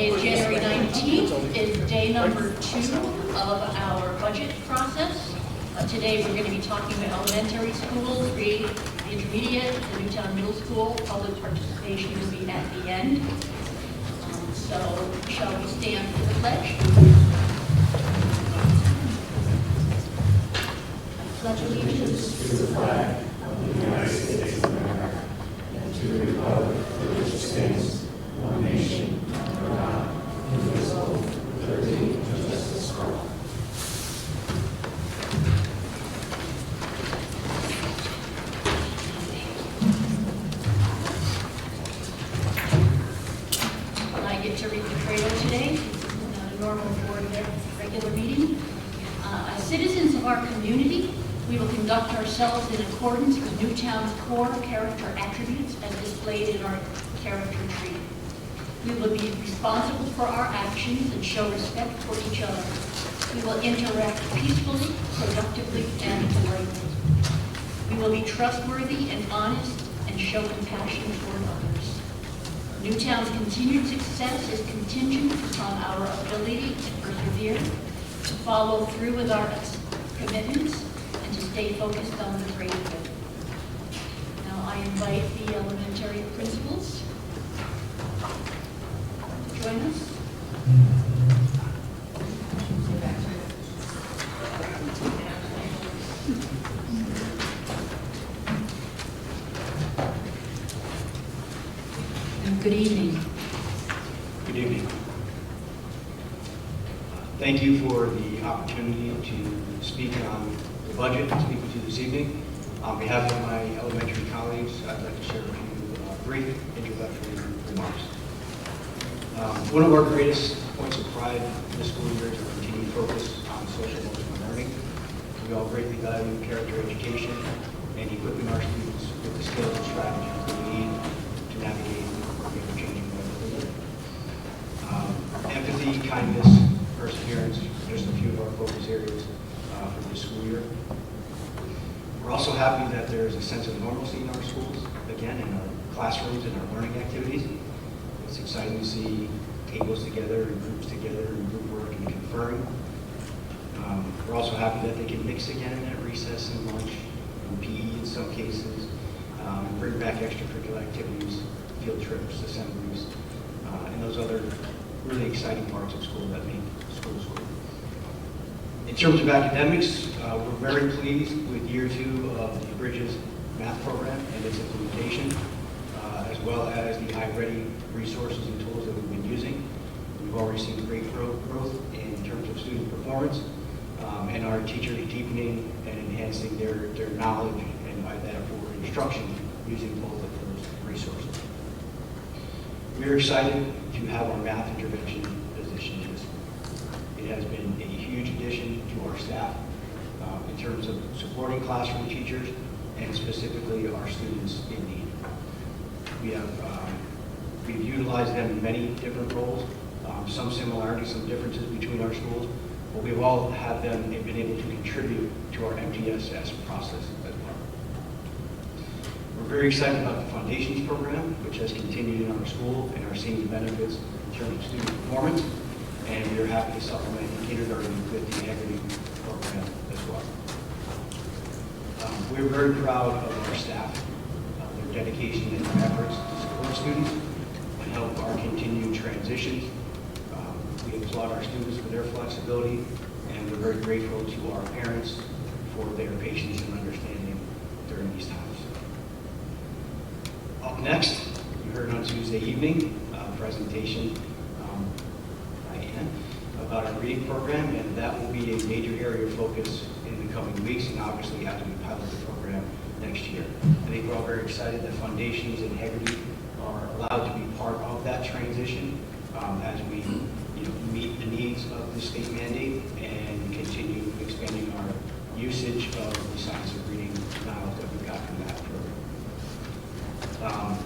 Today is January 19th. It's day number 2 of our budget process. Today we're going to be talking about elementary schools, grade, the intermediate, the Newtown Middle School. Public participation will be at the end. So shall we stand for the pledge? Pledge allegiance to the flag of the United States of America and to the republic for which it stands, one nation, under God, indivisible, with liberty and justice for all. I get to read the credo today. It's not a normal board regular meeting. As citizens of our community, we will conduct ourselves in accordance with Newtown's core character attributes as displayed in our character tree. We will be responsible for our actions and show respect for each other. We will interact peacefully, productively, and politely. We will be trustworthy and honest and show compassion toward others. Newtown's continued success is contingent upon our ability to persevere, to follow through with our commitments, and to stay focused on the greater good. Now I invite the elementary principals to join us. And good evening. Good evening. Thank you for the opportunity to speak on the budget and speak with you this evening. On behalf of my elementary colleagues, I'd like to share with you brief introductory remarks. One of our greatest points of pride this school year is our continued focus on social emotional learning. We all greatly value character education and equipping our students with the skills and strategies they need to navigate the ever-changing world we live in. Empathy, kindness, perseverance, just a few of our focus areas for this school year. We're also happy that there's a sense of normalcy in our schools, again, in our classrooms and our learning activities. It's exciting to see tables together and groups together and group work and conferring. We're also happy that they can mix again at recess and lunch, and PE in some cases, and bring back extracurricular activities, field trips, assemblies, and those other really exciting parts of school that make school school. In terms of academics, we're very pleased with year 2 of the Bridges math program and its implementation, as well as the iReady resources and tools that we've been using. We've already seen great growth in terms of student performance, and our teachers deepening and enhancing their knowledge and by that for instruction using both of those resources. We're excited to have our math intervention position in this. It has been a huge addition to our staff in terms of supporting classroom teachers and specifically our students in need. We've utilized them in many different roles, some similarities, some differences between our schools, but we've all had them and been able to contribute to our MTSS process as well. We're very excited about the Foundations program, which has continued in our school and are seeing the benefits in terms of student performance, and we are happy to supplement in kindergarten with the Integrity program as well. We're very proud of our staff, their dedication and their efforts to support students and help our continued transitions. We applaud our students for their flexibility, and we're very grateful to our parents for their patience and understanding during these times. Up next, you heard on Tuesday evening a presentation by Ann about our reading program, and that will be a major area of focus in the coming weeks, and obviously after we pilot the program next year. I think we're all very excited that Foundations and Integrity are allowed to be part of that transition as we meet the needs of the state mandate and continue expanding our usage of the science of reading knowledge that we got from that program.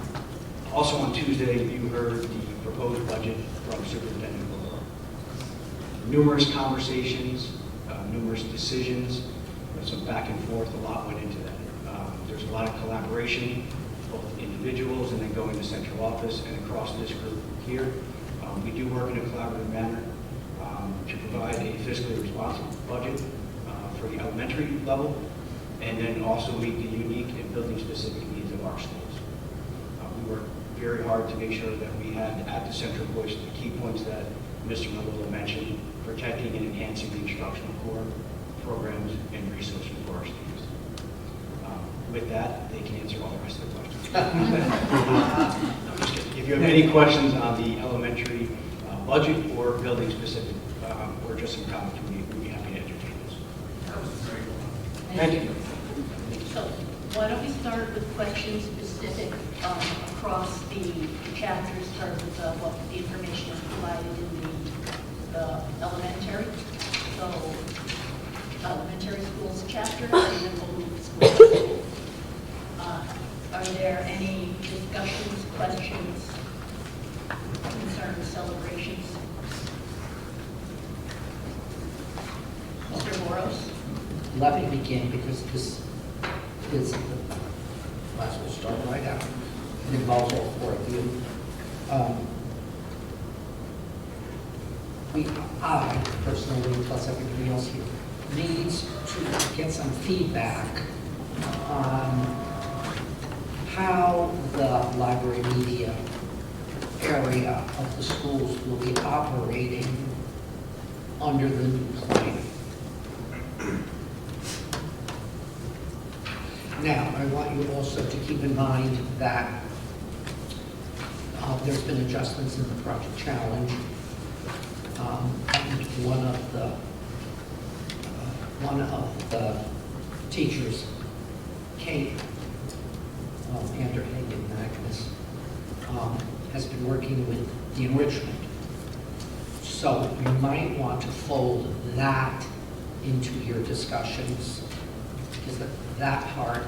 Also on Tuesday, you heard the proposed budget from Superintendent Below. Numerous conversations, numerous decisions, some back and forth, a lot went into that. There's a lot of collaboration, both individuals and then going to central office and across this group here. We do work in a collaborative manner to provide a fiscally responsible budget for the elementary level, and then also meet the unique and building-specific needs of our schools. We work very hard to make sure that we had at the central push the key points that Mr. Malilla mentioned, protecting and enhancing the instructional core programs and resources for our students. With that, they can answer all the rest of the questions. I'm just kidding. If you have any questions on the elementary budget or building specific, or just some comments, we'd be happy to entertain those. That was very well. Thank you. So why don't we start with questions specific across the chapters, start with what the information is provided in the elementary. So elementary schools chapter, and then we'll move to schools. Are there any discussions, questions, concerns, celebrations? Mr. Boros? Let me begin because this is, might as well start right out. It involves all four of you. I personally, plus everybody else here, needs to get some feedback on how the library media area of the schools will be operating under the new plan. Now, I want you also to keep in mind that there's been adjustments in the project challenge. And one of the teachers, Kate Anderhagen Magnus, has been working with the enrichment. So you might want to fold that into your discussions, because that part,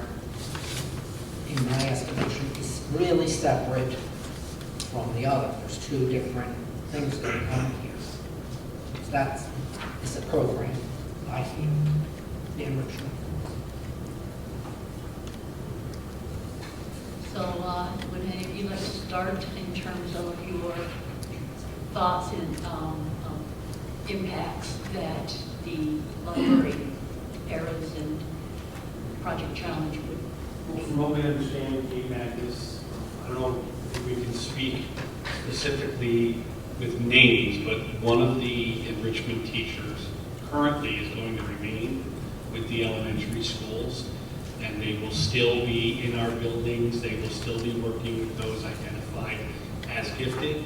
in my estimation, is really separate from the other. There's two different things going on here. So that's a program, I feel, the enrichment. So would any of you like to start in terms of your thoughts and impacts that the library eras and Project Challenge would? Well, from what we understand, Kate Magnus, I don't know if we can speak specifically with names, but one of the enrichment teachers currently is going to remain with the elementary schools, and they will still be in our buildings. They will still be working with those identified as gifted,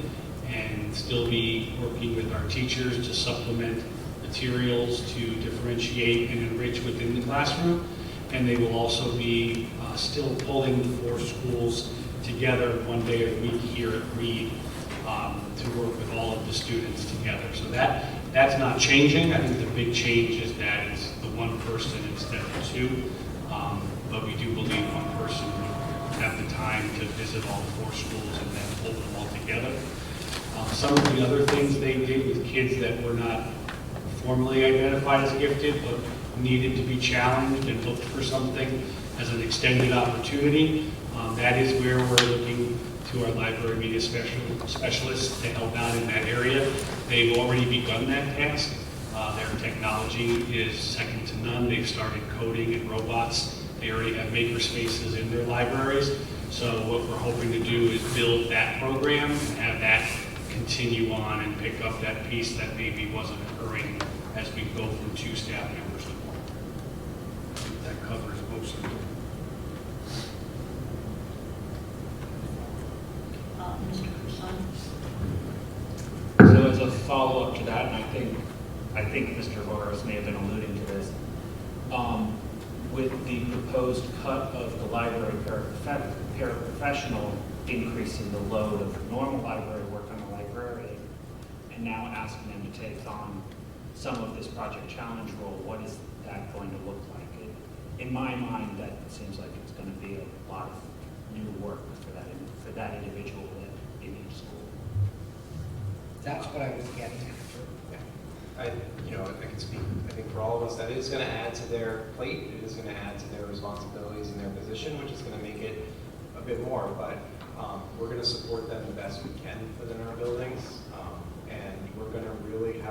and still be working with our teachers to supplement materials to differentiate and enrich within the classroom. And they will also be still pulling the four schools together one day a week here at Reed to work with all of the students together. So that's not changing. I think the big change is that it's the one person instead of two. But we do believe one person would have the time to visit all four schools and then pull them all together. Some of the other things they did with kids that were not formally identified as gifted, but needed to be challenged and looked for something as an extended opportunity. That is where we're looking to our library media specialists to help out in that area. They've already begun that task. Their technology is second to none. They've started coding and robots. They already have maker spaces in their libraries. So what we're hoping to do is build that program and have that continue on and pick up that piece that maybe wasn't occurring as we go from two staff members to one. That covers most of it. Mr. Kursan? So as a follow-up to that, and I think Mr. Boros may have been alluding to this, with the proposed cut of the library paraprofessional increasing the load of normal library work on the librarian, and now asking them to take on some of this project challenge role, what is that going to look like? In my mind, that seems like it's going to be a lot of new work for that individual in each school. That's what I was getting at. I can speak, I think for all of us, that is going to add to their plate. It is going to add to their responsibilities and their position, which is going to make it a bit more. But we're going to support them the best we can within our buildings.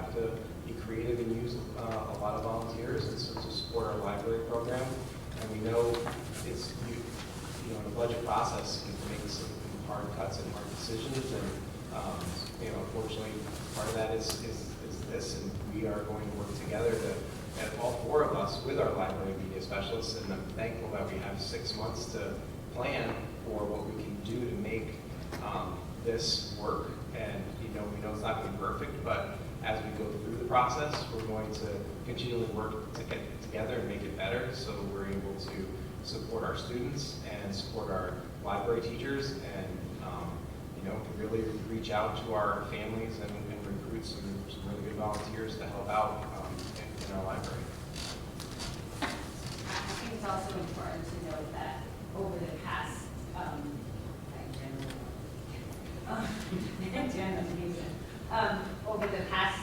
have to be creative and use a lot of volunteers and so to support our library program. And we know it's, you know, in the budget process, you can make some hard cuts and hard decisions. And, you know, unfortunately, part of that is this, and we are going to work together and all four of us with our library media specialists, and I'm thankful that we have 6 months to plan for what we can do to make this work. And we know it's not going to be perfect, but as we go through the process, we're going to continually work to get together and make it better, so we're able to support our students and support our library teachers, and really reach out to our families and recruit some really good volunteers to help out in our library. I think it's also important to note that over the past, over the past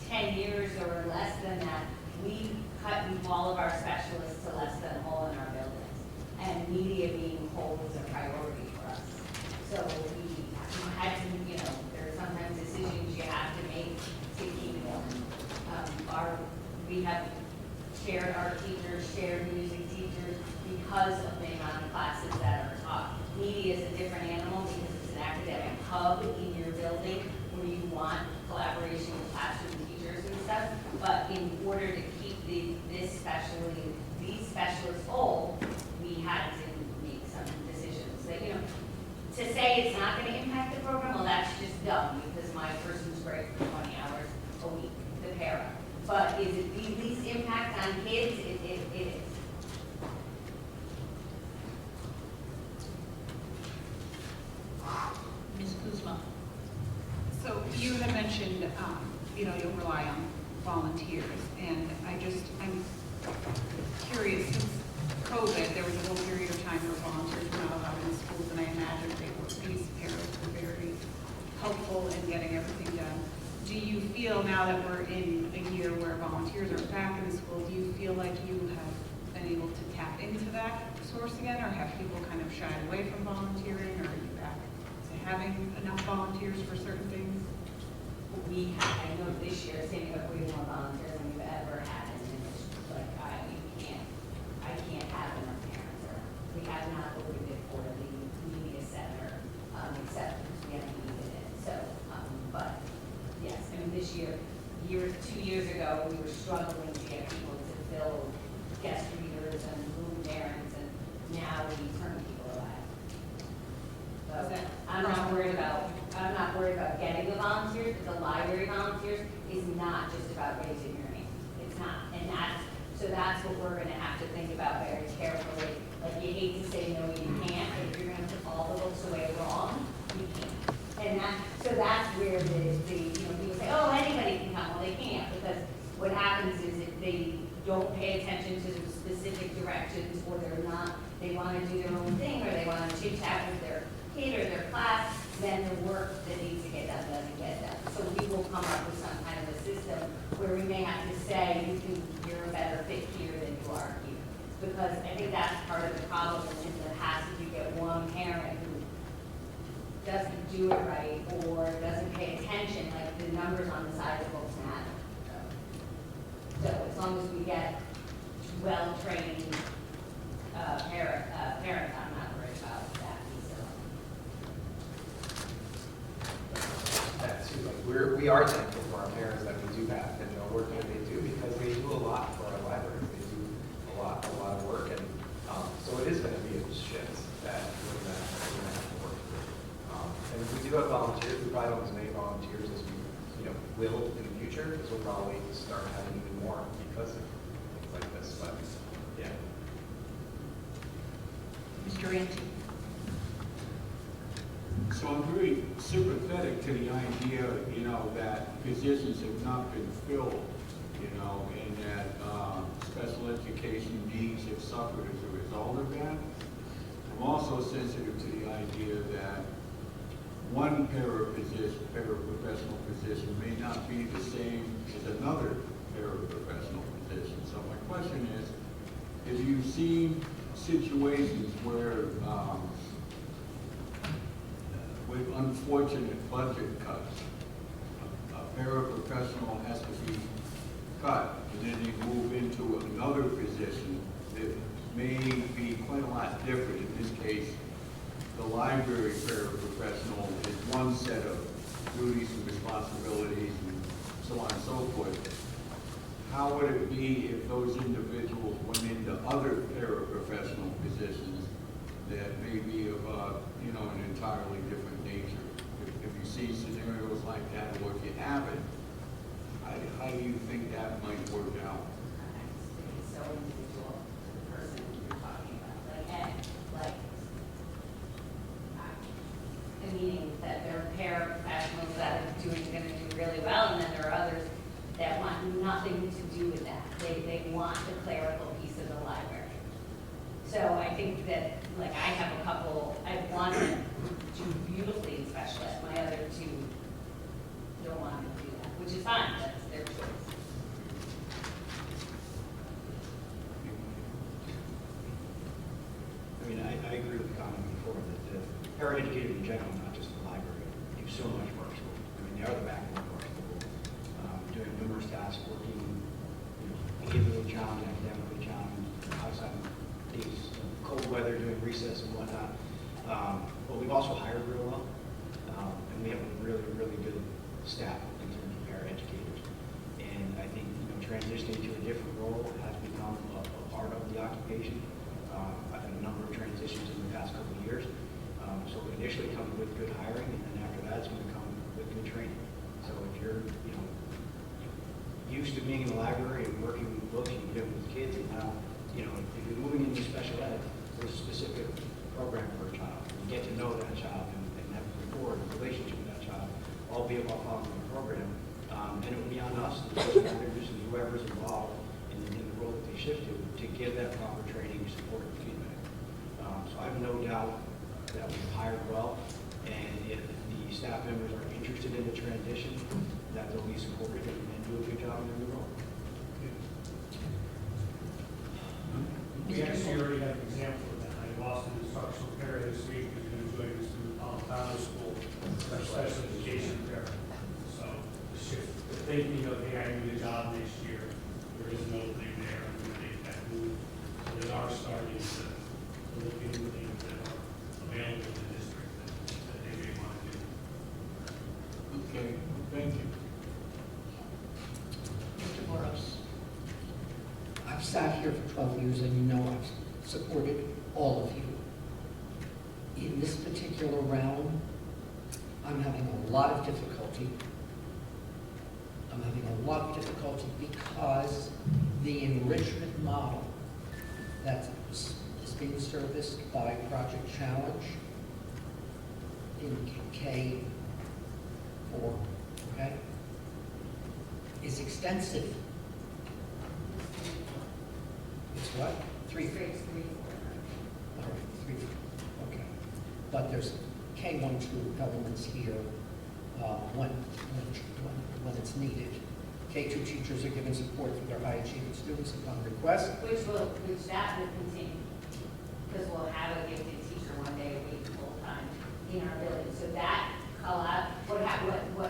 10 years or less than that, we cut all of our specialists to less than a whole in our buildings. And media being whole is a priority for us. So we had to, there are sometimes decisions you have to make to keep them. We have shared art teachers, shared music teachers, because of the amount of classes that are taught. Media is a different animal because it's an academic hub in your building where you want collaboration with classroom teachers and stuff. But in order to keep these specialists whole, we had to make some decisions that, to say it's not going to impact the program, well, that's just dumb, because my person's great for 20 hours a week, the para. But is it the least impact on kids? It is. Ms. Kuzma. So you had mentioned, you'll rely on volunteers, and I'm curious, since COVID, there was a whole period of time where volunteers were not allowed in schools, and I imagine these parents were very helpful in getting everything done. Do you feel, now that we're in a year where volunteers are back in the school, do you feel like you have been able to tap into that source again, or have people kind of shied away from volunteering, or are you back to having enough volunteers for certain things? I know this year, we have way more volunteers than we've ever had in the district. Like, I can't have enough parents, or we have not opened it for the media center, except because we haven't needed it. So, but yes, this year, 2 years ago, we were struggling to get people to fill guest readers and room errands, and now we turn people away. So I'm not worried about getting the volunteers, but the library volunteers is not just about raising your name. It's not, and that's what we're going to have to think about very carefully. Like, you hate to say no, you can't. If you're going to put all the books away wrong, you can't. And that's where people say, oh, anybody can come. Well, they can't, because what happens is if they don't pay attention to specific directions, or they want to do their own thing, or they want to chit chat with their kid or their class, then the work that needs to get done doesn't get done. So we will come up with some kind of a system where we may have to say, you're a better fit here than you are here. Because I think that's part of the problem in the past, if you get one parent who doesn't do it right or doesn't pay attention, like the numbers on the side of the books matter. So as long as we get well-trained parents, I'm not worried about that piece of it. That too, like we are thankful for our parents that we do have and the work that they do, because they do a lot for our library. They do a lot of work, and so it is going to be a shift that we're going to have to work through. And if we do have volunteers, we probably don't have as many volunteers as we will in the future, because we'll probably start having even more because of things like this. But yeah. Mr. Ranty. So I'm very sympathetic to the idea, that positions have not been filled, and that special education needs have suffered as a result of that. I'm also sensitive to the idea that one paraprofessional position may not be the same as another paraprofessional position. So my question is, have you seen situations where with unfortunate budget cuts, a paraprofessional has to be cut, and then they move into another position that may be quite a lot different. In this case, the library paraprofessional is one set of duties and responsibilities and so on and so forth. How would it be if those individuals went into other paraprofessional positions that may be of, an entirely different nature? If you see scenarios like that, or if you haven't, how do you think that might work out? It's so individual to the person you're talking about. The meaning that there are paraprofessionals that are going to do really well, and then there are others that want nothing to do with that. They want the clerical piece of the library. So I think that, I have a couple, I have one that do beautifully in special ed, my other two don't want to do that, which is fine, that's their choice. I mean, I agree with the comment before that the paraeducators in general, not just the library, do so much for our school. I mean, they are the backbone of our school, doing numerous tasks, working, behaviorally challenged, academically challenged, outside these cold weather, doing recess and whatnot. But we've also hired real well, and we have a really, really good staff in terms of paraeducators. And I think, transitioning to a different role has become a part of the occupation. I've had a number of transitions in the past couple of years. So initially it comes with good hiring, and then after that it's going to come with good training. So if you're, used to being in the library and working with books and dealing with kids, and now, if you're moving into special ed, there's a specific program for a child. You get to know that child and have a rapport and a relationship with that child, albeit while following the program. And it would be on us, the person managers and whoever's involved in the role that they shift to give that proper training, support, and feedback. So I have no doubt that we've hired well, and if the staff members are interested in the transition, that they'll be supported and do a good job in their new role. We actually already have an example of that. I lost an instructional para this week who's going to join us through Founders School for special education para. So the shift, the thinking of, hey, I need a job next year, there is no thing there, I'm going to make that move. So they are starting to look into things that are available in the district that they may want to do. Okay, thank you. Mr. Boros. I've sat here for 12 years, and I've supported all of you. In this particular realm, I'm having a lot of difficulty. Because the enrichment model that is being serviced by Project Challenge in K4, okay, is extensive. It's what? Three. Grades 3, 4. All right, 3, okay. But there's K1, 2 elements here when it's needed. K2 teachers are given support for their high achieving students upon request. Which that will continue, because we'll have a gifted teacher one day a week full time in our building. So that call out, what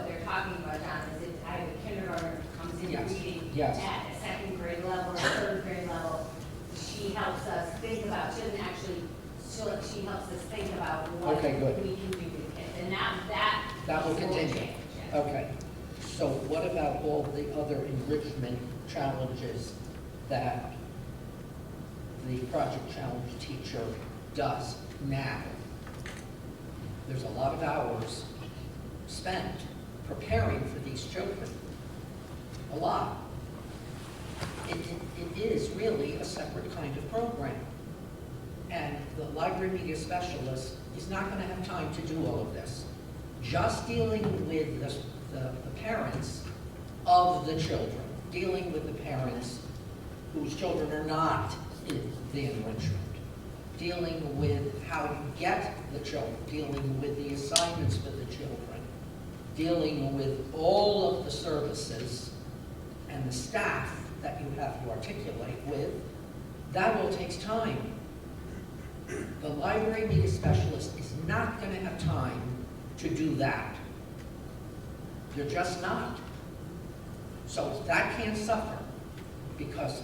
they're talking about, John, is if I have a kindergartner who comes in reading Yes. at a second grade level or third grade level, she helps us think about, she helps us think about what Okay, good. we can do with kids. And that Will continue. change, yes. Okay. So what about all the other enrichment challenges that the Project Challenge teacher does now? There's a lot of hours spent preparing for these children. A lot. It is really a separate kind of program. And the library media specialist is not going to have time to do all of this. Just dealing with the parents of the children, dealing with the parents whose children are not in the enrichment, dealing with how you get the children, dealing with the assignments for the children, dealing with all of the services and the staff that you have to articulate with, that all takes time. The library media specialist is not going to have time to do that. You're just not. So that can't suffer, because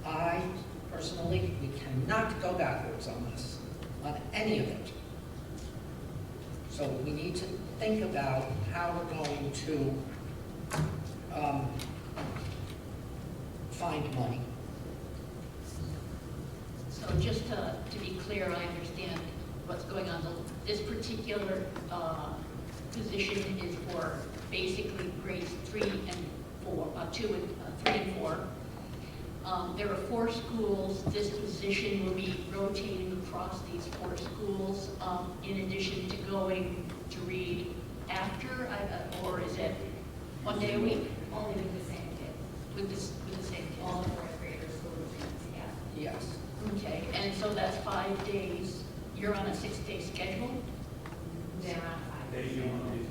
I personally, we cannot go backwards on this, on any of it. So we need to think about how we're going to find money. So just to be clear, I understand what's going on. This particular position is for basically grades 3 and 4, 2 and 3 and 4. There are 4 schools. This position will be rotating across these 4 schools, in addition to going to read after, or is it one day a week? Only with the same kids, With the same kids? all the fourth graders, school routines, yeah. Yes. Okay, and so that's 5 days. You're on a 6-day schedule? They're on 5 They days. do Monday.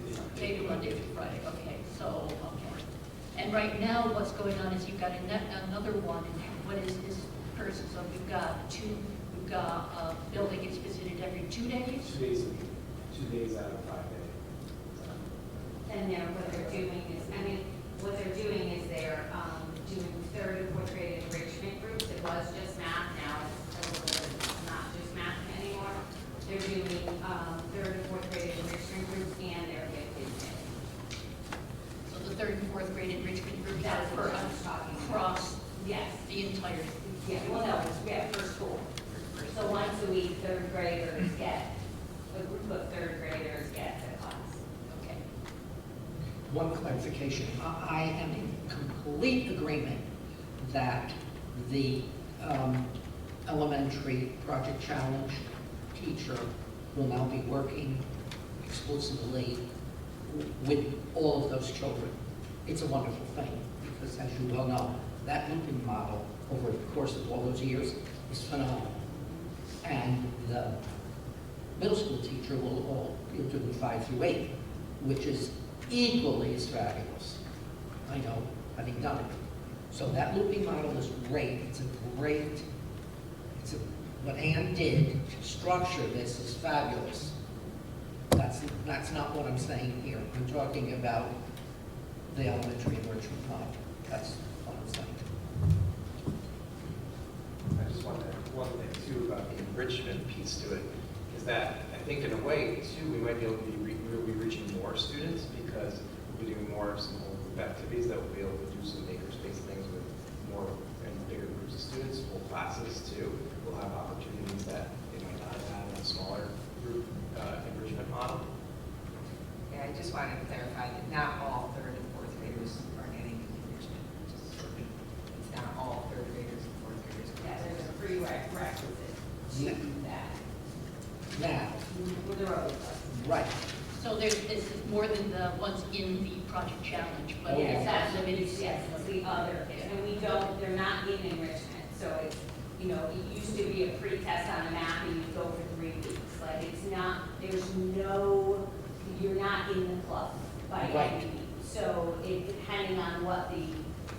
Maybe Monday through Friday, okay, so, okay. And right now, what's going on is you've got another one, and what is this person? So we've got a building is visited every 2 days? 2 days a week, 2 days out of 5 days. And what they're doing is, what they're doing is they're doing 3rd and 4th grade enrichment groups. It was just math, now it's not just math anymore. They're doing 3rd and 4th grade enrichment groups and their gifted kids. So the 3rd and 4th grade enrichment group That's for what I was talking about. across Yes, the entire, yeah, well, no, yeah, for school. So once a week, 3rd graders get, a group of 3rd graders get the class. okay. One clarification, I am in complete agreement that the elementary project challenge teacher will now be working exclusively with all of those children. It's a wonderful thing, because as you well know, that looping model over the course of all those years is phenomenal. And the middle school teacher will all be doing 5 through 8, which is equally as fabulous. I know, having done it. So that looping model is great. What Ann did to structure this is fabulous. That's not what I'm saying here. I'm talking about the elementary enrichment model. That's what I'm saying. I just wanted to, one thing too about the enrichment piece to it, is that I think in a way too, we might be able to we'll be reaching more students because we'll be doing more of some whole group activities that we'll be able to do some makerspace things with more and bigger groups of students, whole classes too. We'll have opportunities that they might not have had in a smaller group enrichment model. Yeah, I just wanted to clarify that not all 3rd and 4th graders are getting enrichment. It's not all 3rd graders and 4th graders. Yeah, there's a prerequisite Yeah. to that. Now, With the road class. right, So this is more than the ones in the project challenge, but Oh, it's yeah. that limited. Yes, it's the other kids, and we don't, they're not in enrichment, so it's, it used to be a pre-test on the math and you go for 3 weeks. Like, it's not, there's no, you're not in the club by Right. any means. So depending on what the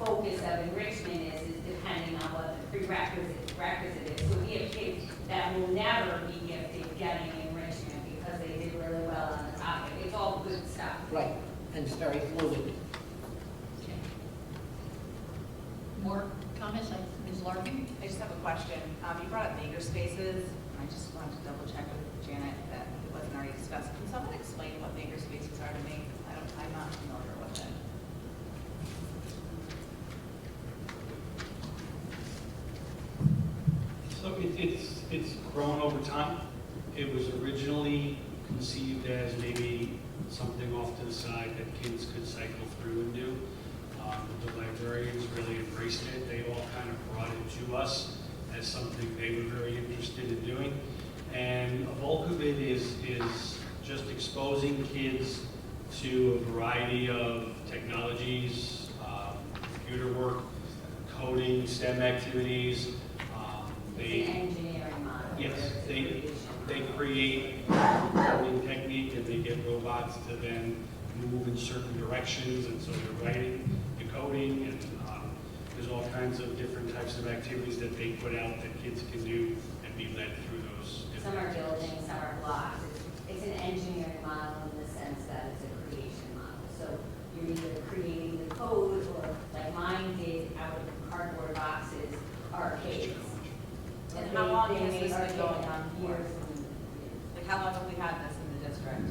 focus of enrichment is depending on what the prerequisite is. So we have kids that will never be gifted getting enrichment because they did really well on the topic. It's all good stuff. right, and it's very fluid. Okay. More comments? Ms. Larkin? I just have a question. You brought up maker spaces. I just wanted to double check with Janet that it wasn't already discussed. Can someone explain what maker spaces are to me? I'm not familiar with it. So it's grown over time. It was originally conceived as maybe something off to the side that kids could cycle through and do. The librarians really embraced it. They all kind of brought it to us as something they were very interested in doing. And a bulk of it is just exposing kids to a variety of technologies, computer work, coding, STEM activities. It's an engineering model. Yes, they create coding technique and they get robots to then move in certain directions, and so they're writing the coding, and there's all kinds of different types of activities that they put out that kids can do and be led through those. Some are building, some are blocks. It's an engineering model in the sense that it's a creation model. So you're you're either creating the code or like mine did out of cardboard boxes, arcades. And how long They has made this been arcade going on for? years and Like, how long have we had this in the district?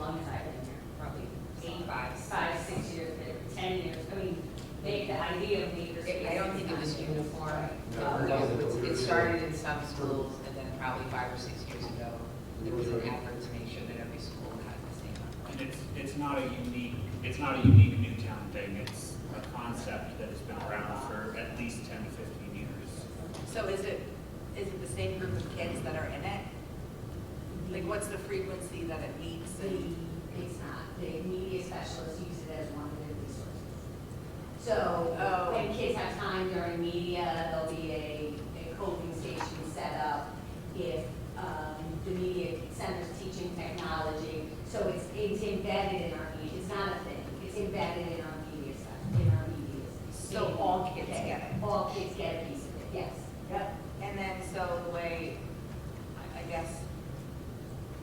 long as I've been here, probably Five. 6 years, 10 years. I mean, the idea of makerspace. I don't think it was uniform. No. It started in some schools, and then probably 5 or 6 years ago, there was an effort to make sure that every school had the same number. And it's not a unique Newtown thing. It's a concept that has been around for at least 10 to 15 years. So is it the same group of kids that are in it? Like, what's the frequency that it meets? It's not. The media specialists use it as one of their resources. So Oh. when kids have time during media, there'll be a coding station set up. If the media center's teaching technology, so it's embedded in our media. It's not a thing. It's embedded in our media stuff, in our media. So all kids get it? All kids get a piece of it, yes. Yep. And then, so the way, I guess,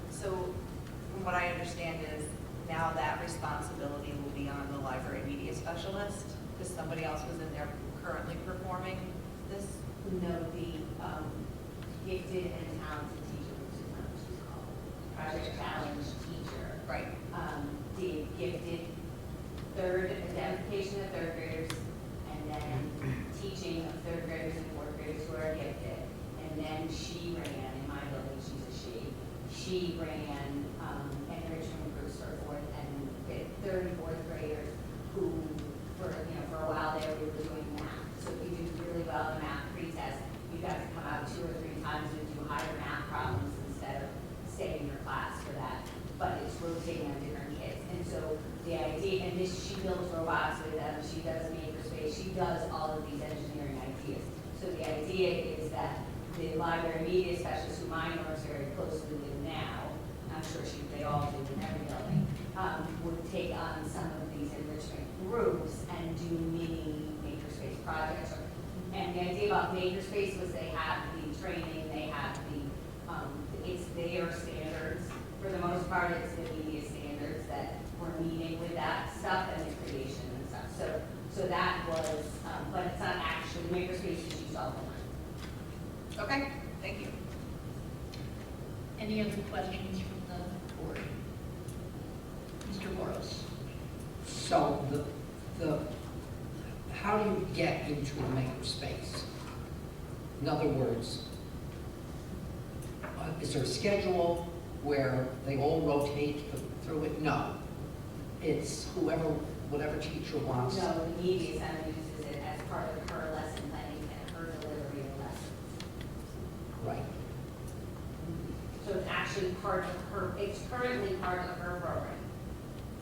so from what I understand is now that responsibility will be on the library media specialist, because somebody else was in there currently performing this? No, the gifted and talented teacher, which is not what she's called, Project Challenge teacher. Right. The gifted identification of third graders, and then teaching of third graders and fourth graders who are gifted. And then she ran, in my building, she's a she ran enrichment groups for fourth and fifth, third and fourth graders who, for a while there, we were doing math. So if you do really well in the math pretest, you got to come out 2 or 3 times and do higher math problems instead of staying in your class for that. But it's rotating on different kids. And so the idea, and she builds robots with them, she does makerspace, she does all of these engineering ideas. So the idea is that the library media specialist, who mine works very closely with now, I'm sure they all do in every building, would take on some of these enrichment groups and do mini makerspace projects. And the idea about makerspace was they have the training, they have it's their standards. For the most part, it's the media standards that we're meeting with that stuff and the creation and stuff. So that was, but it's not actually, makerspace is used all the time. Okay, thank you. Any other questions from the board? Mr. Boros? So how do you get into a makerspace? In other words, is there a schedule where they all rotate through it? No. It's whatever teacher wants. No, the media center uses it as part of her lesson planning and her delivery of lessons. Right. So it's actually it's currently part of her program.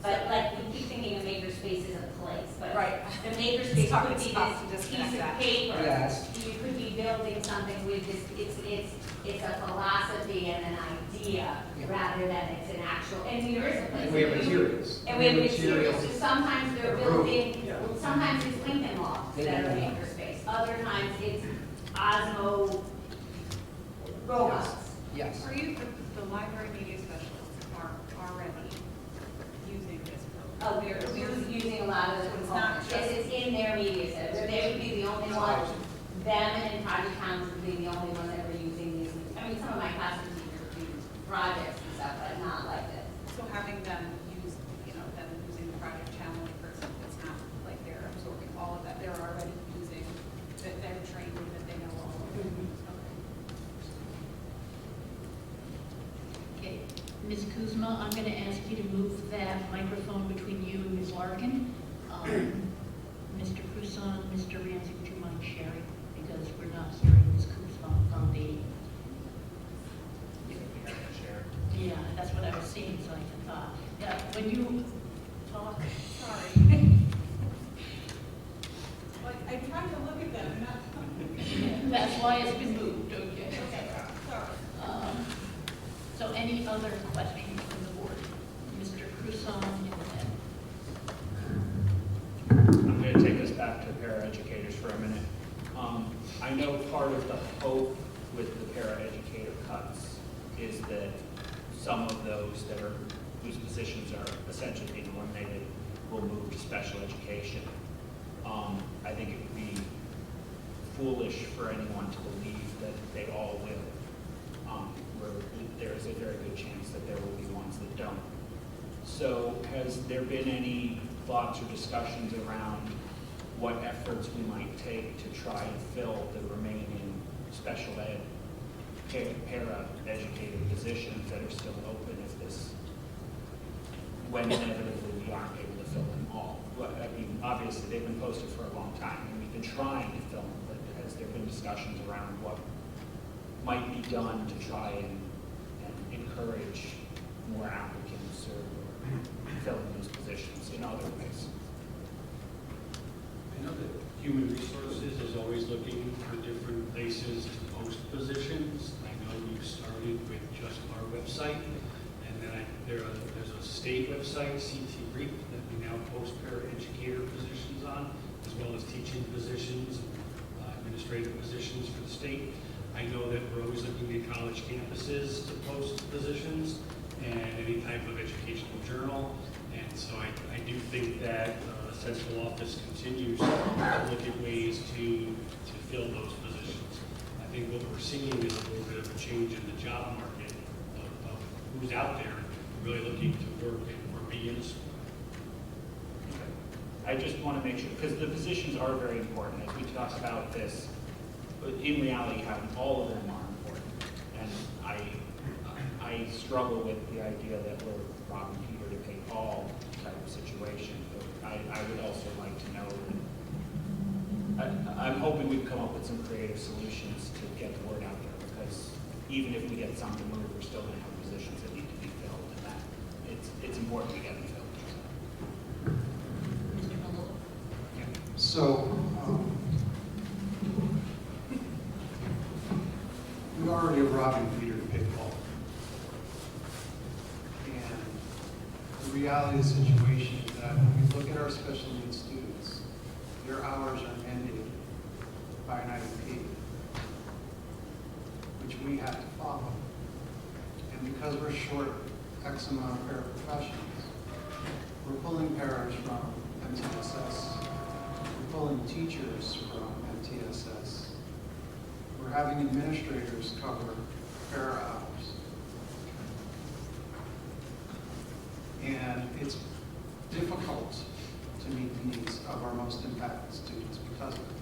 But like, we keep thinking of makerspace as a place, but Right. the makerspace It's hard could to be stop to this disconnect piece of that. paper. Yes. You could be building something with this, it's a philosophy and an idea, Yeah. rather than it's an actual, and there is a place. And we have to do- materials. And we have materials, so sometimes they're The room. building, Yeah. sometimes it's Lincoln Lofts that are makerspace, other times it's Osmo robots. Yes. Are you, the library media specialists are already using this program? Oh, we're using a lot of the So it's not components. just- Yes, it's in their media center. They would be the only ones, them and Project Towns would be the only ones that were using these. I mean, some of my classroom teachers do projects and stuff, but not like this. So having them use, them using the Project Challenge, for example, it's not like they're absorbing all of that, they're already using, that they're trained in, that they know all of it. Okay. Okay, Ms. Kuzma, I'm going to ask you to move that microphone between you and Ms. Larkin. Mr. Cruson, Mr. Ramsey, would you mind sharing? Because we're not hearing Ms. Kuzma from the, yeah, that's what I was seeing, so I thought, yeah, when you talk, Sorry. Like, I tried to look at them, not. that's why it's been moved, okay? Okay, sorry. So any other questions from the board? Mr. Cruson, and I'm going to take us back to paraeducators for a minute. I know part of the hope with the paraeducator cuts is that some of those whose positions are essentially being eliminated special education. I think it would be foolish for anyone to believe that they all will. Where there is a very good chance that there will be ones that don't. So has there been any thoughts or discussions around what efforts we might take to try and fill the remaining special ed para-educated positions that are still open when inevitably we aren't able to fill them all? Well, I mean, obviously, they've been posted for a long time, and we've been trying to fill them, but has there been discussions around what might be done to try and encourage more applicants or filling those positions in other ways? I know that Human Resources is always looking for different places to post positions. I know we've started with just our website, and then there's a state website, CT REAP, that we now post paraeducator positions on, as well as teaching positions, administrative positions for the state. I know that we're always looking at college campuses to post positions and any type of educational journal. And so I do think that central office continues to look at ways to fill those positions. I think what we're seeing is a little bit of a change in the job market of who's out there really looking to work or be in a school. I just want to make sure, because the positions are very important. As we talk about this, but in reality, all of them are important. And I struggle with the idea that we're robbing Peter to pay Paul type of situation. But I would also like to know that I'm hoping we've come up with some creative solutions to get the word out there, because even if we get some to move, we're still going to have positions that need to be filled, and that it's important to get them filled. Mr. Malone? So, we already are robbing Peter to pay Paul. And the reality of the situation is that when we look at our special needs students, their hours are mandated by an IEP, which we have to follow. And because we're short X amount of paraprofessionals, we're pulling paras from MTSS, we're pulling teachers from MTSS, we're having administrators cover para hours. And it's difficult to meet the needs of our most impacted students because of it.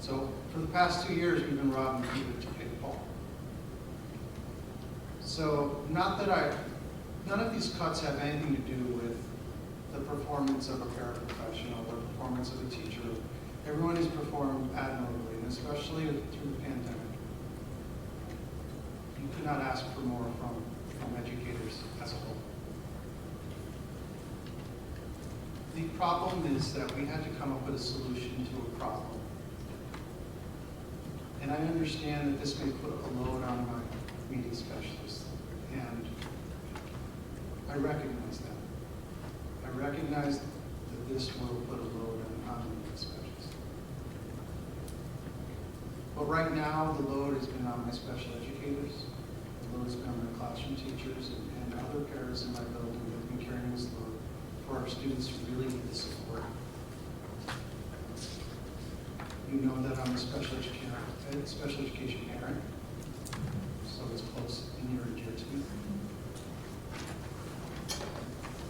So for the past 2 years, we've been robbing Peter to pay Paul. So none of these cuts have anything to do with the performance of a paraprofessional, the performance of a teacher. Everyone has performed admirably, and especially through the pandemic. You could not ask for more from educators as a whole. The problem is that we had to come up with a solution to a problem. And I understand that this may put a load on my meeting specialists, and I recognize that. I recognize that this will put a load on the meeting specialists. But right now, the load has been on my special educators, the load has been on my classroom teachers, and other parents in my building that have been carrying this load for our students who really need the support. You know that I'm a special education parent, so it's close and near and dear to me.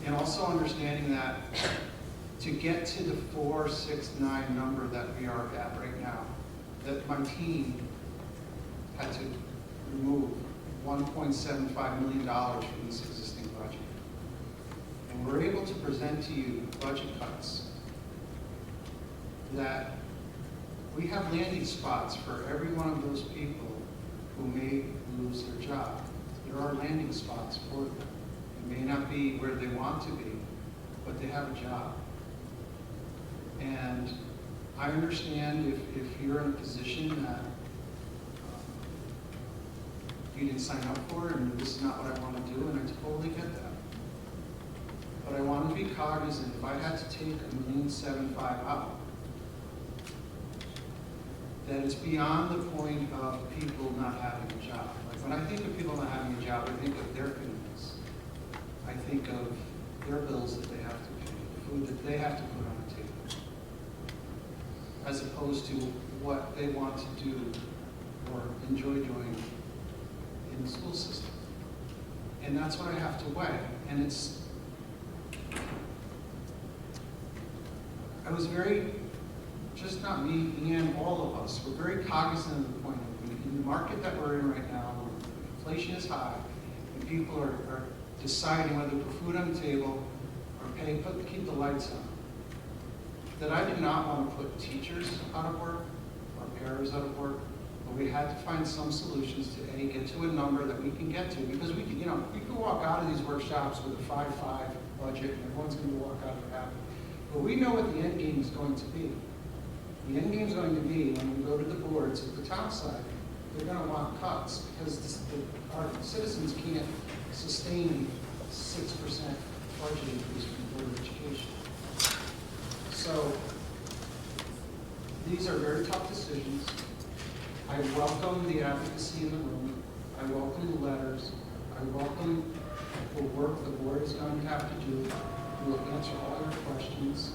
And also understanding that to get to the 469 number that we are at right now, that my team had to remove $1.75 million from this existing budget. And we're able to present to you budget cuts that we have landing spots for every one of those people who may lose their job. There are landing spots for them. It may not be where they want to be, but they have a job. And I understand if you're in a position that you didn't sign up for and this is not what I want to do, and I totally get that. But I want to be cognizant, if I had to take $1.75 million out, that it's beyond the point of people not having a job. Like when I think of people not having a job, I think of their families. I think of their bills that they have to pay, the food food that they have to put on the table, as opposed to what they want to do or enjoy doing in the school system. And that's what I have to weigh. And I was very, just not me and all of us, we're very cognizant of the point of view. In the market that we're in right now, where inflation is high, and people are deciding whether to put food on the table or keep the lights on, that I did not want to put teachers out of work or paras out of work, but we had to find some solutions to get to a number that we can get to, because we can walk out of these workshops with a 5-5 budget, and everyone's going to walk out of happy. But we know what the end game is going to be. The end game is going to be, when we go to the boards at the town side, they're going to want cuts, because our citizens can't sustain 6% budget increase from the Board of Education. So these are very tough decisions. I welcome the advocacy in the room. I welcome the letters. I welcome the work the board is going to have to do. We will answer all your questions.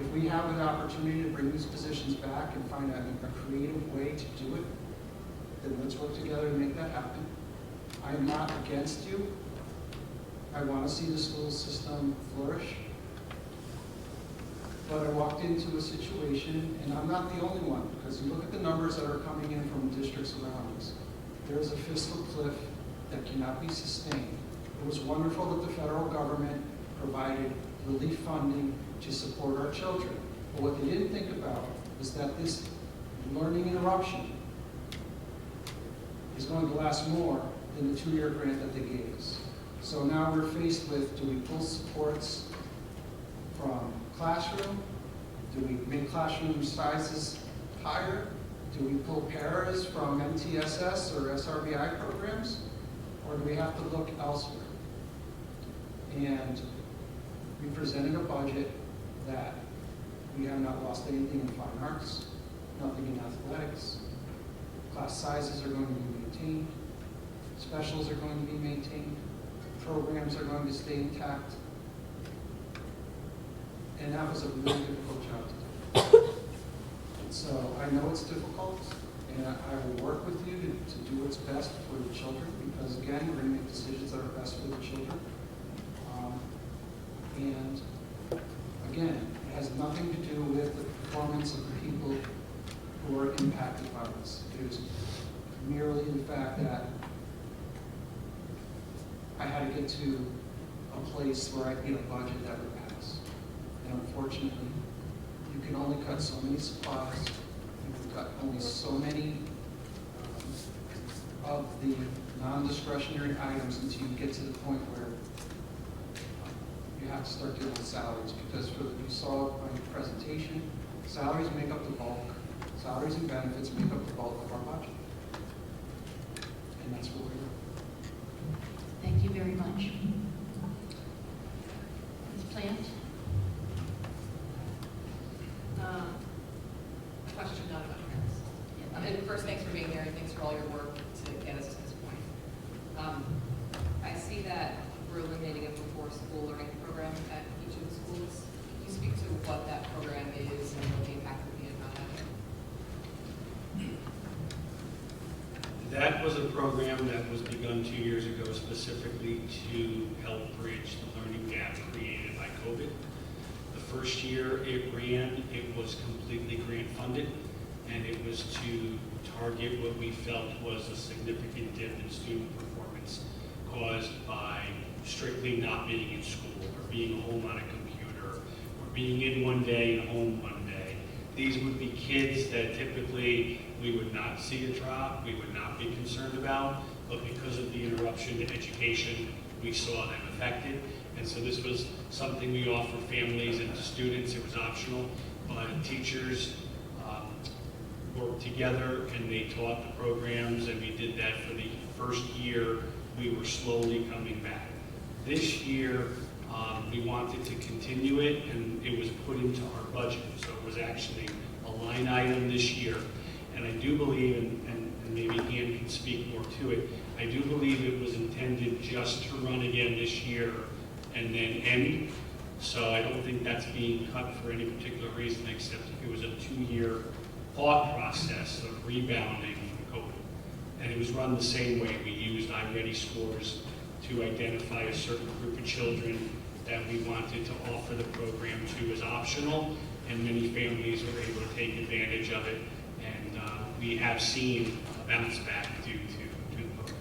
If we have an opportunity to bring these positions back and find a creative way to do it, then let's work together to make that happen. I am not against you. I want to see the school system flourish. But I walked into a situation, and I'm not the only one, because you look at the numbers that are coming in from districts around us. There's a fiscal cliff that cannot be sustained. It was wonderful that the federal government provided relief funding to support our children. But what they didn't think about is that this learning interruption is going to last more than the 2-year grant that they gave us. So now we're faced with, do we pull supports from classroom? Do we make classroom sizes higher? Do we pull paras from MTSS or SRBI programs? Or do we have to look elsewhere? And we presented a budget that we have not lost anything in fine arts, nothing in athletics. Class sizes are going to be maintained. Specials are going to be maintained. Programs are going to stay intact. And that was a really difficult job to do. So I know it's difficult, and I will work with you to do what's best for the children, because again, we're going to make decisions that are best for the children. And again, it has nothing to do with the performance of the people who are impacted by this. It is merely the fact that I had to get to a place where I could get a budget that would pass. And unfortunately, you can only cut so many supplies. You can cut only so many of the non-discretionary items until you get to the point where you have to start dealing with salaries, because you saw my presentation, salaries make up the bulk. Salaries and benefits make up the bulk of our budget. And that's what we're doing. Thank you very much. Ms. Plant? Question, not about parents. And first, thanks for being here, and thanks for all your work to get us to this point. I see that we're eliminating a before-school learning program at each of the schools. Can you speak to what that program is and what the impact would be on that? That was a program that was begun 2 years ago specifically to help bridge the learning gap created by COVID. The first year it ran, it was completely grant funded, and it was to target what we felt was a significant dip in student performance caused by strictly not being in school or being home on a computer or being in one day and home one day. These would be kids that typically we would not see a drop, we would not be concerned about, but because of the interruption to education, we saw them affected. And so this was something we offer families and to students. It was optional, but teachers worked together and they taught the programs, and we did that for the first year. We were slowly coming back. This year, we wanted to continue it, and it was put into our budget. So it was actually a line item this year. And I do believe, and maybe Ian can speak more to it, I do believe it was intended just to run again this year and then end. So I don't think that's being cut for any particular reason, except if it was a 2-year thought process of rebounding from COVID. And it was run the same way. We used iReady scores to identify a certain group of children that we wanted to offer the program to as optional, and many families were able to take advantage of it. And we have seen a bounce back due to the program.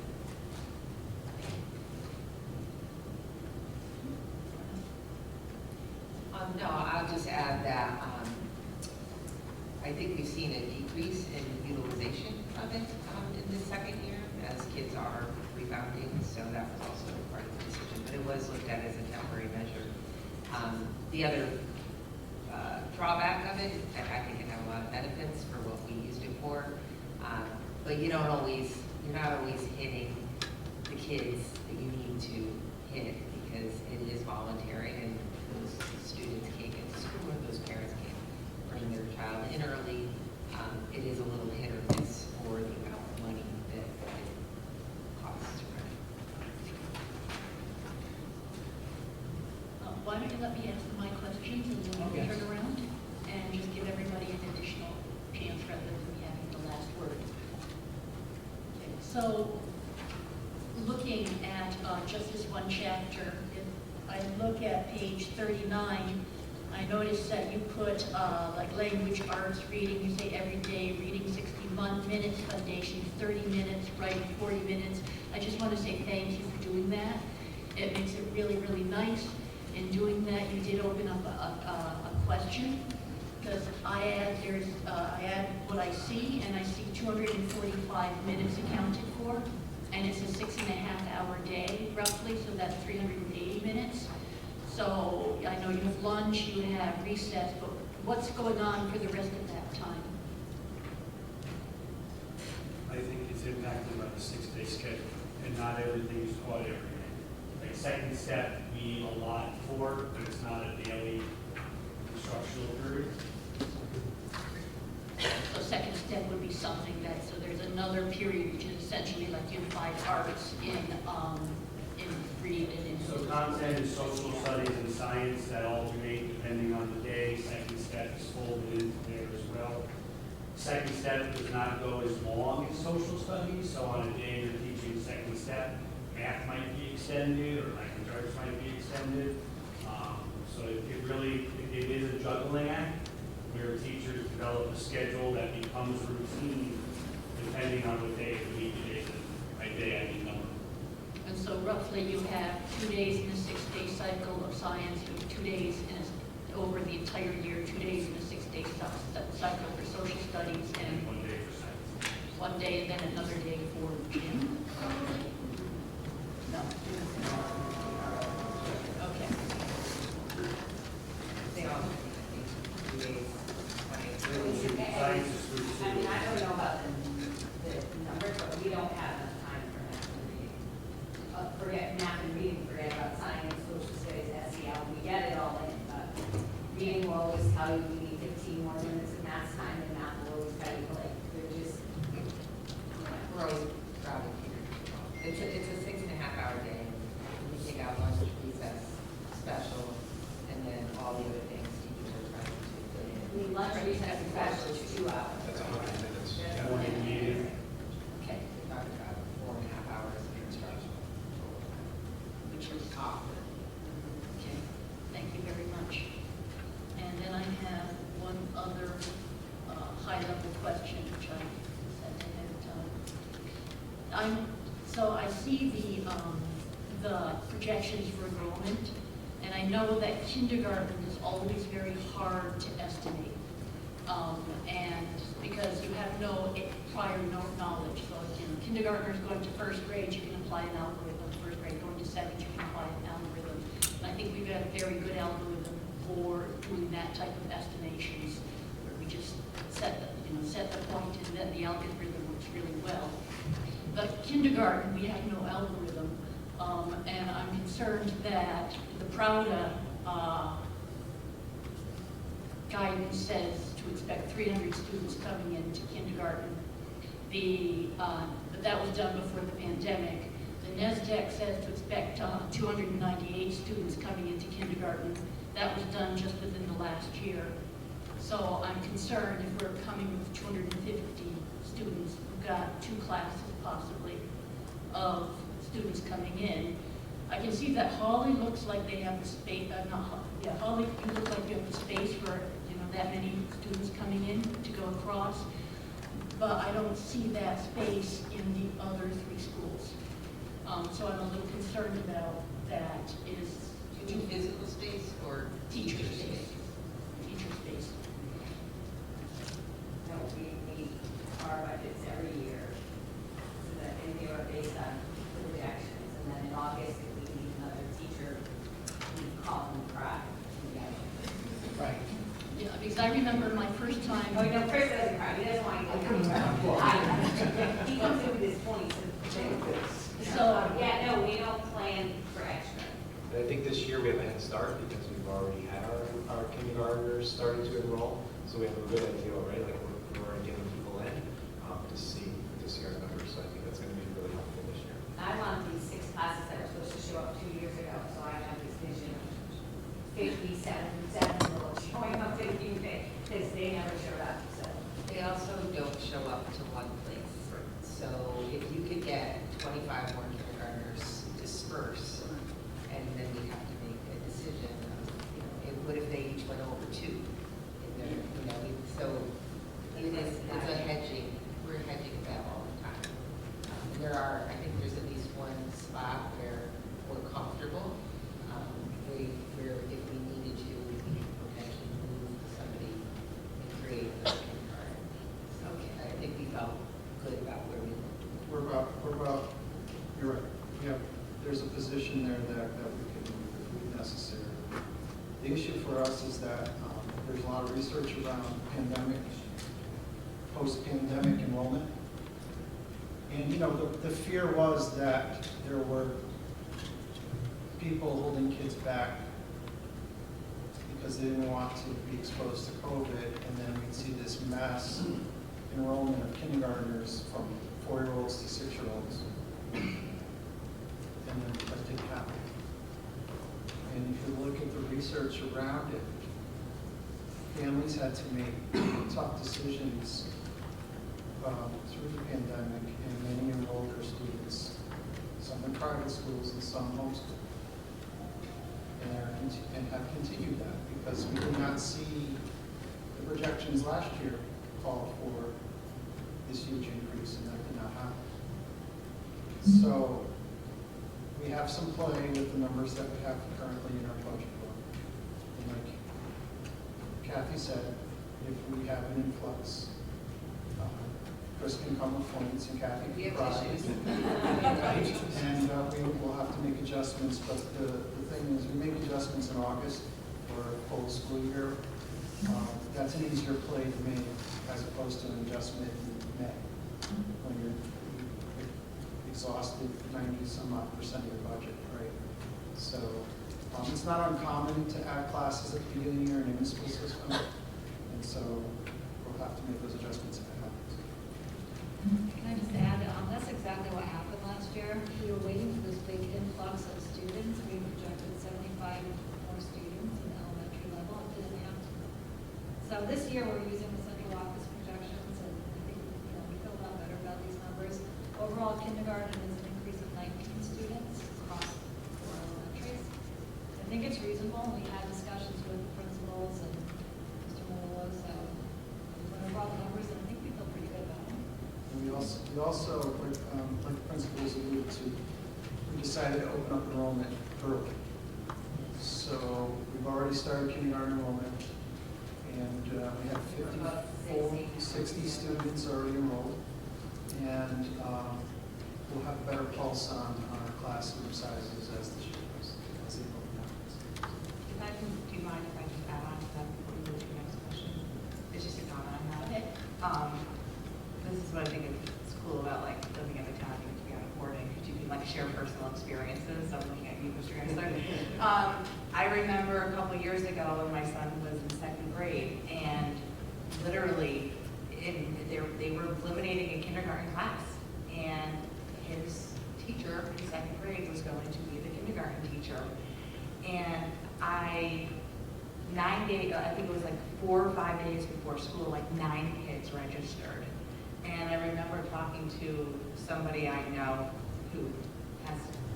No, I'll just add that I think we've seen a decrease in utilization of it in the second year as kids are rebounding, so that was also part of the decision, but it was looked at as a temporary measure. The other drawback of it is that I think it had a lot of benefits for what we used it for, but you're not always hitting the kids that you need to hit because it is voluntary and those students can't get to school or those parents can't bring their child in early. It is a little hit or miss for the amount of money that it costs to run. Why don't you let me answer my questions and then we'll Yes. turn around and just give everybody an additional chance rather than me having the last word. Okay, so looking at just this one chapter, if I look at page 39, I noticed that you put like language arts, reading, you say every day, reading 60 minutes, foundation 30 minutes, writing 40 minutes. I just want to say thank you for doing that. It makes it really, really nice. In doing that, you did open up a question, because I add what I see, and I see 245 minutes accounted for, and it's a 6.5-hour day roughly, so that's 380 minutes. So I know you have lunch, you have recess, but what's going on for the rest of that time? I think it's impacted by the 6-day schedule, and not everything is taught every day. Like second step, we allot for, but it's not a daily instructional period. So second step would be something that, so there's another period, which is essentially like unified arts in reading and in. So content and social studies and science that alternate depending on the day. Second step is folded into there as well. Second step does not go as long as social studies, so on a day you're teaching second step, math might be extended or language arts might be extended. So it is a juggling act where teachers develop a schedule that becomes routine depending on what day of the week it is. And by day, I mean number. And so roughly you have 2 days in a 6-day cycle of science, you have 2 days over the entire year, 2 days in a 6-day cycle for social studies, and 1 day for science. 1 day and then another day for gym. No. Okay. They all, I think, 2 days, 20. Science is through I mean, I don't know about the numbers, but we don't have enough time for math and reading. Forget math and reading, forget about science, social studies, SEL, we get it all in, but reading will always tell you we need 15 more minutes of math time, and math will always tell you, like, they're just, We're always crowded here. It's a 6.5-hour day. We take out lunch, recess, special, and then all the other things teachers are trying to fit in. I mean, lunch, recess, and special is 2 hours. That's 100 minutes. morning meeting. Okay, We talked about 4.5 hours of instruction. which is okay. Thank you very much. And then I have one other high-level question, which I said ahead of time. So I see the projections for enrollment, and I know that kindergarten is always very hard to estimate. And because you have no prior knowledge, so kindergartners going to first grade, you can apply an algorithm. First grade going to second, you can apply an algorithm. And I think we've got a very good algorithm for doing that type of estimations, where we just set the point, and then the algorithm works really well. But kindergarten, we have no algorithm, and I'm concerned that the Prouda guidance says to expect 300 students coming into kindergarten. But that was done before the pandemic. The NESDEC says to expect 298 students coming into kindergarten. That was done just within the last year. So I'm concerned if we're coming with 250 students, we've got 2 classes possibly of students coming in. I can see that Holly looks like they have the space, Holly, you look like you have the space for, that many students coming in to go across. But I don't see that space in the other 3 schools. So I'm a little concerned about that. Is You mean physical space or teacher teacher space? Teacher space. No, we our budgets every year, so that they are based on projections, and then in August, if we need another teacher, we call them cry. Right. Yeah, because I remember my first time. Oh, no, Chris doesn't cry, he doesn't want you to come around. He comes in with his points and So, yeah, no, we don't plan for extra. And I think this year we have a head start because we've already had our kindergartners starting to enroll. So we have a good idea already, like we're already getting people in to see our numbers. So I think that's going to be really helpful this year. I want these 6 classes that were supposed to show up 2 years ago, so I have this vision of 57 little showing up 15 because they never showed up, so. They also don't show up to one place. So if you could get 25 more kindergartners dispersed, and then we have to make a decision of, what if they each went over 2? And then, so it's a hedging, we're hedging that all the time. I think there's at least one spot where we're comfortable, where if we needed to, we could potentially move somebody and create a kindergarten. Okay, I think we felt good about where we were. We're about, you're right, there's a position there that we can move if necessary. The issue for us is that there's a lot of research around post-pandemic enrollment. And, the fear was that there were people holding kids back because they didn't want to be exposed to COVID, and then we'd see this mass enrollment of kindergartners from 4-year-olds to 6-year-olds. And then that didn't happen. And if you look at the research around it, families had to make tough decisions through the pandemic, and many enrolled their students, some in private schools and some homeschool. And have continued that because we did not see the projections last year call for this huge increase, and that did not happen. So we have some play with the numbers that we have currently in our budget book. And like Kathy said, if we have an influx, Chris can come with points and Kathy We can have provide. issues. And we will have to make adjustments, but the thing is, we make adjustments in August for a full school year. That's an easier play to make as opposed to an adjustment in May, when you're exhausted 90-some-odd% of your budget, right? So it's not uncommon to add classes at the beginning of the year in any school system, and so we'll have to make those adjustments if it happens. Can I just add, that's exactly what happened last year. We were waiting for this big influx of students. We projected 75 more students in the elementary level. It didn't happen. So this year we're using the central office projections, and I think we feel a lot better about these numbers. Overall, kindergarten is an increase of 19 students across 4 elementaries. I think it's reasonable. We had discussions with principals and Mr. Malolo, so when I brought the numbers, I think we feel pretty good about them. And we also, like the principals alluded to, we decided to open up enrollment early. So we've already started kindergarten enrollment, and we have 60 students already enrolled. And we'll have a better pulse on our classroom sizes as this year goes, as the enrollment happens. Do you mind if I just add on to that before we move to the next question? It's just a comment on that. Okay. This is what I think is cool about like living in the town, you get to be on a boarding, because you can like share personal experiences. I'm looking at you, Mr. Gensler. I remember a couple years ago when my son was in 2nd grade, and literally they were eliminating a kindergarten class, and his teacher in 2nd grade was going to be the kindergarten teacher. And I day, I think it was like 4 or 5 days before school, like 9 kids registered. And I remember talking to somebody I know who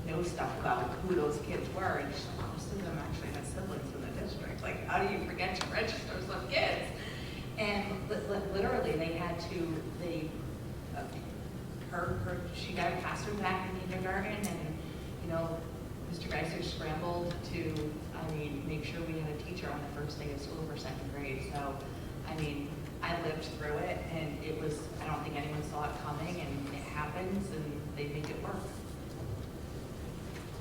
knows stuff about who those kids were, and she's like, most of them actually had siblings in the district. Like, how do you forget to register some kids? And literally, they had to, she got a classroom back in kindergarten, and, you know, Mr. Geiser scrambled to, make sure we had a teacher on the first day of school for 2nd grade. So, I lived through it, and it was, I don't think anyone saw it coming, and it happens, and they make it work.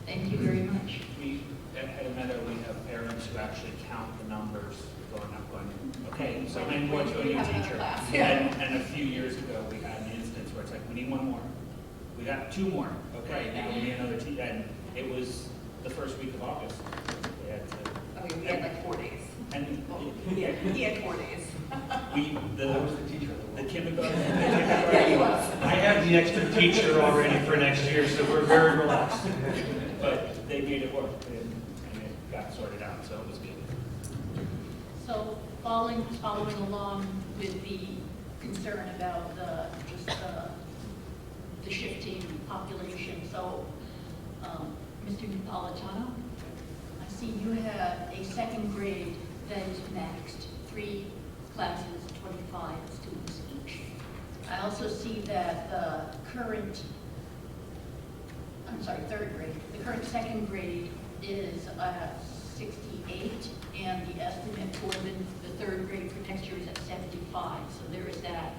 Thank you very much. We, at Meadow, we have parents who actually count the numbers going up, going, okay, so many more to a new teacher. And a few years ago, we had an instance where it's like, we need 1 more. We got 2 more, okay, now we need another teacher. And it was the first week of August. We had to. Okay, we had like 4 days. And he had 4 days. I was the teacher. the kindergarten. Yeah, he was. I have the extra teacher already for next year, so we're very relaxed. But they made it work, and it got sorted out, so it was good. So following along with the concern about the shifting population, so Mr. Napolitano, I see you have a 2nd grade that is maxed, 3 classes, 25 students each. I also see that the current, 3rd grade, the current 2nd grade is 68, and the estimate for the 3rd grade for next year is at 75. So there is that,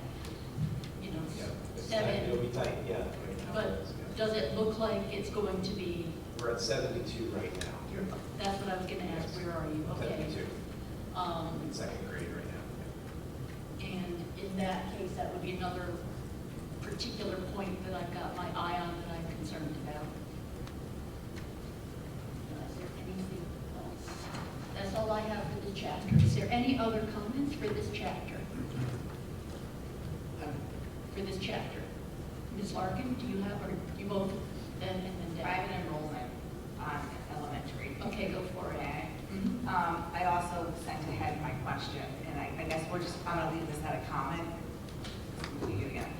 you know, It'll 7. be tight, yeah. Right now. But does it look like it's going to be? We're at 72 right now. That's what I was going to ask. Where are you? Okay. 72. In 2nd grade right now. And in that case, that would be another particular point that I've got my eye on that I'm concerned about. Is there anything else? That's all I have for the chapter. Is there any other comments for this chapter? For this chapter? Ms. Larkin, do you have, or you both, and then Deb? I have an enrollment on elementary. Okay, go for it. Okay. Mhm. I also sent ahead my question, and I guess I'm gonna leave this at a comment. Do you again?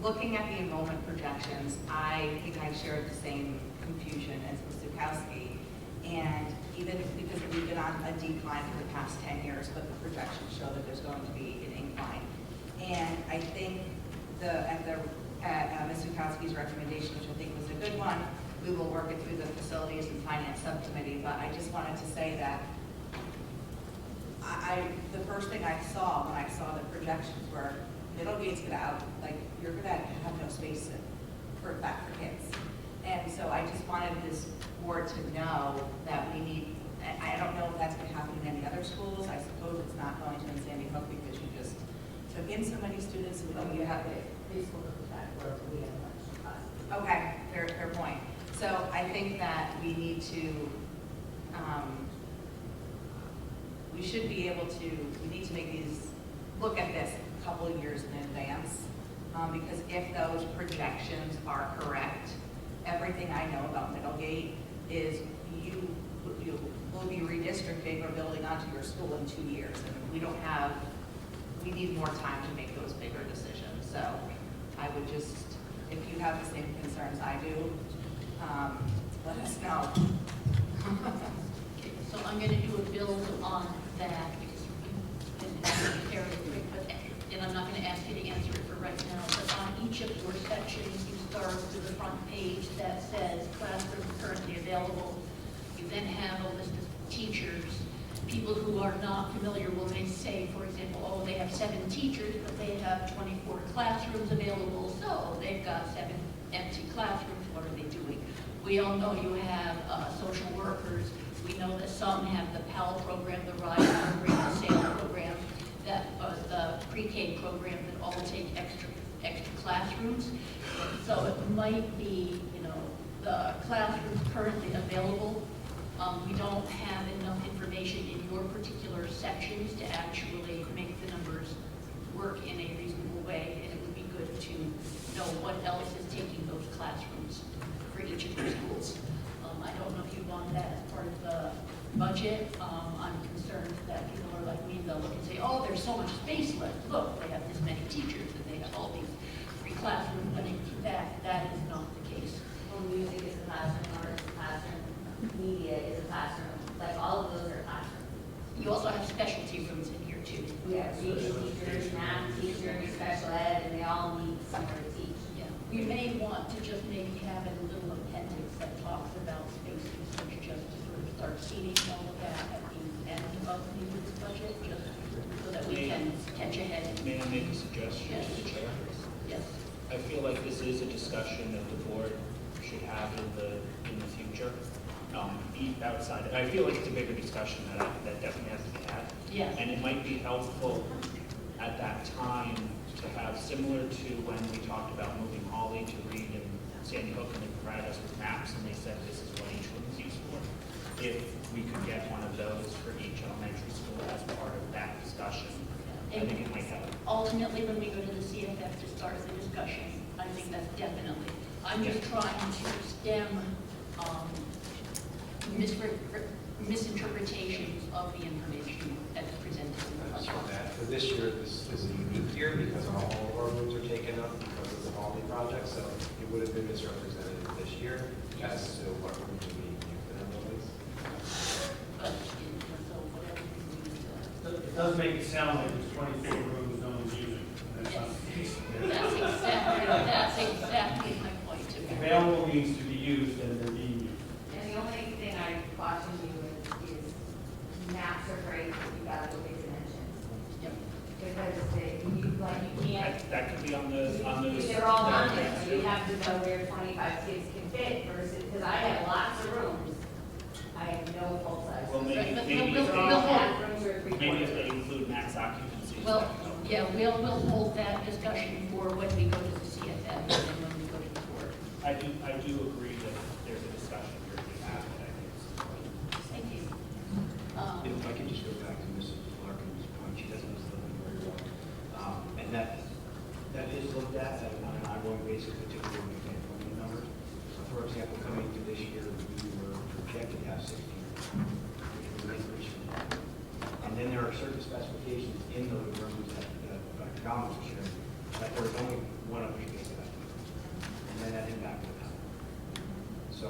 Looking at the enrollment projections, I think I shared the same confusion as Ms. Zukowski. And even because we've been on a decline for the past 10 years, but the projections show that there's going to be an incline. And I think at Ms. Zukowski's recommendation, which I think was a good one, we will work it through the Facilities and Finance Subcommittee, but I just wanted to say that the first thing I saw when I saw the projections were Middlegate's gonna you're gonna have no space for kids. And so I just wanted this board to know that we need, I don't know if that's gonna happen in any other schools. I suppose it's not going to in Sandy Hook because you just took in so many students and we don't even have preschool back where we have much. Okay, fair point. So I think that we need to, we should be able to, we need to look at this a couple of years in advance. Because if those projections are correct, everything I know about Middlegate is you will be redistricting or building onto your school in 2 years. And we need more time to make those bigger decisions. So I would just, if you have the same concerns I do, let us know. Okay, so I'm going to do a build on that, and I'm not going to ask you to answer it for right now, but on each of your sections, you start with the front page that says classrooms currently available. You then have a list of teachers. People who are not familiar will may say, for example, oh, they have 7 teachers, but they have 24 classrooms available, so they've got 7 empty classrooms. What are they doing? We all know you have social workers. We know that some have the PAL program, the RISE program, the SAIL program, the pre-K program that all take extra classrooms. So it might be, the classrooms currently available. We don't have enough information in your particular sections to actually make the numbers work in a reasonable way, and it would be good to know what else is taking those classrooms for each of your schools. I don't know if you want that as part of the budget. I'm concerned that people are like me, they'll look and say, oh, there's so much space left. Look, they have this many teachers and they have all these free classrooms. But that is not the case. Well, music is a classroom, art is a classroom, media is a classroom, like all of those are classrooms. You also have specialty rooms in here too. We have reading teachers, math teachers, special ed, and they all need somewhere to teach. Yeah. We may want to just maybe have a little appendix that talks about space usage, just to sort of start seeding all of that at the end of the budget, just so that we can catch ahead. May I make a suggestion Yes. to the chair? Yes. I feel like this is a discussion that the board should have in the future. Outside, I feel like it's a bigger discussion that definitely has to be had. Yeah. And it might be helpful at that time to have, similar to when we talked about moving Holly to Reed and Sandy Hook, and they provided us with maps and they said this is what each room is used for. If we could get one of those for each elementary school as part of that discussion, I think it might help. Ultimately, when we go to the CFF to start the discussion, I think that's definitely. I'm just trying to stem misinterpretations of the information that's presented in the That's budget. for that. For this year, this is a unique year because all of our rooms are taken up because of the Holiday project, so it would have been misrepresented this year as to what rooms would be used in our buildings. But, so whatever we use, It does make it sound like there's 24 rooms no one's using. That's not the case. that's exactly my point. Available means to be used and they're being used. And the only thing I caution you is maps are great, but you gotta go big dimensions. Yep. Because you can't, That could be on those. they're all on there, so you have to know where 25 kids can fit versus, because I have lots of rooms. I have no full size. Well, maybe, Right, but maybe we'll- if They're all we'll- bathrooms or maybe if they 3/4. include max occupancy. Well, yeah, we'll hold that discussion for when we go to the CFF and then when we go to the board. I do agree that there's a discussion here to be had, but I think it's important. Thank you. If I could just go back to Mrs. Larkin's point, she doesn't know the building very well. And that is looked at on an ongoing basis, particularly when we get funding numbers. So for example, coming into this year, we were projected to have 16, which was an increase from that. And then there are certain specifications in those rooms that Dr. Gomez was sharing, that there was only one other space left. And then that impacted the power. So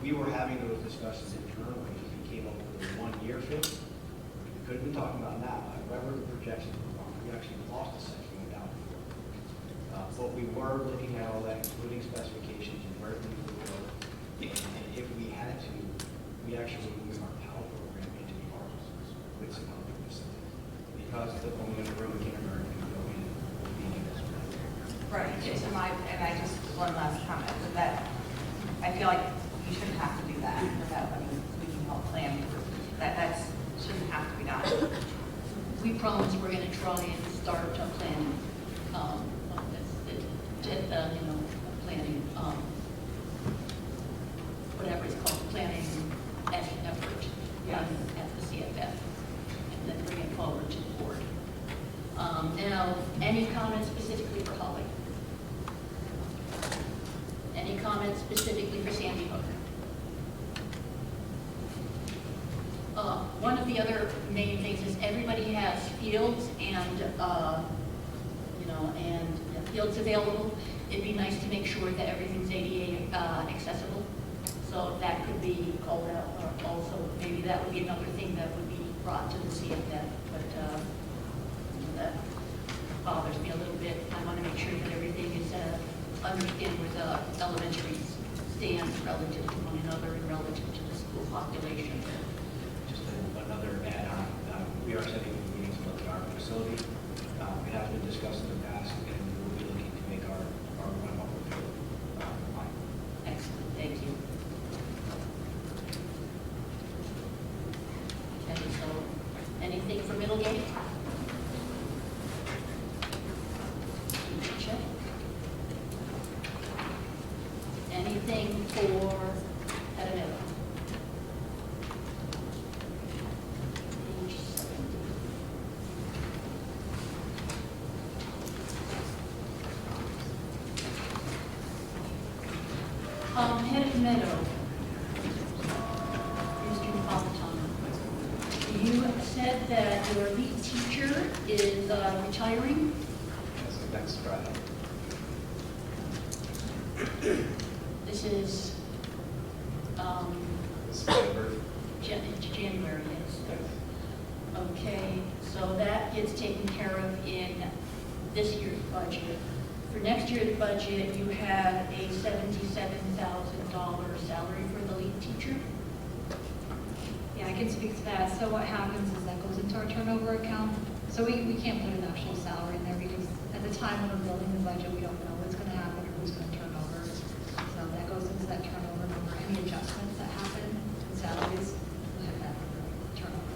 we were having those discussions internally, and we came up with a 1-year fix, which we could have been talking about now. However, the projections were wrong. We actually lost a section without it. But we were looking at all that, including specifications and where things would go. And if we had to, we actually moved our PAL program into the arts with some other facilities. Because the only other room in kindergarten can go in would be in this room. Right, and I just, one last comment, with that, I feel like you shouldn't have to do that without, I mean, we can help plan, that shouldn't have to be done. We promise we're going to try and start a planning, planning, whatever it's called, planning effort at the CFF, and then bring it forward to the board. Now, any comments specifically for Holly? Any comments specifically for Sandy Hook? One of the other main things is everybody has fields and, fields available. It'd be nice to make sure that everything's ADA accessible. So that could be called out, or also maybe that would be another thing that would be brought to the CFF. But that bothers me a little bit. I want to make sure that everything is understand where the elementary stands relative to one another and relative to the school population. Just another add-on, we are setting up meetings with our facility. It has been discussed in the past, and we'll be looking to make our run up with compliant. Excellent, thank you. Okay, so anything for Middlegate? Check. Anything for Petaluma? Page 70. Head of Meadow. Mr. Napolitano. said that your lead teacher is retiring. As of next Friday. This is This September. January, yes. Okay, so that gets taken care of in this year's budget. For next year's budget, you have a $77,000 salary for the lead teacher. Yeah, I can speak to that. So what happens is that goes into our turnover account. So we can't put an actual salary in there because at the time when we're building the budget, we don't know what's going to happen or who's going to turn over. So that goes into that turnover number. Any adjustments that happen in salaries, we'll have that turnover.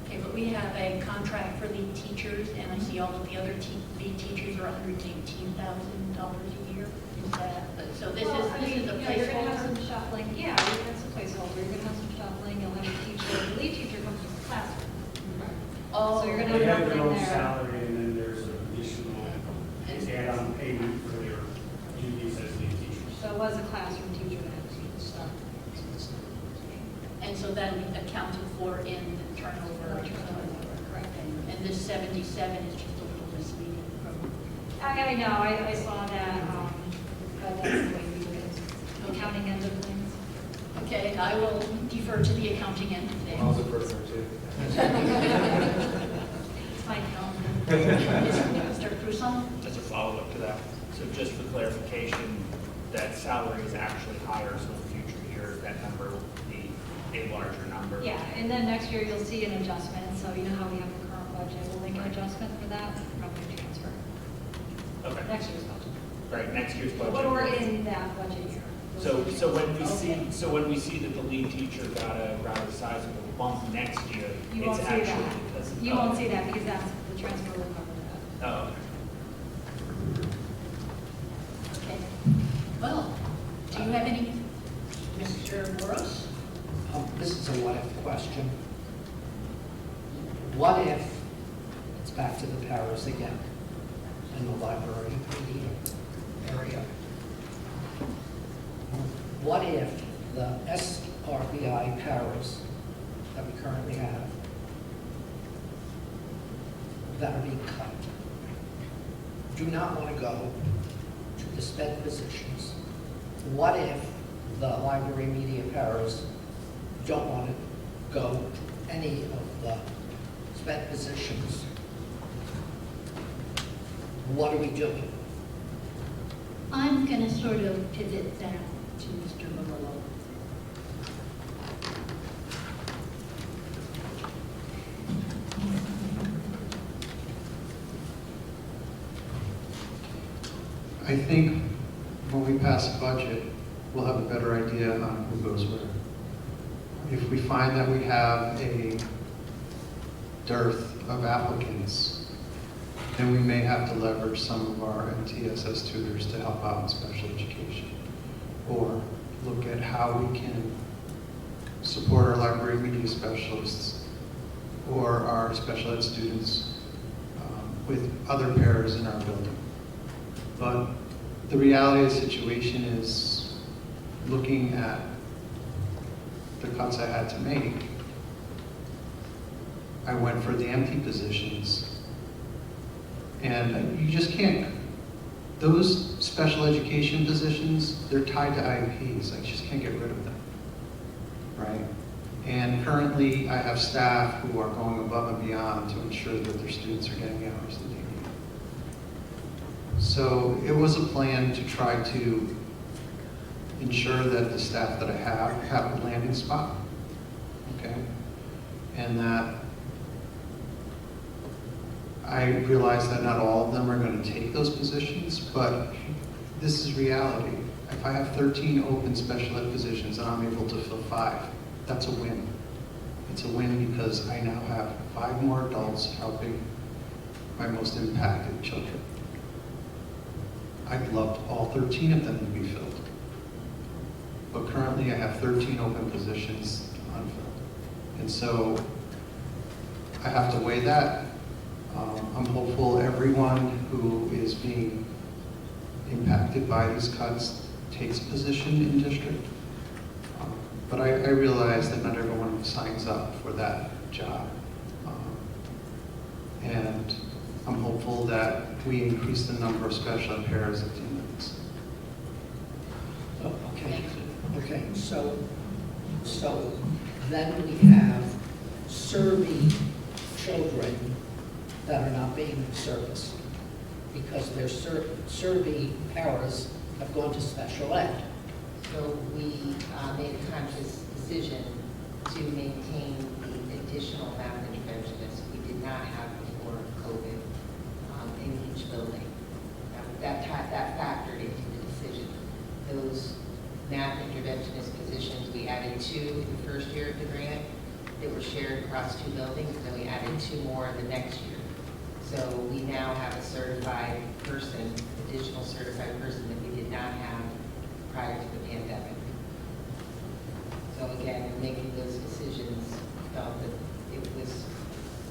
Okay, but we have a contract for lead teachers, and I see all of the other lead teachers are $118,000 a year. Is that, so this is a You're going to have placeholder? some shuffling. Yeah, that's a placeholder. You're going to have some shuffling. You'll have a teacher. The lead teacher comes from the classroom. Oh, So you're gonna They have have their own there. salary, and then there's an additional add-on payment for their duties as lead teachers. So it was a classroom teacher that stuff. and so that'll be accounted for in the turnover. Correct. And this 77 is just a little misleading from, I know, I saw that, but that's the way we do it. Accounting end of things. okay, I will defer to the accounting end of I'll things. defer to her too. It's my calendar. Mr. Cruson? Just a follow-up to that. So just for clarification, that salary is actually higher, so in future years, that number will be a larger number. Yeah, and then next year you'll see an adjustment, so you know how we have the current budget, we'll make an adjustment for that, revenue transfer, Okay, next year's budget. right, next year's budget. When we're in that budget year. So when we see that the lead teacher got a rather sizable bump next year, You it's won't see actually that. because. You won't see that because that's, the transfer will cover that. Oh, okay. Okay. Well, do you have any, Mr. Boros? This is a what-if question. What if, it's back to the paras again, in the library area. What if the SRBI paras that we currently have, that are being cut, do not want to go to the sped positions? What if the library media paras don't want to go to any of the sped positions? What are we doing? I'm going to sort of pivot that to Mr. Malillo. I think when we pass a budget, we'll have a better idea on who goes where. If we find that we have a dearth of applicants, then we may have to leverage some of our MTSS tutors to help out in special education. Or look at how we can support our library media specialists or our special ed students with other pairs in our building. But the reality of the situation is, looking at the cuts I had to make, I went for the empty positions. And you just can't, those special education positions, they're tied to IEPs. I just can't get rid of them, right? And currently, I have staff who are going above and beyond to ensure that their students are getting the hours that they need. So it was a plan to try to ensure that the staff that I have a landing spot, okay? And that I realize that not all of them are going to take those positions, but this is reality. If I have 13 open special ed positions and I'm able to fill 5, that's a win. It's a win because I now have 5 more adults helping my most impacted children. I'd love all 13 of them to be filled. But currently I have 13 open positions unfilled. And so I have to weigh that. I'm hopeful everyone who is being impacted by these cuts takes a position in district. But I realize that not everyone signs up for that job. helpful that we increase the number of special ed pairs at 10 minutes. Oh, okay, so then we have Serby children that are not being serviced because their Serby paras have gone to special ed. So we made a conscious decision to maintain the additional math interventionists we did not have before COVID in each building. That factored into the decision. Those math interventionist positions, we added 2 in the first year of the grant. They were shared across 2 buildings, and then we added 2 more the next year. So we now have a certified person, additional certified person that we did not have prior to the pandemic. So again, in making those decisions, felt that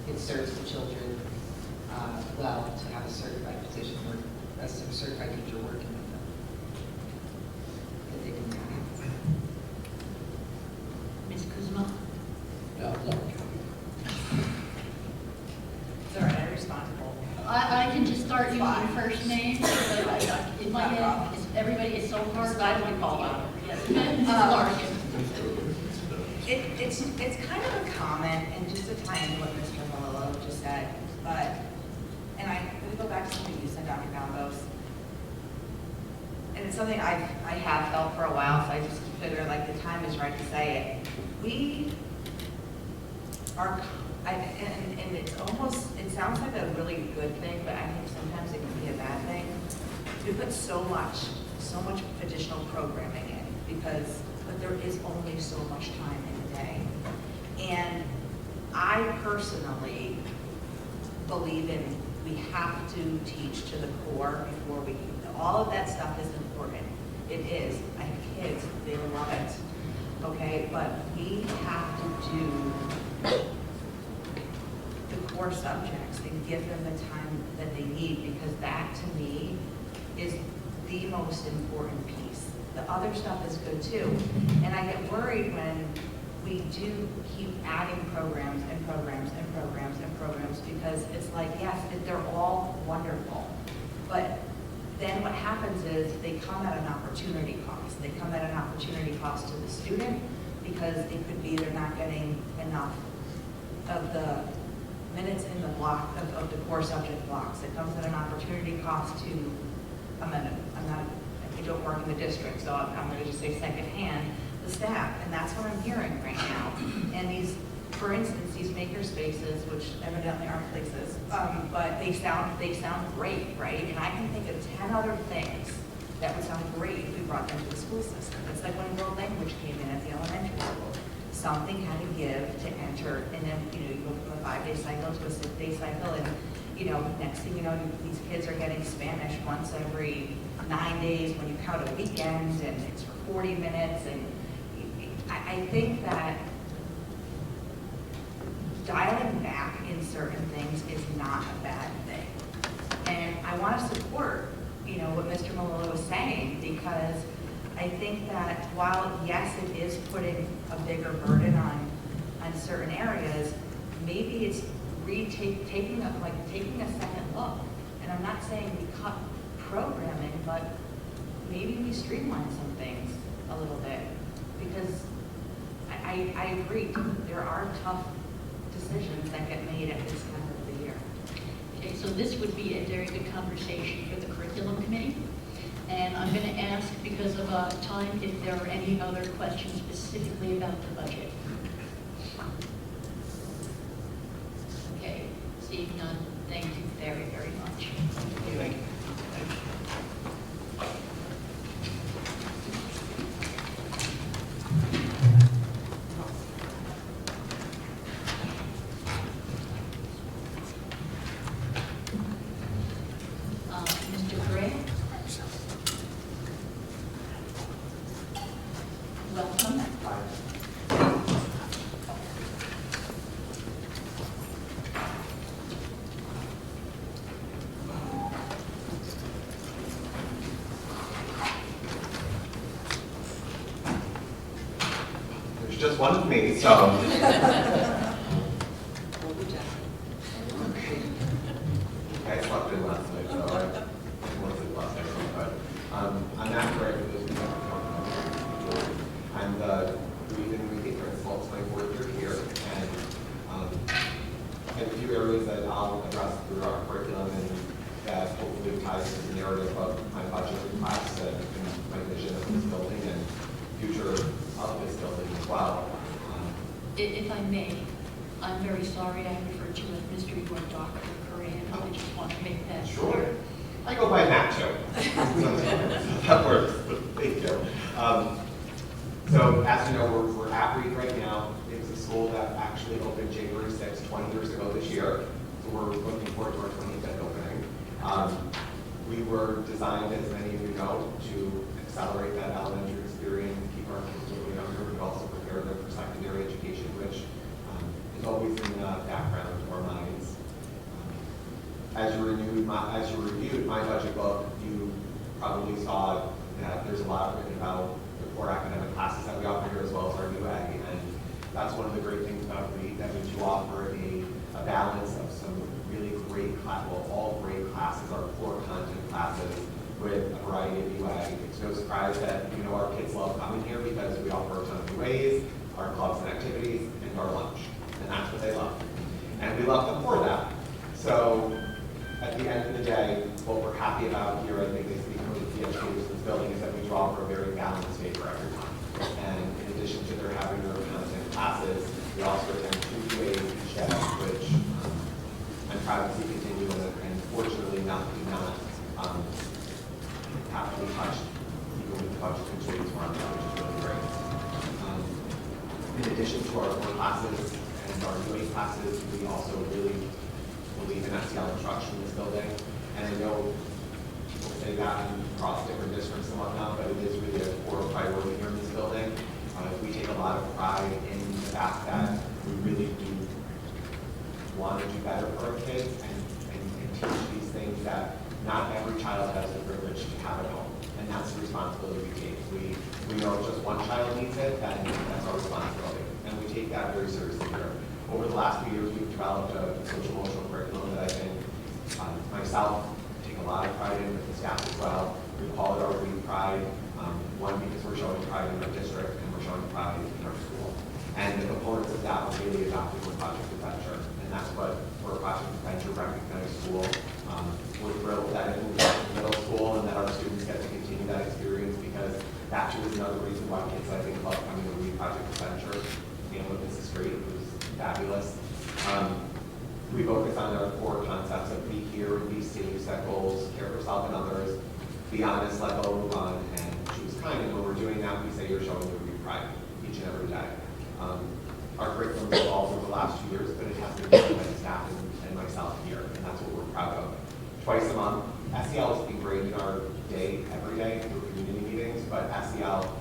it serves the children well to have a certified position or a certified teacher working with them. That they didn't have. Ms. Kuzma? No, no. It's all right, I respond to both. I can just start using Fine. first names, but in my head, everybody is so hard, I don't call out. Yes, Ms. Larkin. It's kind of a comment, and just to tie into what Mr. Malillo just said, but, and we go back to something you said, Dr. Galvos, and it's something I have felt for a while, so I just figure like the time is right to say it. We are, and it's almost, it sounds like a really good thing, but I think sometimes it can be a bad thing. We put so much additional programming in but there is only so much time in the day. And I personally believe in we have to teach to the core before we can, all of that stuff is important. It is. I have kids, they love it. Okay, but we have to do the core subjects and give them the time that they need, because that to me is the most important piece. The other stuff is good too. And I get worried when we do keep adding programs and programs and programs and programs, because it's like, yes, they're all wonderful. But then what happens is they come at an opportunity cost. They come at an opportunity cost to the student, because it could be they're not getting enough of the minutes in the block of the core subject blocks. It comes at an opportunity cost to, I don't work in the district, so I'm going to just say secondhand, the staff, and that's what I'm hearing right now. And these, for instance, these maker spaces, which evidently aren't places, but they sound great, right? And I can think of 10 other things that would sound great if we brought them to the school system. It's like when world language came in at the elementary school. Something had to give to enter, and then you go from a 5-day cycle to a 6-day cycle, and next thing you know, these kids are getting Spanish once every 9 days when you count a weekend, and it's for 40 minutes. And I think that dialing back in certain things is not a bad thing. And I want to support, what Mr. Malillo was saying, because I think that while, yes, it is putting a bigger burden on certain areas, maybe it's taking a second look. And I'm not saying we cut programming, but maybe we streamline some things a little bit, because I agree, there are tough decisions that get made at this time of the year. Okay, so this would be a very good conversation for the curriculum committee. And I'm going to ask, because of time, if there are any other questions specifically about the budget. Okay, seeing none, thank you very, very much. Thank you. Mr. Gray? Welcome. There's just one of me, so. You guys love have a few areas that I'll address through our curriculum and that hopefully ties to the narrative of my budget class and my vision of this building and future of this building as well. If I may, I'm very sorry I referred to you as Mr. or Dr. Corinne. I just want to make that Sure. clear. I go by Matt too. That works. Thank you. So as you know, we're at Reed right now. It was a school that actually opened January 6th, 20 years ago this year. So we're looking forward to our 25th opening. We were designed, as many of you know, to accelerate that elementary experience, keep our kids a little younger, but also prepare them for secondary education, which is always in the background of our minds. As you reviewed my budget book, you probably saw that there's a lot written about the core academic classes that we offer here, as well as our new ag. And that's one of the great things about Reed, that we do offer a balance of some really great all great classes, our core content classes, with a variety of new ag. It's no surprise that our kids love coming here because we offer a ton of new A's, our clubs and activities, and our lunch. And that's what they love. And we love them for that. So at the end of the day, what we're happy about here, I think, is because of the educators in this building, is that we do offer a very balanced day for everyone. And in addition to their having their content classes, we also attend 2 days each day, which I'm proud to see continue, and fortunately not have to be touched, even with the budget constraints we're under, which is really great. In addition to our core classes and our UA classes, we also really believe in SEL instruction in this building. And I know people say that across different districts and whatnot, but it is really a core priority here in this building. We take a lot of pride in the fact that we really do want to do better for our kids and teach these things that not every child has the privilege to have at home. And that's the responsibility we take. We know if just one child needs it, then that's our responsibility. And we take that very seriously here. Over the last few years, we've developed a social emotional curriculum that I think myself take a lot of pride in, with the staff as well. We call it our Read Pride, one, because we're showing pride in our district and we're showing pride in our school. And the components of that are really adopted with Project Adventure. And that's what we're a Project Adventure recognized school. We're thrilled that it moved up to middle school and that our students get to continue that experience, because that too is another reason why kids, I think, love coming to Read Project Adventure. With Mrs. Street, it was fabulous. We focus on our core concepts of be here and be safe, set goals, care for self and others, be honest, let go, move on, and choose kind. And when we're doing that, we say you're showing your Read Pride each and every day. Our curriculum has evolved over the last 2 years, but it has been done by the staff and myself here, and that's what we're proud of. Twice a month, SEL is ingrained in our day, every day, through community meetings, but SEL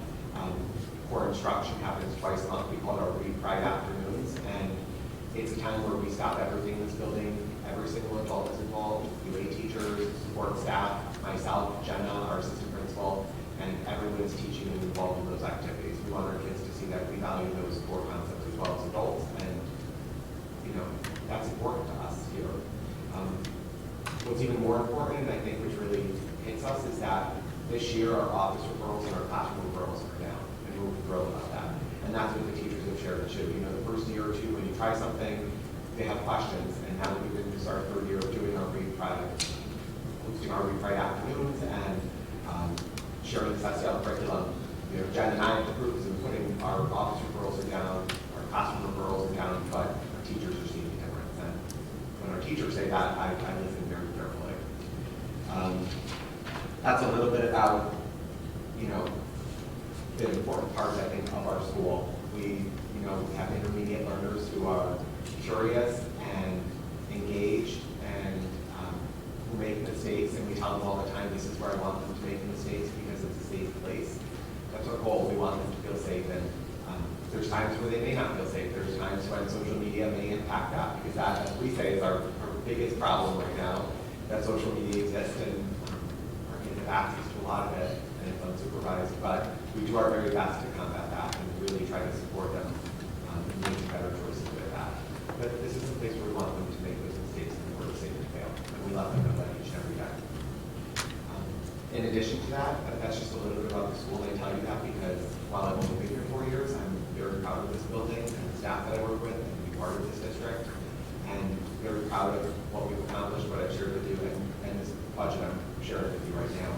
core instruction happens twice a month. We call it our Read Pride afternoons, and it's a time where we stop everything in this building. Every single adult is involved, UA teachers, support staff, myself, Jenna, our assistant principal, and everyone is teaching and involved in those activities. We want our kids to see that we value those core concepts as well as adults, and that's important to us here. What's even more important, and I think which really hits us, is that this year our office referrals and our classroom referrals are down, and we're thrilled about that. And that's what the teachers have shared too. The first year or two when you try something, they have questions, and now that we've been into our 3rd year of doing our Read Pride afternoons and sharing this SEL curriculum, Jen and I have the proof because we're putting our office referrals are down, our classroom referrals are down, but our teachers are seeing the difference. And when our teachers say that, I listen very carefully. That's a little bit about, the important parts, I think, of our school. We, have intermediate learners who are curious and engaged and who make mistakes, and we tell them all the time, this is where I want them to make mistakes because it's a safe place. That's our goal. We want them to feel safe, and there's times where they may not feel safe. There's times when social media may impact that, because that, as we say, is our biggest problem right now, that social media exists and our kids have access to a lot of it, and it's unsupervised. But we do our very best to combat that and really try to support them in making better choices with that. But this is a place where we want them to make those mistakes and we're safe to fail. And we let them know that each and every day. In addition to that, that's just a little bit about the school. I tell you that because while I've only been here 4 years, I'm very proud of this building and the staff that I work with and to be part of this district. And proud of what we've accomplished, what I've shared with you, and this budget I'm sharing with you right now.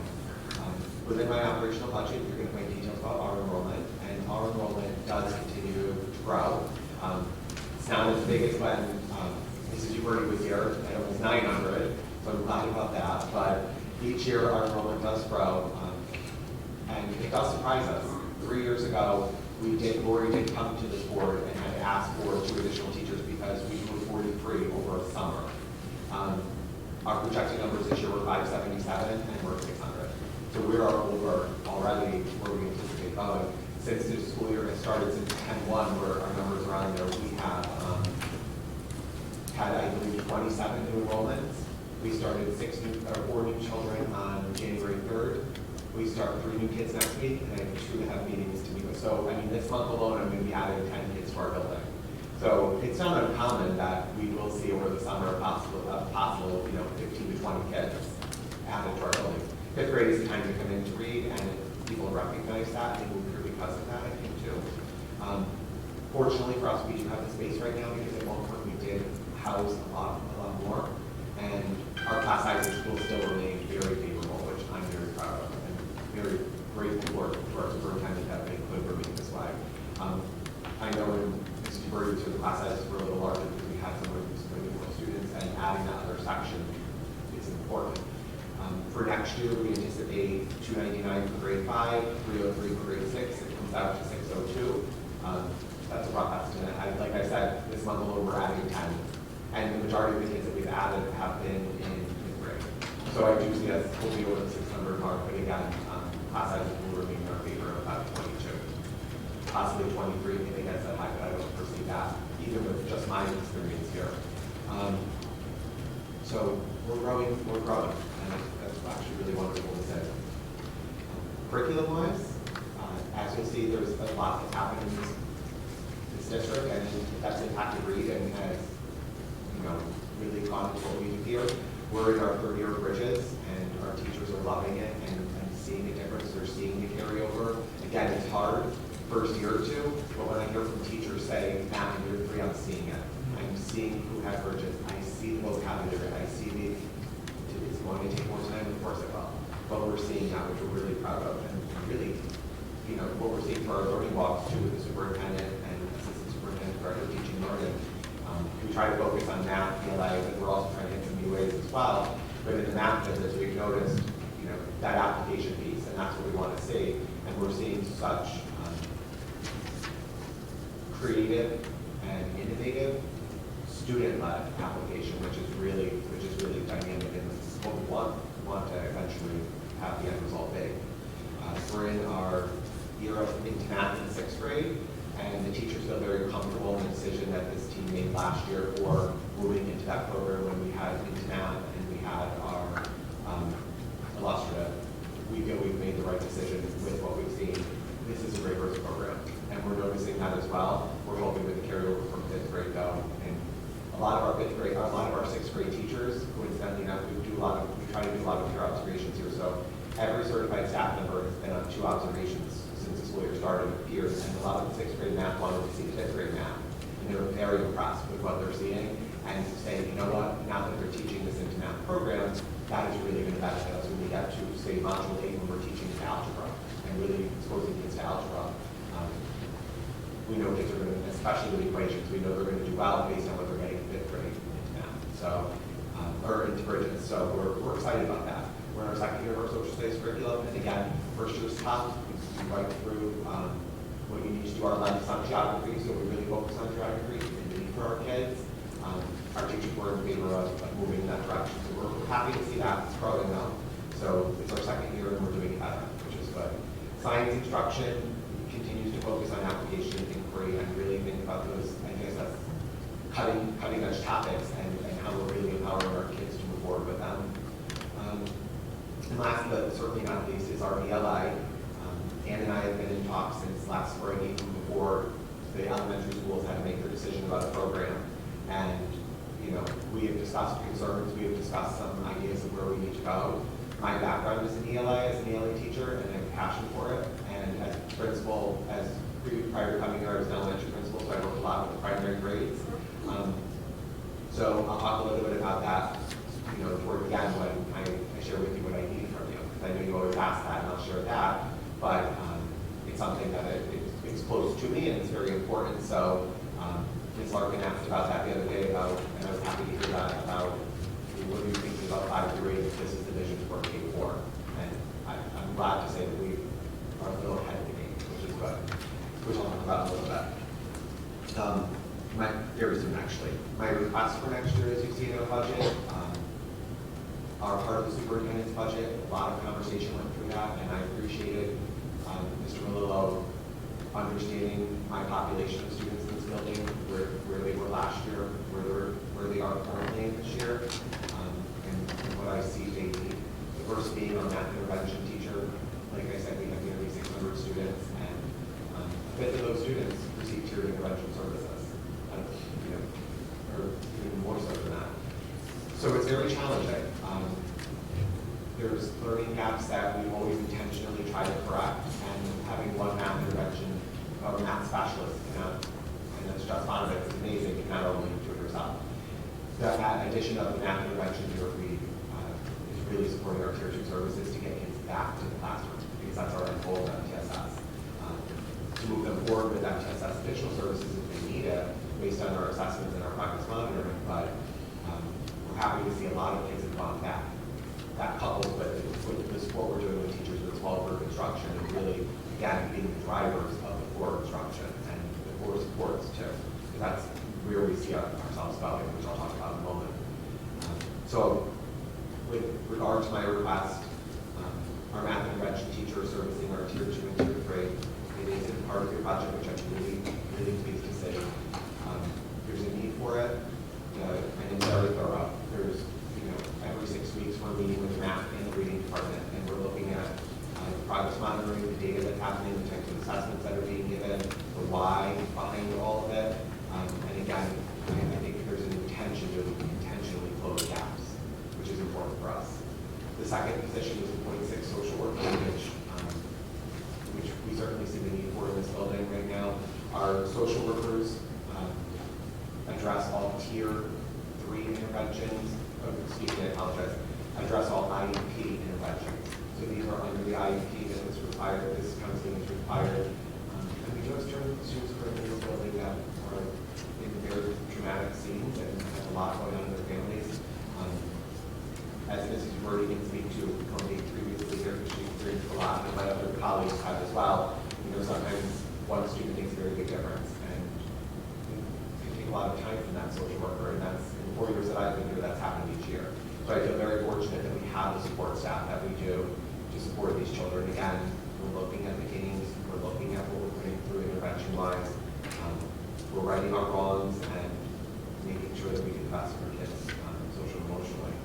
Within my operational budget, you're going to find details about our enrollment, and our enrollment does continue to grow. It's not as big as when Mrs. Uberti was here, and it was 900, so I'm glad about that, but each year our enrollment does grow, and it does surprise us. 3 years ago, Lori did come to this board and had to ask for 2 additional teachers because we grew 43 over a summer. Our projected numbers this year were 577 and we're 600. So we are over already where we anticipate going. Since the school year has started since 10/1, where our numbers are on there, we have had, I believe, 27 new enrollments. We started 4 new children on January 3rd. We start 3 new kids next week, and I have 2 that have meetings to meet with. So, I mean, this month alone, I'm going to be adding 10 kids to our building. So it's not uncommon that we will see over the summer a possible 15 to 20 kids added to our building. 5th grade is the time to come in to read, and people recognize that. They move here because of that, I think, too. Fortunately for us, we do have the space right now because at one point we did house a lot more, and our class size in school still remain very favorable, which I'm very proud of, and very grateful for our superintendent that they could remain this way. I know when Mrs. Uberti took the class sizes were a little larger because we had some more students, and adding that other section is important. For next year, we anticipate 299 for grade 5, 303 for grade 6. It comes out to 602. That's a rough estimate. Like I said, this month alone we're adding 10. And the majority of the kids that we've added have been in 5th grade. So I do see us will be over the 600 mark, but again, class sizes will remain in our favor of about 22. Possibly 23 if it gets that high, but I don't foresee that, even with just my experience here. So we're growing, and that's actually really wonderful to say. Curriculum-wise, as you'll see, there's a lot that's happened in this district, and that's impacted Reed and has, really gone into what we do here. We're in our 3rd year of Bridges, and our teachers are loving it and seeing the difference. They're seeing the carryover. Again, it's hard first year or 2, but when I hear from teachers say, "Matt, in year 3, I'm seeing it. I'm seeing who has Bridges. I see the vocabulary. I see it's going to take more time, of course it will. But we're seeing that, which we're really proud of, and really, what we're seeing for our learning walks too, with the superintendent and assistant superintendent director teaching learning. We try to focus on math, ELA, but we're also trying to get some new ways as well. But in the math visits, we've noticed, that application piece, and that's what we want to see. And we're seeing such creative and innovative student-led application, which is really dynamic, and what we want to eventually have the end result be. We're in our year into math in 6th grade, and the teachers feel very comfortable in the decision that this team made last year for moving into that program when we had into math and we had our illustrative. We feel we've made the right decision with what we've seen. This is a great first program, and we're noticing that as well. We're hoping with the carryover from 5th grade though, and a lot of our 6th grade teachers, coincidentally enough, we try to do a lot of peer observations here. So every certified staff member has been on 2 observations since the school year started with peers, and a lot of the 6th grade math wanted to see 5th grade math, and they were very impressed with what they're seeing, and saying, you know what, now that they're teaching this into math program, that is really going to benefit us when we get to, say, module 8 when we're teaching algebra, and really exposing kids to algebra. We know kids are going to, especially with equations, we know they're going to do well based on what they're getting in 5th grade into math, so, or into Bridges. So we're excited about that. We're in our 2nd year of our social studies curriculum, and again, first year's tough. We went through what you need to do our lens on geography, so we really focus on geography and the need for our kids. Our teachers were in favor of moving in that direction, so we're happy to see that it's growing now. So it's our 2nd year, and we're doing it better, which is good. Science instruction continues to focus on application and inquiry and really think about those, I guess that's cutting edge topics and how we're really empowering our kids to move forward with them. And last but certainly not least is our ELI. Ann and I have been in talks since last spring, even before the elementary schools had to make their decision about a program. And we have discussed concerns, we have discussed some ideas of where we need to go. My background is in ELA as an ELA teacher, and I have a passion for it. And as principal, prior to coming here, I was an elementary principal, so I worked a lot with the primary grades. So I'll talk a little bit about that, toward the end when I share with you what I need from you. Because I know you always ask that, and I'll share that. But it's something that it's close to me and it's very important. So Ms. Larkin asked about that the other day and I was happy to hear that about what are you thinking about 5 through 8 if this is the vision for K4. And I'm glad to say that we are a little ahead of the game, which is good, which I'll talk about in a little bit. Very soon, actually. My requests for next year, as you see in our budget, are part of the superintendent's budget. A lot of conversation went through that, and I appreciated Mr. Malillo understanding my population of students in this building, where they were last year, where they are currently this year, and what I see they need. The first being our math intervention teacher. Like I said, we have nearly 600 students, and a fifth of those students receive tiered intervention services, or even more so than that. So it's very challenging. There's learning gaps that we always intentionally try to correct, and having one math intervention or math specialist cannot, and that's just part of it, it's amazing, cannot only do it yourself. That addition of the math intervention here is really supporting our tier 2 services to get kids back to the classroom, because that's our end goal of MTSS. To move them forward with MTSS additional services if they need it, based on our assessments and our progress monitoring, but we're happy to see a lot of kids have gone back. That coupled with the support we're doing with teachers with small group instruction and really, again, being the drivers of the core instruction and the core supports too. Because that's where we see ourselves going, which I'll talk about in a moment. So with regard to my request, our math intervention teacher servicing our tier 2 and tier 3, it is in part of your budget, which I'm really, really pleased to say. There's a need for it, and it's very thorough. There's, every 6 weeks we're meeting with the math and the reading department, and we're looking at progress monitoring, the data that's happening, the types of assessments that are being given, the why behind all of it. And again, I think there's an intention to intentionally close gaps, which is important for us. The second position is a 0.6 social worker, which we certainly see the need for in this building right now. Our social workers address all tier 3 interventions. I apologize. Address all IEP interventions. So these are under the IEP that is required. This counseling is required. And we do have students currently in this building that are in very traumatic scenes and have a lot going on in their families. As Mrs. Murray can speak to, probably previously here, because she experienced a lot, and my other colleagues have as well. Sometimes one student makes a very big difference, and it can take a lot of time from that social worker, and that's in the 4 years that I've been here, that's happened each year. So I feel very fortunate that we have the support staff that we do to support these children. Again, we're looking at the games, we're looking at what we're putting through intervention-wise, we're righting our wrongs and making sure that we do the best for kids social and emotionally.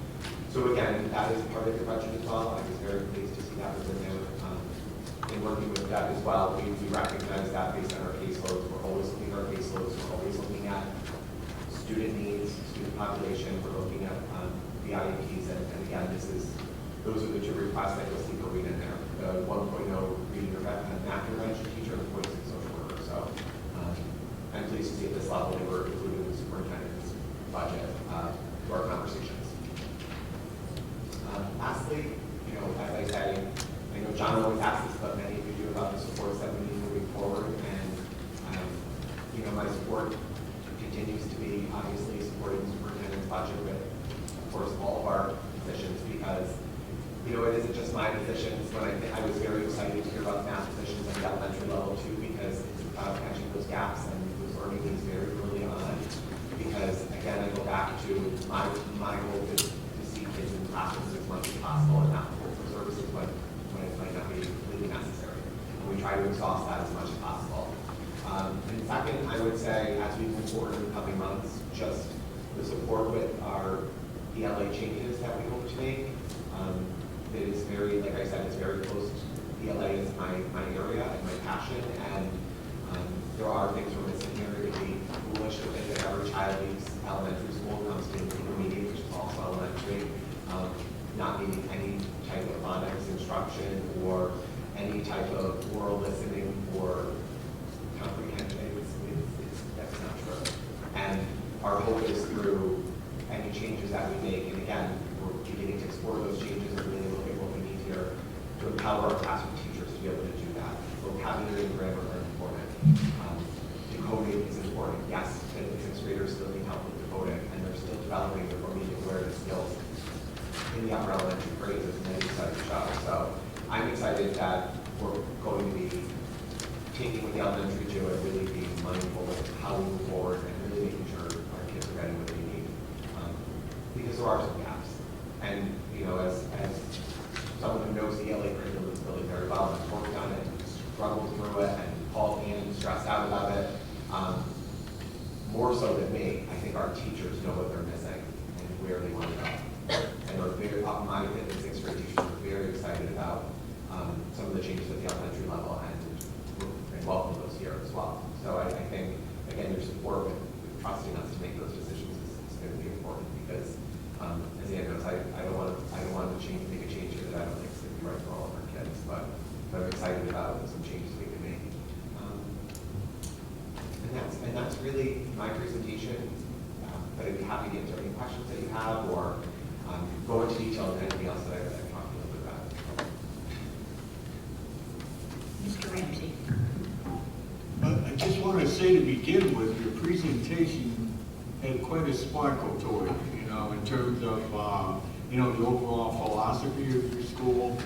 So again, that is part of your budget as well. I was very pleased to see that within there. In working with that as well, we recognize that based on our caseloads. We're always looking at our caseloads. We're always looking at student needs, student population. We're looking at the IEPs, and again, those are the 2 requests that you'll see for read in there. The 1.0 reading intervention, math intervention teacher, and the 0.6 social worker. So I'm pleased to see at this level they were included in the superintendent's budget to our conversations. Lastly, as I say, I know John always asks this, but many of you do about the supports that we need moving forward, and my support continues to be obviously supporting the superintendent's budget with, of course, all of our positions, because it isn't just my positions. When I was very excited to hear about math positions at the elementary level too, because it's about catching those gaps and those learning needs very early on. Because again, I go back to my hope is to see kids in classrooms as much as possible and not pull for services when it might not be completely necessary. And we try to exhaust that as much as possible. And second, I would say, as we move forward in the coming months, just the support with our ELA changes that we hope to make. It is very, like I said, it's very close. ELA is my area and my passion, and there are things we're missing here. It would be foolish to think that every child leaves elementary school, comes to intermediate, which is also elementary, not needing any type of phonics instruction or any type of oral listening or comprehension. That's not true. And our hope is through changes that we make, and again, we're beginning to explore those changes and really look at what we need here to empower our classroom teachers to be able to do that. Vocabulary and grammar are important. Decoding is important. Yes, fifth and sixth graders still need help with decoding, and they're still developing their reading awareness skills in the upper elementary grades, as many studies show. So I'm excited that we're going to be taking what the elementary do and really being mindful of how we move forward and really making sure our kids are getting what they need. Because there are some gaps. And, you know, as someone who knows the ELA curriculum really very well, and has worked on it, and struggled through it, and called in and stressed out about it, more so than me, I think our teachers know what they're missing and where they want to go. And are very, my fifth and sixth grade teachers are very excited about some of the changes at the elementary level and welcome those here as well. So I think, again, your support with trusting us to make those decisions is going to be important because, as Ann knows, I don't want to make a change here that I don't think is going to be right for all of our kids, but I'm excited about some changes we can make. And that's really my presentation. But I'd be happy to answer any questions that you have or go into detail on anything else that I've talked a little bit about. Mr. Ramsey. I just want to say to begin with, your presentation had quite a sparkle to it, you know, in terms of, you know, the overall philosophy of your school,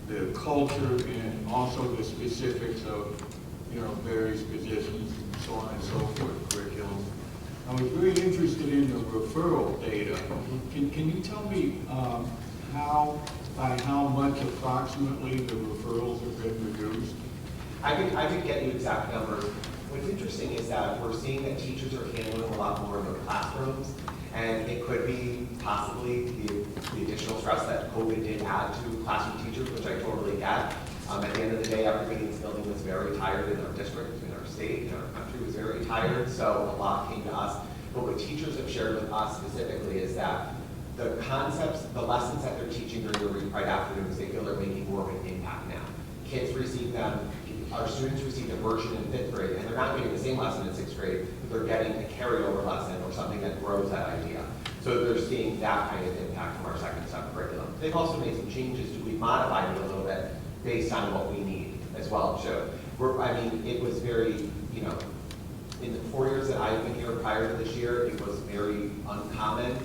the culture, and also the specifics of, you know, various positions and so on and so forth, curriculum. I was very interested in the referral data. Can you tell me by how much approximately the referrals have been reduced? I could get you exact numbers. What's interesting is that we're seeing that teachers are handling a lot more in their classrooms, and it could be possibly the additional stress that COVID did add to classroom teachers, which I totally get. At the end of the day, everybody in this building was very tired in our district, in our state, in our country was very tired, so a lot came to us. But what teachers have shared with us specifically is that the concepts, the lessons that they're teaching during the Read Pride afternoons, they feel they're making more of an impact now. Kids receive them, our students receive immersion in fifth grade, and they're not getting the same lesson in sixth grade, but they're getting a carryover lesson or something that grows that idea. So they're seeing that kind of impact from our second step curriculum. They've also made some changes to, we've modified it a little bit based on what we need as well. So I mean, it was very, you know, in the 4 years that I've been here prior to this year, it was very uncommon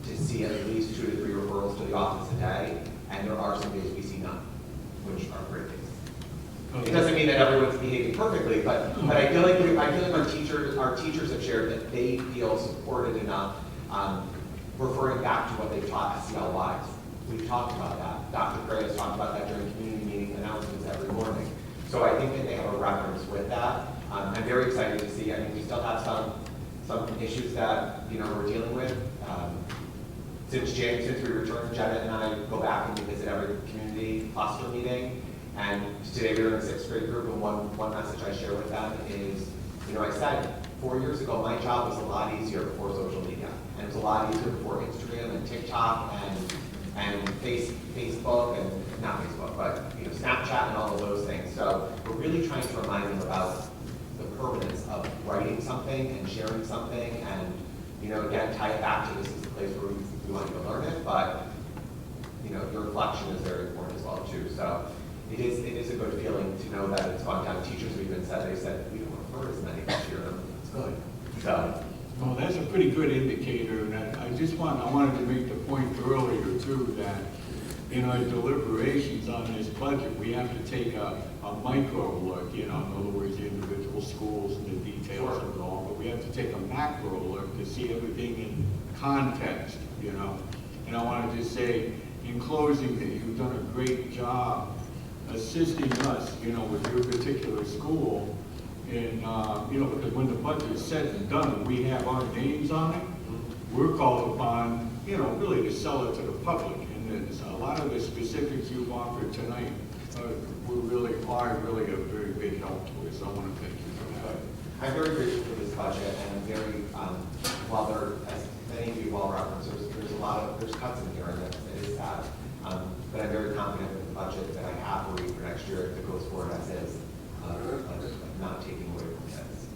to see at least 2 to 3 referrals to the office a day, and there are some days we see none, which are great days. It doesn't mean that everyone's behaving perfectly, but I feel like our teachers have shared that they feel supported enough, referring back to what they've taught SEL-wise. We've talked about that. Dr. Gray has talked about that during community meeting announcements every morning. So I think that they have a reference with that. I'm very excited to see. I mean, we still have some issues that, you know, we're dealing with. Since we returned, Jenna and I go back and we visit every community cluster meeting. And today we were in a sixth grade group, and one message I share with them is, you know, I said 4 years ago my job was a lot easier before social media, and it was a lot easier before Instagram and TikTok and Facebook and not Facebook, but you know, Snapchat and all of those things. So we're really trying to remind them about the permanence of writing something and sharing something, and you know, again, tie it back to this is the place where we want you to learn it, but you know, your reflection is very important as well too. So it is a good feeling to know that it's gone down. Teachers have even said, they said, we don't refer as many this year. It's good. So. Well, that's a pretty good indicator, and I wanted to make the point earlier too that in our deliberations on this budget, we have to take a micro look, you know, in other words, the individual schools and the details of it all, but we have to take a macro look to see everything in context, you know. And I wanted to say, in closing, that you've done a great job assisting us, you know, with your particular school. And, you know, because when the budget is said and done, we have our names on it, we're called upon, you know, really to sell it to the public. And a lot of the specifics you've offered tonight are really a very big help to us. I want to thank you for that. I'm very grateful for this budget, and I'm very, while there, as many of you well referenced, there's cuts in here, and it is sad. But I'm very confident with the budget that I have for you for next year if it goes forward as is, not taking away from kids.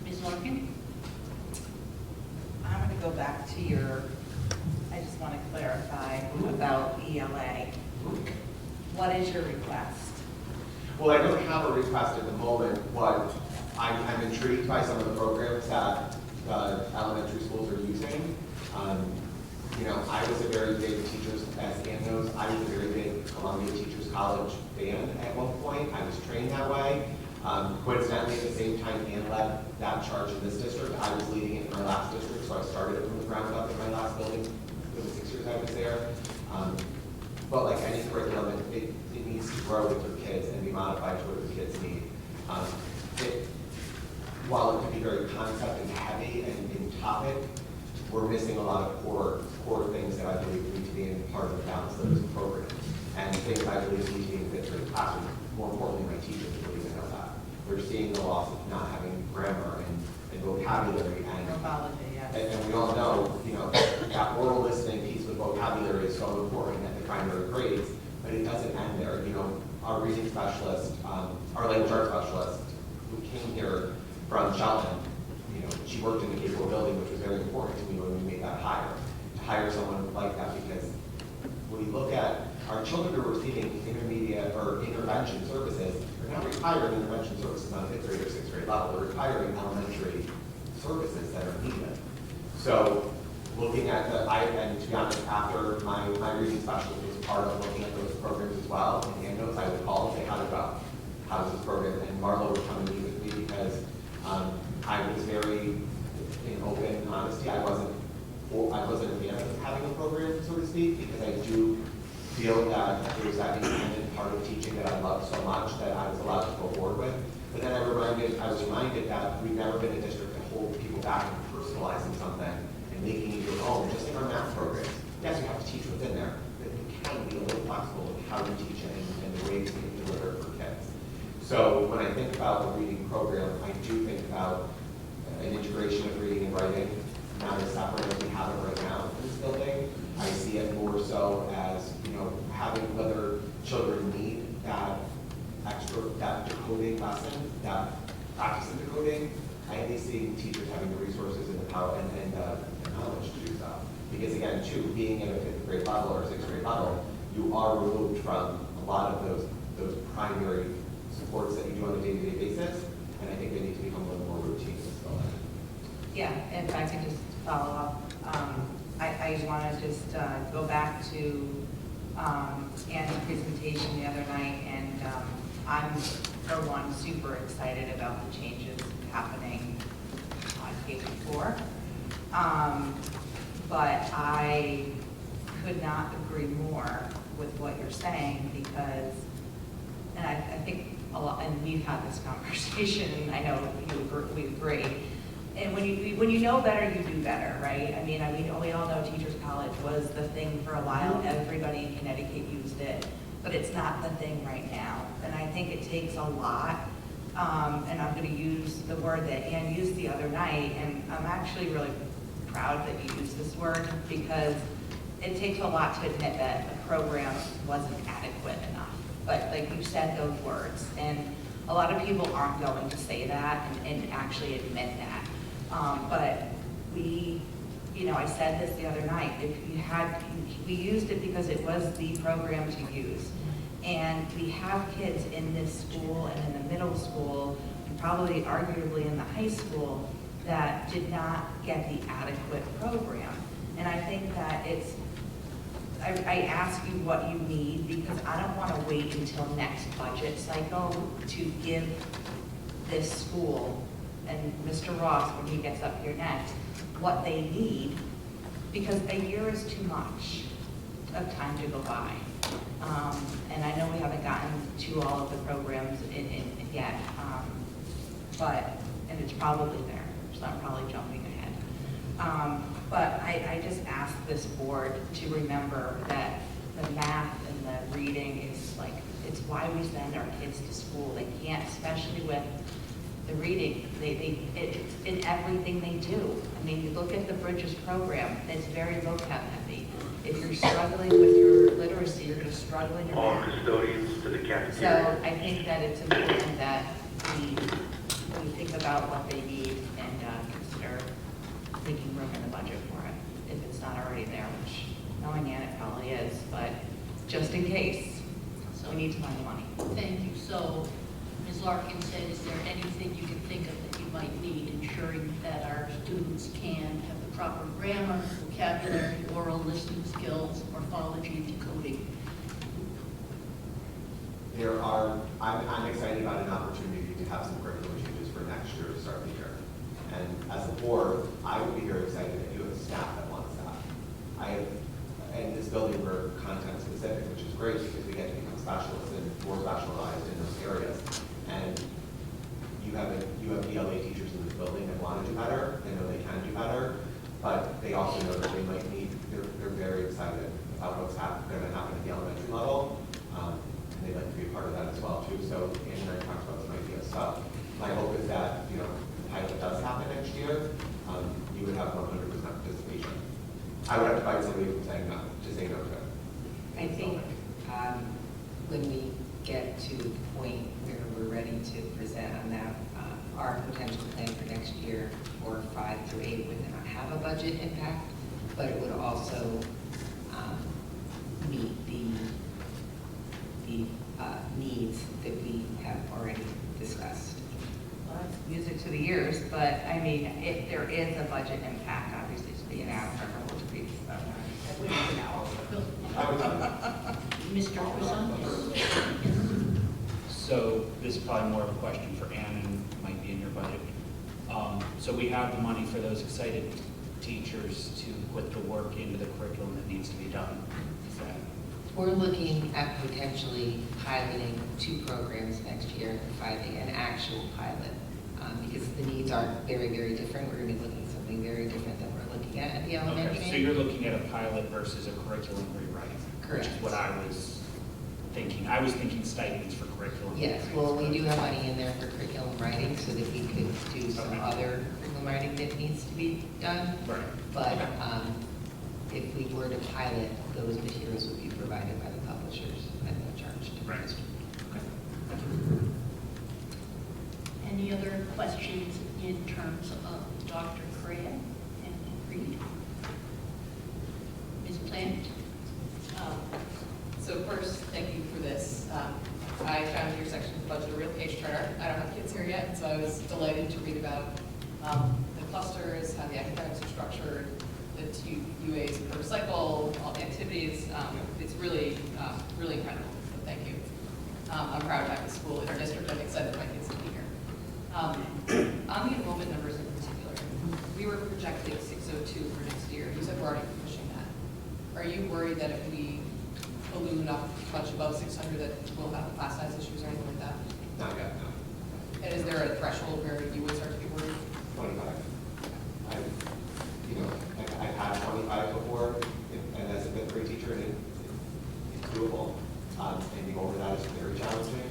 Ms. Larson? back to your, I just want to clarify about ELA. What is your request? Well, I don't have a request at the moment, but I'm intrigued by some of the programs that elementary schools are using. You know, I was a very big teachers, as Ann knows, I was a very big Columbia Teachers College fan at one point. I was trained that way. Coincidentally, at the same time Ann led that charge in this district, I was leading it in my last district, so I started it from the ground up in my last building for the 6 years I was there. But like any curriculum, it needs to grow with your kids and be modified to what your kids need. While it can be very concept and heavy and in topic, we're missing a lot of core things that I believe need to be in part of the balance of this program. And things I believe need to be in fit for the classroom. More importantly, my teachers don't even know that. We're seeing the loss of not having grammar and vocabulary and and we all know, you know, that oral listening piece with vocabulary is so important at the primary grades, but it doesn't end there. You know, our reading specialist, our language arts specialist, who came here from Shelton, you know, she worked in the K-4 building, which was very important to me when we made that hire, to hire someone like that, because when you look at our children who are receiving intermediate or intervention services, they're not retiring intervention services on a 5th grade or 6th grade level, they're retiring elementary services that are needed. So looking at and to be honest, after my reading specialist was part of looking at those programs as well, and Ann knows I would call and say, how'd it go? How does this program? And Marlo would come and meet with me because I was very, in open honesty, I wasn't a fan of having a program, so to speak, because I do feel that there's that independent part of teaching that I love so much that I was allowed to go forward with. But then I was reminded that we've never been a district that holds people back and personalizing something and making it your own, just in our math programs. Yes, you have to teach within there, but you can be a little flexible with how you teach it and the ways you can deliver it for kids. So when I think about the reading program, I do think about an integration of reading and writing, not as separate as we have it right now in this building. I see it more so as, you know, having whether children need that decoding lesson, that practice of decoding. I am seeing teachers having the resources and the power and the knowledge to do so. Because again, too, being at a 5th grade level or 6th grade level, you are removed from a lot of those primary supports that you do on a day-to-day basis, and I think they need to become a little more routine in this building. Yeah, if I could just follow up, I want to just go back to Anne's presentation the other night, and I'm, for one, super excited about the changes happening on K-4. But I could not agree more with what you're saying because, and I think a lot, and we've had this conversation, and I know we agree. And when you know better, you do better, right? I mean, we all know Teachers College was the thing for a while. Everybody in Connecticut used it, but it's not the thing right now. And I think it takes a lot. And I'm going to use the word that Ann used the other night, and I'm actually really proud that you used this word because it takes a lot to admit that the program wasn't adequate enough. But like you said those words, and a lot of people aren't going to say that and actually admit that. But we, you know, I said this the other night, we used it because it was the program to use. And we have kids in this school and in the middle school, and probably arguably in the high school, that did not get the adequate program. And I think that I ask you what you need because I don't want to wait until next budget cycle to give this school and Mr. Ross, when he gets up here next, what they need, because a year is too much of time to go by. And I know we haven't gotten to all of the programs yet, and it's probably there, so I'm probably jumping ahead. But I just ask this board to remember that the math and the reading is like, it's why we send our kids to school. They can't, especially with the reading, it's in everything they do. I mean, you look at the Bridges program, it's very vocab heavy. If you're struggling with your literacy, you're going to struggle in your math. All custodians to the cafeteria. So I think that it's important that we think about what they need and consider making room in the budget for it. going in, it probably is, but just in case, we need to find the money. Thank you. So, Ms. Larkin said, is there anything you can think of that you might need, ensuring that our students can have the proper grammar, vocabulary, oral listening skills, morphology, and decoding? I'm excited about an opportunity to have some curriculum changes for next year to start the year. And as a board, I would be very excited that you have staff that wants that. In this building, we're content specific, which is great because we get to become specialists and more specialized in those areas. And you have ELA teachers in this building that want to do better, they know they can do better, but they also know that they might need, they're very excited about what's going to happen at the elementary level. And they'd like to be a part of that as well too. So Ann and I talked about some ideas. So my hope is that, the pilot does happen next year, you would have 100% participation. I would have to fight somebody from saying no, to say no to it. I think when we get to the point where we're ready to present on that, our potential plan for next year for 5 through 8 would not have a budget impact, but it would also meet the needs that we have already discussed. Well, that's music to the ears, but I mean, if there is a budget impact, obviously it's being out of our whole degree. Mr. Croissant? So this is probably more of a question for Ann and might be in your budget. So we have the money for those excited teachers to put the work into the curriculum that needs to be done. Is that? We're looking at potentially piloting 2 programs next year, 5A, an actual pilot, because the needs are very, very different. We're going to be looking at something very different than we're looking at the elementary. Okay, so you're looking at a pilot versus a curriculum rewrite. Correct. Which is what I was thinking. I was thinking stipends for curriculum. Yes, well, we do have money in there for curriculum writing so that we could do some Okay. other curriculum writing that needs to be done. Right. But if we were to pilot, those materials would be provided by the publishers at no charge to the Right. district. Any other questions in terms of Dr. Craig and Reed? Ms. Plant? So first, thank you for this. I found your section of the budget a real page turner. I don't have kids here yet, so I was delighted to read about the clusters, how the academics are structured, the UAs per cycle, all the activities. It's really, really incredible, so thank you. I'm proud to have the school in our district. I'm excited for my kids to be here. On the enrollment numbers in particular, we were projecting 602 for next year. You said we're already pushing that. Are you worried that if we balloon up much above 600 that we'll have class size issues or anything like that? Not yet, no. And is there a threshold where you would start to be worried? 25. I've had 25 before, and as a fifth grade teacher, and it's doable. Anything over that is very challenging.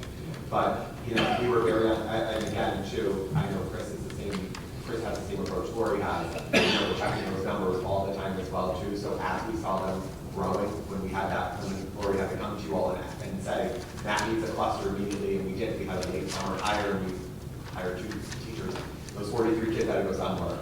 But, we were very, and again, too, I know Chris has the same approach Lori has. We're checking those numbers all the time as well, too. So as we saw them growing, when we had that, when Lori had to come to you all and say, that needs a cluster immediately, and we did. We had a late summer hire, and we hired 2 teachers. Those 43 kids had to go somewhere.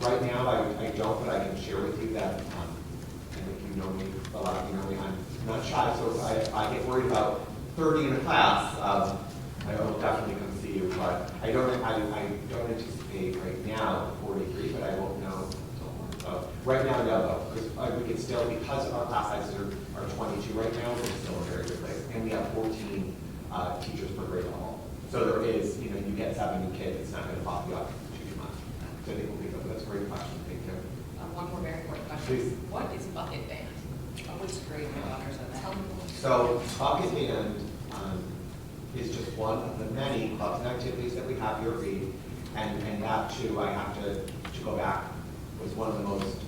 Right now, I don't, but I can share with you that, and if you know me, a lot of you know me, I'm not shy, so if I get worried about 30 in a class, I will definitely come see you, but I don't anticipate right now 43, but I won't know until more. So right now, no, though, because we can still, because our class sizes are 22 right now, we're still in a very good place, and we have 14 teachers per grade level. So there is, you get 70 kids, it's not going to pop you up too much. So I think we'll be good, but that's a great question, thank you. One more very important question. Please. What is bucket band? Which grade my daughters in that? So Bucket Band is just one of the many clubs and activities that we have here at Reed. And that too, I have to go back, was one of the most,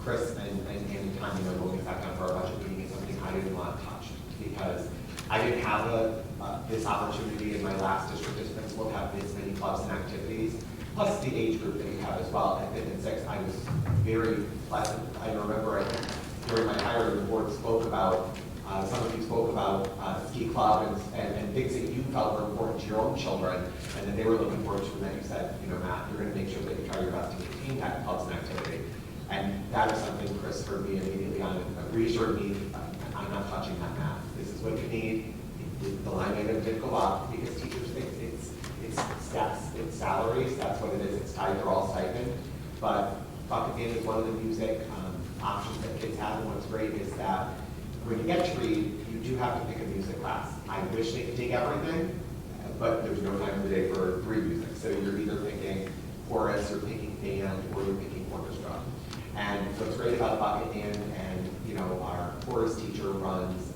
Chris and Tanya, when we sat down for our budget meeting, is something I didn't want touched. Because I didn't have this opportunity in my last district as principal to have this many clubs and activities. Plus the age group that you have as well. At 5th and 6th, I was very pleasant. I remember during my hiring, the board spoke about, some of you spoke about ski club and things that you felt were important to your own children, and that they were looking forward to, and then you said, Matt, you're going to make sure that you try your best to maintain that clubs and activity. And that is something Chris heard me immediately on, reassured me, I'm not touching that math. This is what you need. The line item did go up because teachers think it's stats, it's salaries, that's what it is, it's tied, they're all stipend. But bucket band is one of the music options that kids have, and what's great is that when you get to read, you do have to pick a music class. I wish they could take everything, but there's no time in the day for 3 music. So you're either picking chorus, or picking band, or you're picking orchestra. And what's great about bucket band, and you know, our chorus teacher runs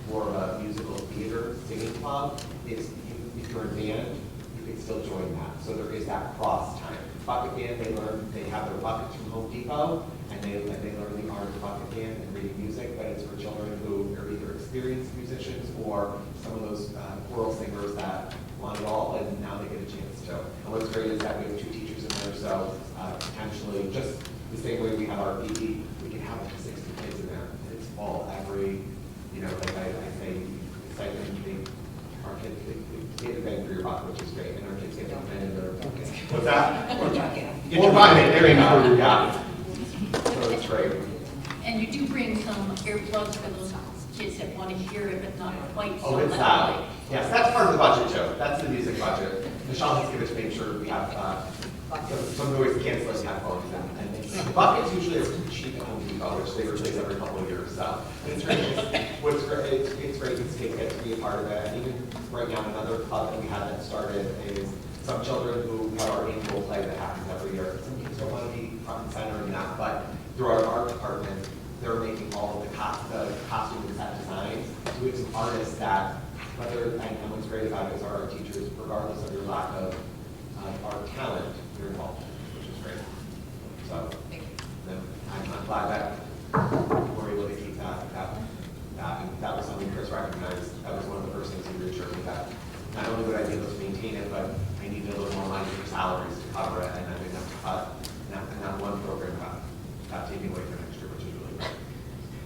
more of a musical theater singing club, is if you're in band, you can still join that. So there is that cross time. Bucket band, they have their buckets from Home Depot, and they learn the art of bucket band and reading music, but it's for children who are either experienced musicians or some of those choral singers that want it all, and now they get a chance to. And what's great is that we have 2 teachers in there, so potentially, just the same way we have our PE, we can have up to 60 kids in there. And it's all every, you know, like I say, excitement, our kids, they get a bang for your buck, which is great, and our kids get to come in and they're, what's that? Or bucket. Get your bucket, there you go, yeah. So it's great. And you do bring some earplugs for those kids that want to hear it, but not quite so Oh, it's loudly. loud. Yes, that's part of the budget, Joe. That's the music budget. Michelle has given us to make sure we have some noise canceling headphones. And the buckets usually is cheap at Home Depot, which they replace every couple of years. So it's great. What's great, it's great that kids get to be a part of it. And even right now, another club that we had that started is some children who have our annual play that happens every year. Some kids don't want to be front and center in that, but through our art department, they're making all of the costume and set designs. So we have some artists that, whether, and what's great about it is our art teachers, regardless of your lack of art talent, you're involved, which is great. So, I'm glad that we're able to keep that, and that was something Chris recognized. That was one of the first things he reassured me that not only would I be able to maintain it, but I needed a little more money for salaries to cover it, and I didn't have to cut, and that one program got taken away for next year, which is really great.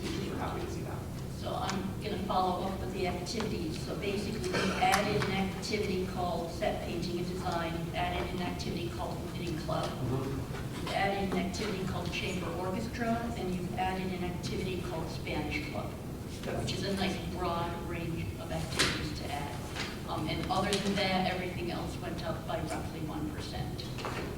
Teachers were happy to see that. So I'm going to follow up with the activities. So basically, we added an activity called set painting and design, added an activity called knitting club, you've added an activity called chamber orchestra, and you've added an activity called Spanish club, which is a nice broad range of activities to add. And other than that, everything else went up by roughly 1%.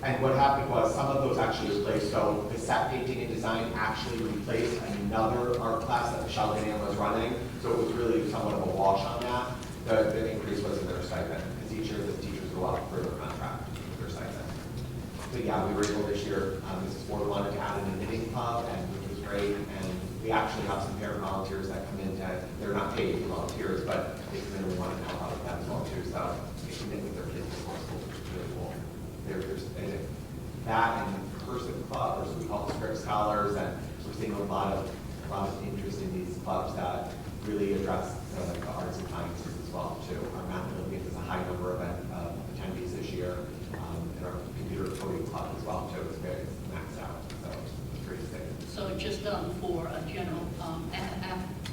And what happened was some of those actually replaced. So the set painting and design actually replaced another art class that Michelle Gannon was running. So it was really somewhat of a wash on that. The increase was in their stipend, because each year the teachers go up for their contract with their stipend. So yeah, we were able this year, Mrs. Ford wanted to add in a knitting club, and which was great. And we actually have some parent volunteers that come in they're not paid volunteers, but they come in and we want to help out with that as well too. So they can knit with their kids before school, which is really cool. There's that and cursive club, or so we call it script scholars, and we're seeing a lot of interest in these clubs that really address the arts and sciences as well too. Our math and Olympics is a high number of attendees this year, and our computer coding club as well too. It's maxed out, so it's pretty sick. So just for a general,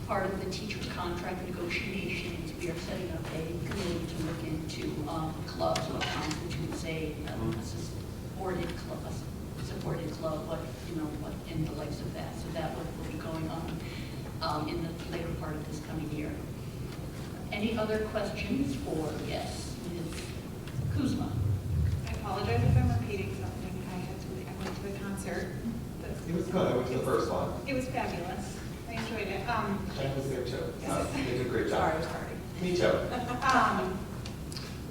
part of the teacher contract negotiations, we are setting up a committee to look into clubs, what constitutes a supported club, what, you know, what, and the likes of that. So that will be going on in the later part of this coming year. Any other questions for, yes, Ms. Kuzma? I apologize if I'm repeating something. I went to a concert. It was good. I went to the first one. It was fabulous. I enjoyed it. Jen was there too. Yes. They did a great job. Sorry, I was tardy. Me too.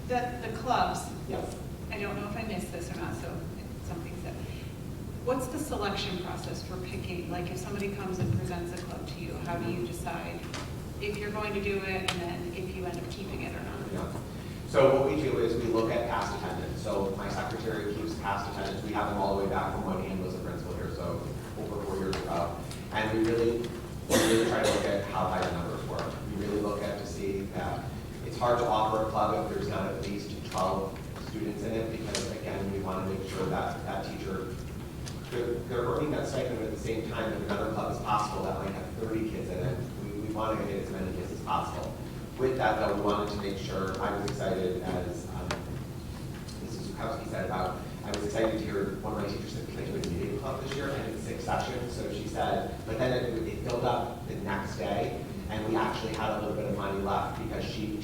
The clubs, Yes. I don't know if I missed this or not, so if something said. What's the selection process for picking, like if somebody comes and presents a club to you, how do you decide if you're going to do it and then if you end up keeping it or not? Yeah. So what we do is we look at past attendance. So my secretary keeps past attendance. We have them all the way back from when Ann was a principal here, so over 4 years ago. And we really try to look at how high the numbers were. We really look at to see that it's hard to offer a club if there's not at least 12 students in it, because again, we want to make sure that that teacher, they're earning that stipend, but at the same time, if another club is possible that might have 30 kids in it, we want to get as many kids as possible. With that though, we wanted to make sure, I was excited as Mrs. Zukowski said about, I was excited to hear one of my teachers said, can I do a knitting club this year? And said, but then it filled up the next day, and we actually had a little bit of money left because she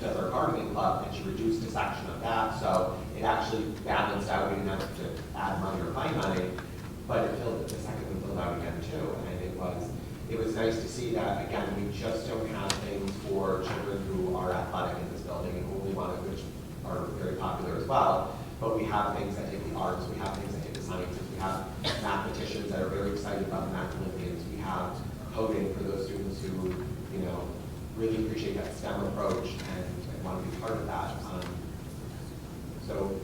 does our gardening club, and she reduced a section of that, so it actually balanced out. We didn't have to add money or find money, but it filled, the second one filled out again too, and it was nice to see that. Again, we just don't have things for children who are athletic in this building and only want to, which are very popular as well, but we have things that hit the arts, we have things that hit the sciences, we have mathematicians that are very excited about the Math Olympians, we have coding for those students who, you know, really appreciate that STEM approach and want to be part of that. So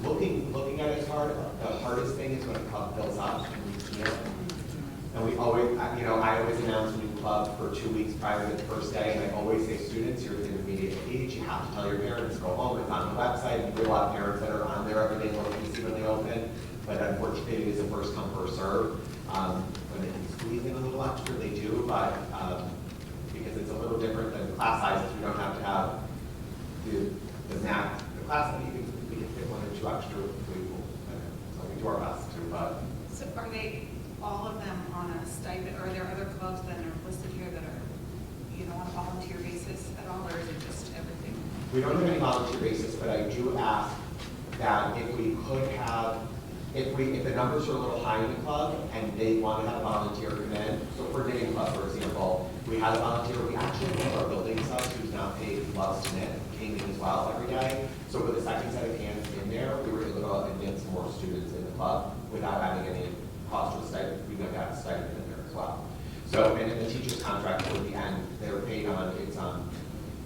looking at it is hard. The hardest thing is when a club fills up and we can't. And we always, you know, I always announce a new club for 2 weeks prior to the first day, and I always say, students, you're within immediate age, you have to tell your parents, go home, it's on the website. We have a lot of parents that are on there every day looking to see when they open, but unfortunately it is a first come, first serve. When they can squeeze in a little extra, they do, but because it's a little different than class sizes, we don't have to have the class that we can fit 1 or 2 extra, so we do our best to, but. So are they, all of them on a stipend, or are there other clubs that are listed here that are, you know, on a volunteer basis at all, or is it just everything? We don't have any volunteer basis, but I do ask that if we could have, if the numbers are a little high in the club and they want to have a volunteer come in, so for knitting club, for example, we had a volunteer, we actually have our building subs who's not paid, who loves to knit, came in as well every day. So with the second set of hands in there, we were able to admit some more students in the club without having any cost to a stipend. We got that stipend in there as well. So, and in the teacher's contract at the end, they're paid on,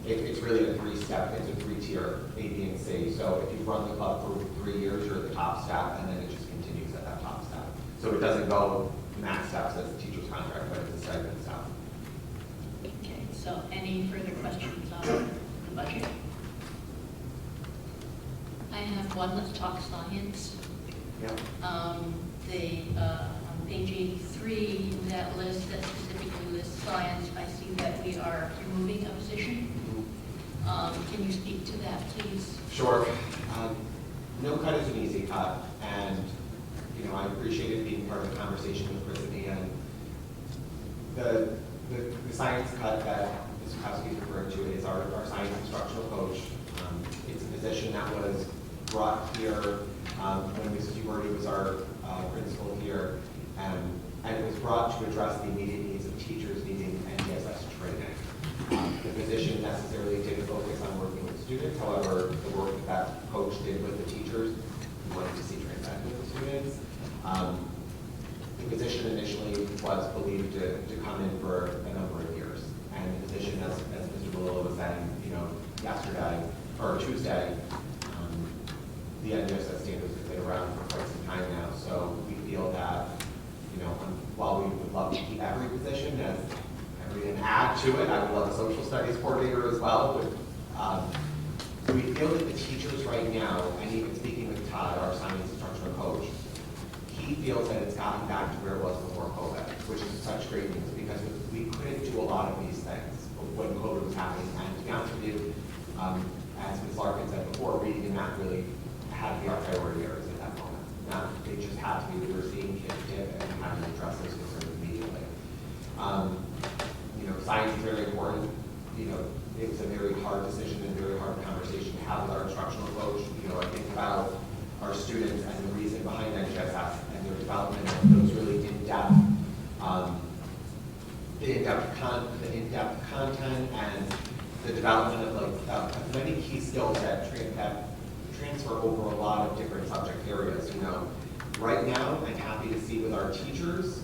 it's really a 3-step, it's a 3-tier, A, B, and C. So if you run the club for 3 years, you're at the top step, and then it just continues at that top step. So it doesn't go max steps as the teacher's contract, but it's a stipend step. Okay, so any further questions on the budget? I have one, let's talk science. Yep. On page 83, that list that specifically lists science, I see that we are removing a position. Can you speak to that, please? Sure. No cut is an easy cut, and you know, I appreciated being part of the conversation with Chris and Ian. The science cut that Ms. Kowski is referring to is our science instructional coach. It's a position that was brought here when Mrs. Uberti was our principal here, and it was brought to address the immediate needs of teachers needing NDSS training. The position necessarily didn't focus on working with students, however, the work that coach did with the teachers, we wanted to see transcend with the students. The position initially was believed to come in for a number of years, and the position, as Mr. Malillo was saying, you know, yesterday or Tuesday, the NDSS standards have been around for quite some time now, so we feel that, you know, while we would love to keep every position as and add to it, I would love a social studies coordinator as well. But we feel that the teachers right now, and even speaking with Todd, our science instructional coach, he feels that it's gotten back to where it was before COVID, which is such great news because we couldn't do a lot of these things when COVID was happening. And to be honest with you, as Ms. Larkin said before, reading and math really had to be our priority areas at that moment. They just had to be. We were seeing kids dip and having to address those concerns immediately. You know, science is very important. You know, it was a very hard decision and very hard conversation to have with our instructional coach. You know, I think about our students and the reason behind NGSS and their development of those really in-depth, the in-depth content and the development of many key skills that transfer over a lot of different subject areas. You know, right now, I'm happy to see with our teachers.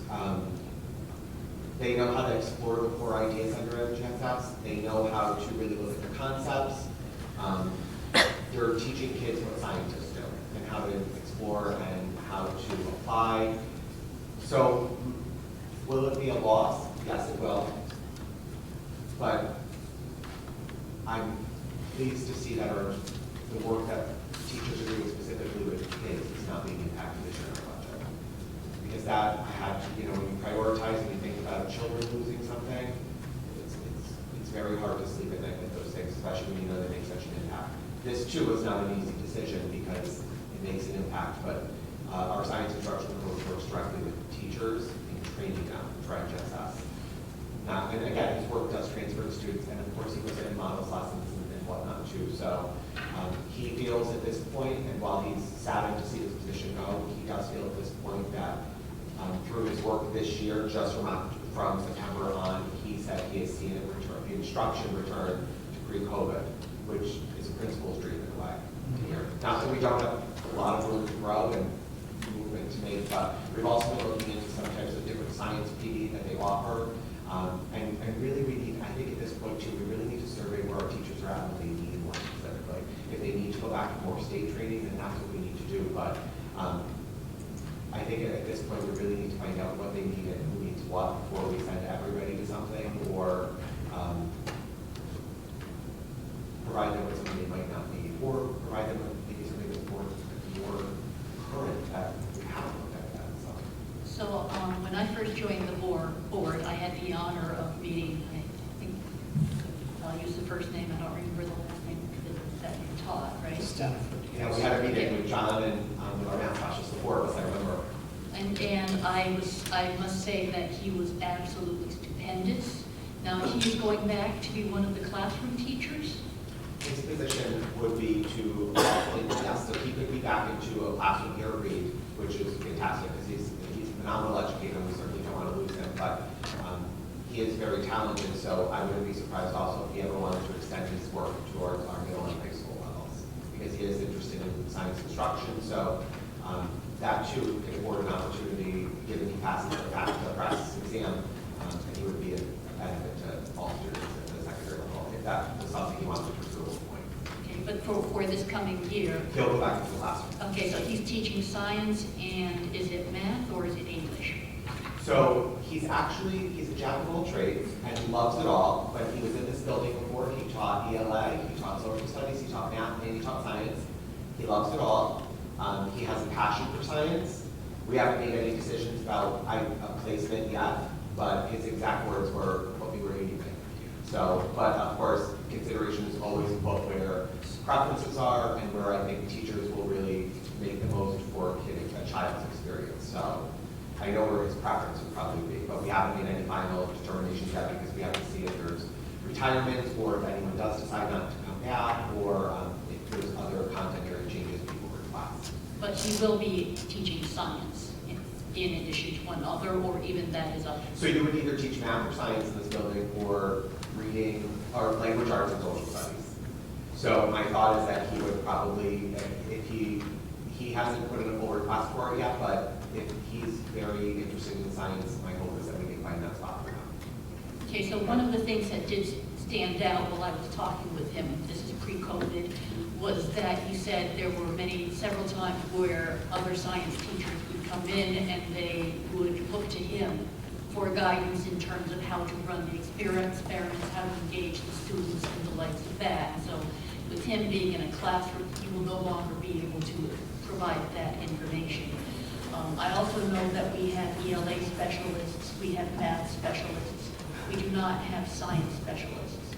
They know how to explore the core ideas under NGSS. They know how to really look at the concepts. They're teaching kids what scientists do and how to explore and how to apply. So will it be a loss? Yes, it will. But I'm pleased to see that the work that teachers are doing specifically with kids is not being impacted this year in our budget. Because that, I had to, you know, when you prioritize and you think about children losing something, it's very hard to sleep at night with those things, especially when you know they make such an impact. This too is not an easy decision because it makes an impact, but our science instructional coach works directly with teachers and training them, try GSS. Now, and again, his work does transfer to students, and of course he was in models lessons and whatnot too. So he feels at this point, and while he's saddened to see this position go, he does feel at this point that through his work this year, just from September on, he said he has seen it return, the instruction return to pre-COVID, which is a principal's dream in a way. Not that we don't have a lot of room to grow and movement to make, but we've also been looking into some types of different science PD that they offer. And really we need, I think at this point too, we really need to survey where our teachers are at and what they need more specifically. If they need to go back to more state training, then that's what we need to do. But I think at this point we really need to find out what they need and who needs what before we send everybody to something, or provide them with something they might not need, or provide them with maybe something that's more current that we haven't looked at that. So when I first joined the board, I had the honor of meeting, I think, I'll use the first name, I don't remember the last name, that you taught, right? Stanford. Yeah, we had a meeting with John and with our math specialist, the four of us, I remember. And I must say that he was absolutely stupendous. Now, he's going back to be one of the classroom teachers. His position would be to, yes, so he could be back into a classroom here at Reed, which is fantastic because he's a phenomenal educator and we certainly don't want to lose him, but he is very talented, so I wouldn't be surprised also if he ever wanted to extend his work towards our middle and high school levels because he is interested in science instruction, so that too can afford an opportunity, given he passes the practice exam, and he would be a benefit to all students at the secondary level if that was something he wanted to pursue at this point. Okay, but for this coming year. He'll go back into the classroom. Okay, so he's teaching science, and is it math or is it English? So he's a jack of all trades, and he loves it all, but he was in this building before. He taught ELA, he taught social studies, he taught math, and he taught science. He loves it all. He has a passion for science. We haven't made any decisions about a placement yet, but his exact words were what we were aiming at. So, but of course, consideration is always both where preferences are and where I think teachers will really make the most for a child's experience. So I know where his preference would probably be, but we haven't made any final determinations yet because we have to see if there's retirement or if anyone does decide not to come back or if there's other content area changes people request. But he will be teaching science in addition to one other, or even that is up. So you would either teach math or science in this building or reading or language arts and social studies. So my thought is that he would probably, if he hasn't put in a full request for it yet, but if he's very interested in science, my hope is that we can find that spot for him. Okay, so one of the things that did stand out while I was talking with him, this is pre-COVID, was that he said there were several times where other science teachers would come in and they would look to him for guidance in terms of how to run the experiments, how to engage the students and the likes of that. And so with him being in a classroom, he will no longer be able to provide that information. I also know that we have ELA specialists, we have math specialists, we do not have science specialists.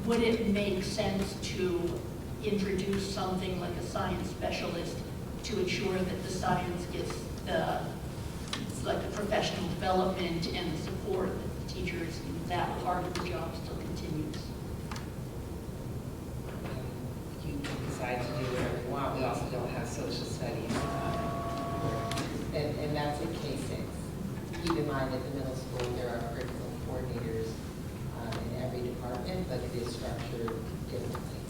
Would it make sense to introduce something like a science specialist to ensure that the science gets the professional development and the support that the teachers, that part of the job still continues? You can decide to do whatever you want. We also don't have social studies. And that's in K-6. Keep in mind at the middle school, there are curriculum coordinators in every department, but it is structured differently.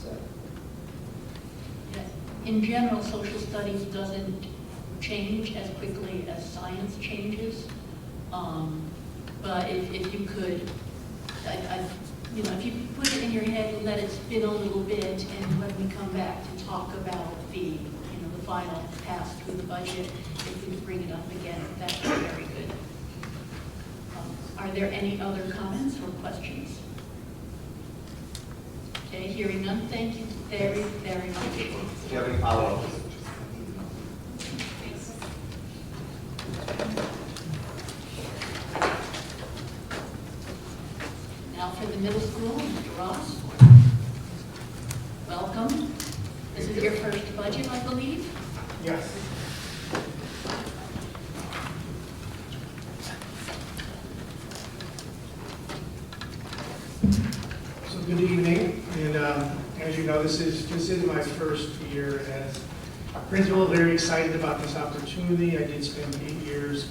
So. In general, social studies doesn't change as quickly as science changes. But if you could, if you put it in your head and let it spin a little bit, and when we come back to talk about the final pass through the budget, if we bring it up again, that would be very good. Are there any other comments or questions? Okay, hearing none, thank you very, very much. Do you have any follow-ups? Now for the middle school, Mr. Ross. Welcome. This is your first budget, I believe? Yes. Good evening, and as you know, this is my first year as principal. Very excited about this opportunity. I did spend 8 years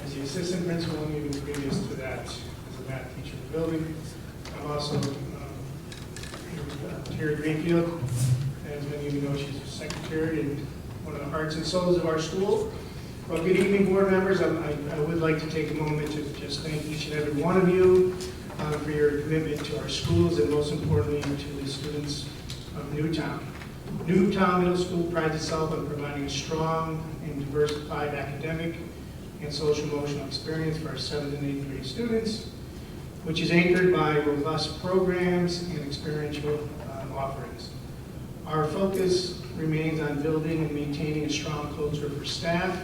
as the assistant principal, and even previous to that as a math teacher in the building. I'm also here at Greenfield. As many of you know, she's a secretary and one of the hearts and souls of our school. Well, good evening, board members. I would like to take a moment to just thank each and every one of you for your commitment to our schools, and most importantly to the students of Newtown. Newtown Middle School prides itself on providing a strong and diversified academic and social emotional experience for our 7th and 8th grade students, which is anchored by robust programs and experiential offerings. Our focus remains on building and maintaining a strong culture for staff,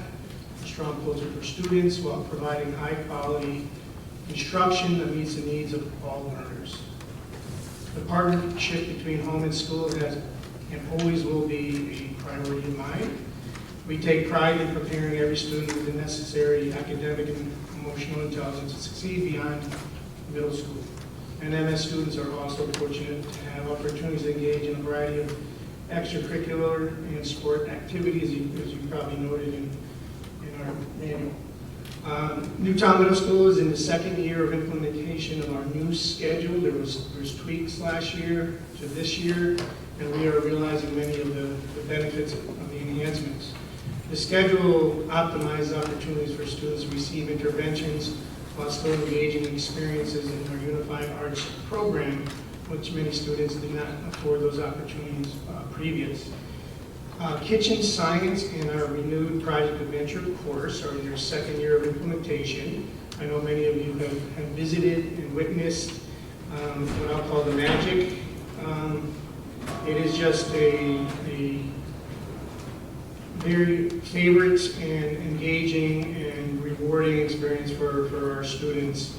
a strong culture for students, while providing high-quality instruction that meets the needs of all learners. The partnership between home and school has and always will be a priority of mine. We take pride in preparing every student with the necessary academic and emotional intelligence to succeed beyond middle school. And MS students are also fortunate to have opportunities to engage in a variety of extracurricular and sport activities, as you probably noted in our manual. Newtown Middle School is in the 2nd year of implementation of our new schedule. There's tweaks last year to this year, and we are realizing many of the benefits of the enhancements. The schedule optimizes opportunities for students to receive interventions while still engaging in experiences in our Unified Arts program, which many students did not afford those opportunities previous. Kitchen Science and our renewed Project Adventure course are in their 2nd year of implementation. I know many of you have visited and witnessed what I'll call the magic. It is just a very favorite and engaging and rewarding experience for our students.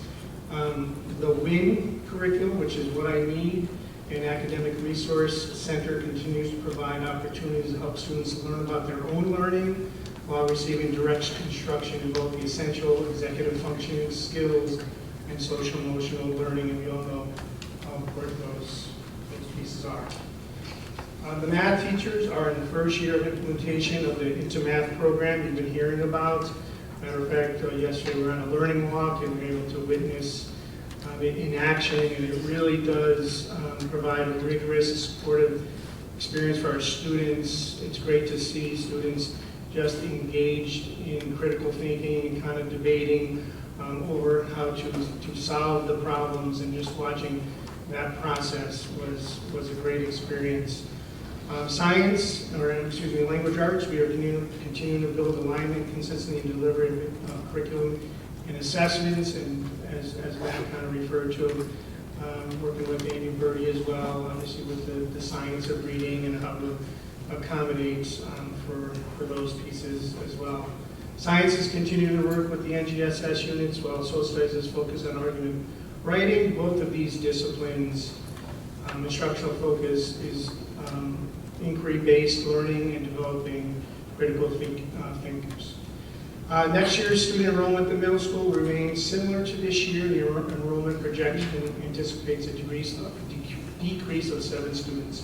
The WIN curriculum, which is What I Need, an academic resource center, continues to provide opportunities to help students learn about their own learning while receiving direct instruction in both the essential executive functioning skills and social emotional learning, and we all know how important those pieces are. The math teachers are in the 1st year of implementation of the Into Math program you've been hearing about. Matter of fact, yesterday we were on a learning walk and we were able to witness it in action, and it really does provide a rigorous, supportive experience for our students. It's great to see students just engaged in critical thinking and kind of debating over how to solve the problems, and just watching that process was a great experience. Language arts, we are continuing to build alignment, consistency, and delivery of curriculum and assessments, and as Matt kind of referred to, working with Amy Birdie as well, obviously with the science of reading and how to accommodate for those pieces as well. Science is continuing to work with the NGSS units, while social studies is focused on argument writing. Both of these disciplines, instructional focus is inquiry-based learning and developing critical thinkers. Next year's student enrollment at the middle school remains similar to this year. The enrollment projection anticipates a decrease of 7 students.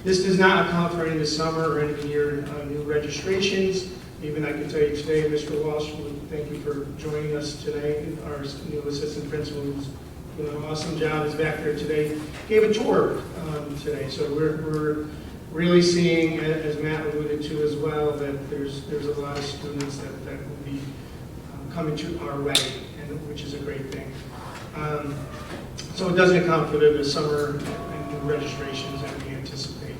This does not account for any of the summer or end of the year new registrations. Even I can tell you today, Mr. Walsh, thank you for joining us today. Our new assistant principal, who's doing an awesome job, is back there today. Gave a tour today, so we're really seeing, as Matt alluded to as well, that there's a lot of students that will be coming to our way, and which is a great thing. So it doesn't account for the summer and new registrations that we anticipate.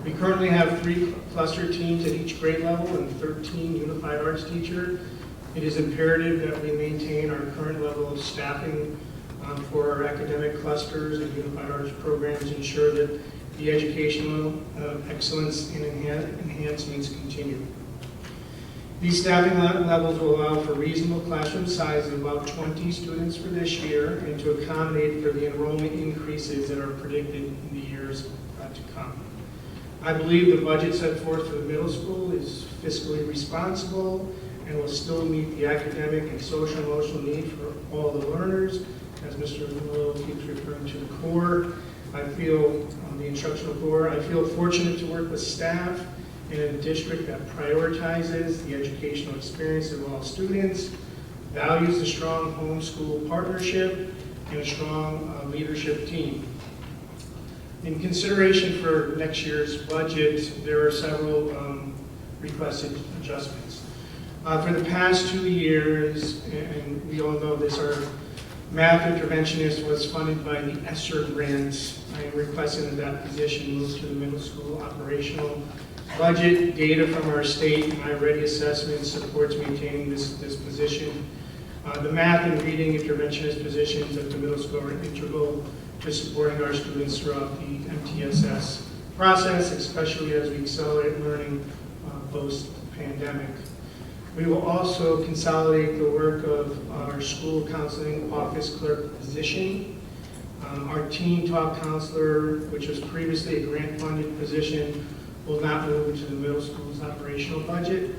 We currently have 3 cluster teams at each grade level and 13 unified arts teachers. It is imperative that we maintain our current level of staffing for our academic clusters and unified arts programs, ensure that the educational excellence and enhancements continue. These staffing levels will allow for reasonable classroom size of about 20 students for this year, and to accommodate for the enrollment increases that are predicted in the years to come. I believe the budget set forth for the middle school is fiscally responsible and will still meet the academic and social emotional need for all the learners, as Mr. Little keeps referring to the core. I feel, the instructional core, I feel fortunate to work with staff in a district that prioritizes the educational experience of all students, values a strong homeschool partnership, and a strong leadership team. In consideration for next year's budget, there are several requested adjustments. For the past 2 years, and we all know this, our math interventionist was funded by the ESSER grants. I am requesting that position move to the middle school operational budget. Data from our state and iReady assessment supports maintaining this position. The math and reading interventionist positions at the middle school are integral to supporting our students throughout the MTSS process, especially as we accelerate learning post-pandemic. We will also consolidate the work of our school counseling office clerk position. Our teen talk counselor, which was previously a grant-funded position, will not move into the middle school's operational budget.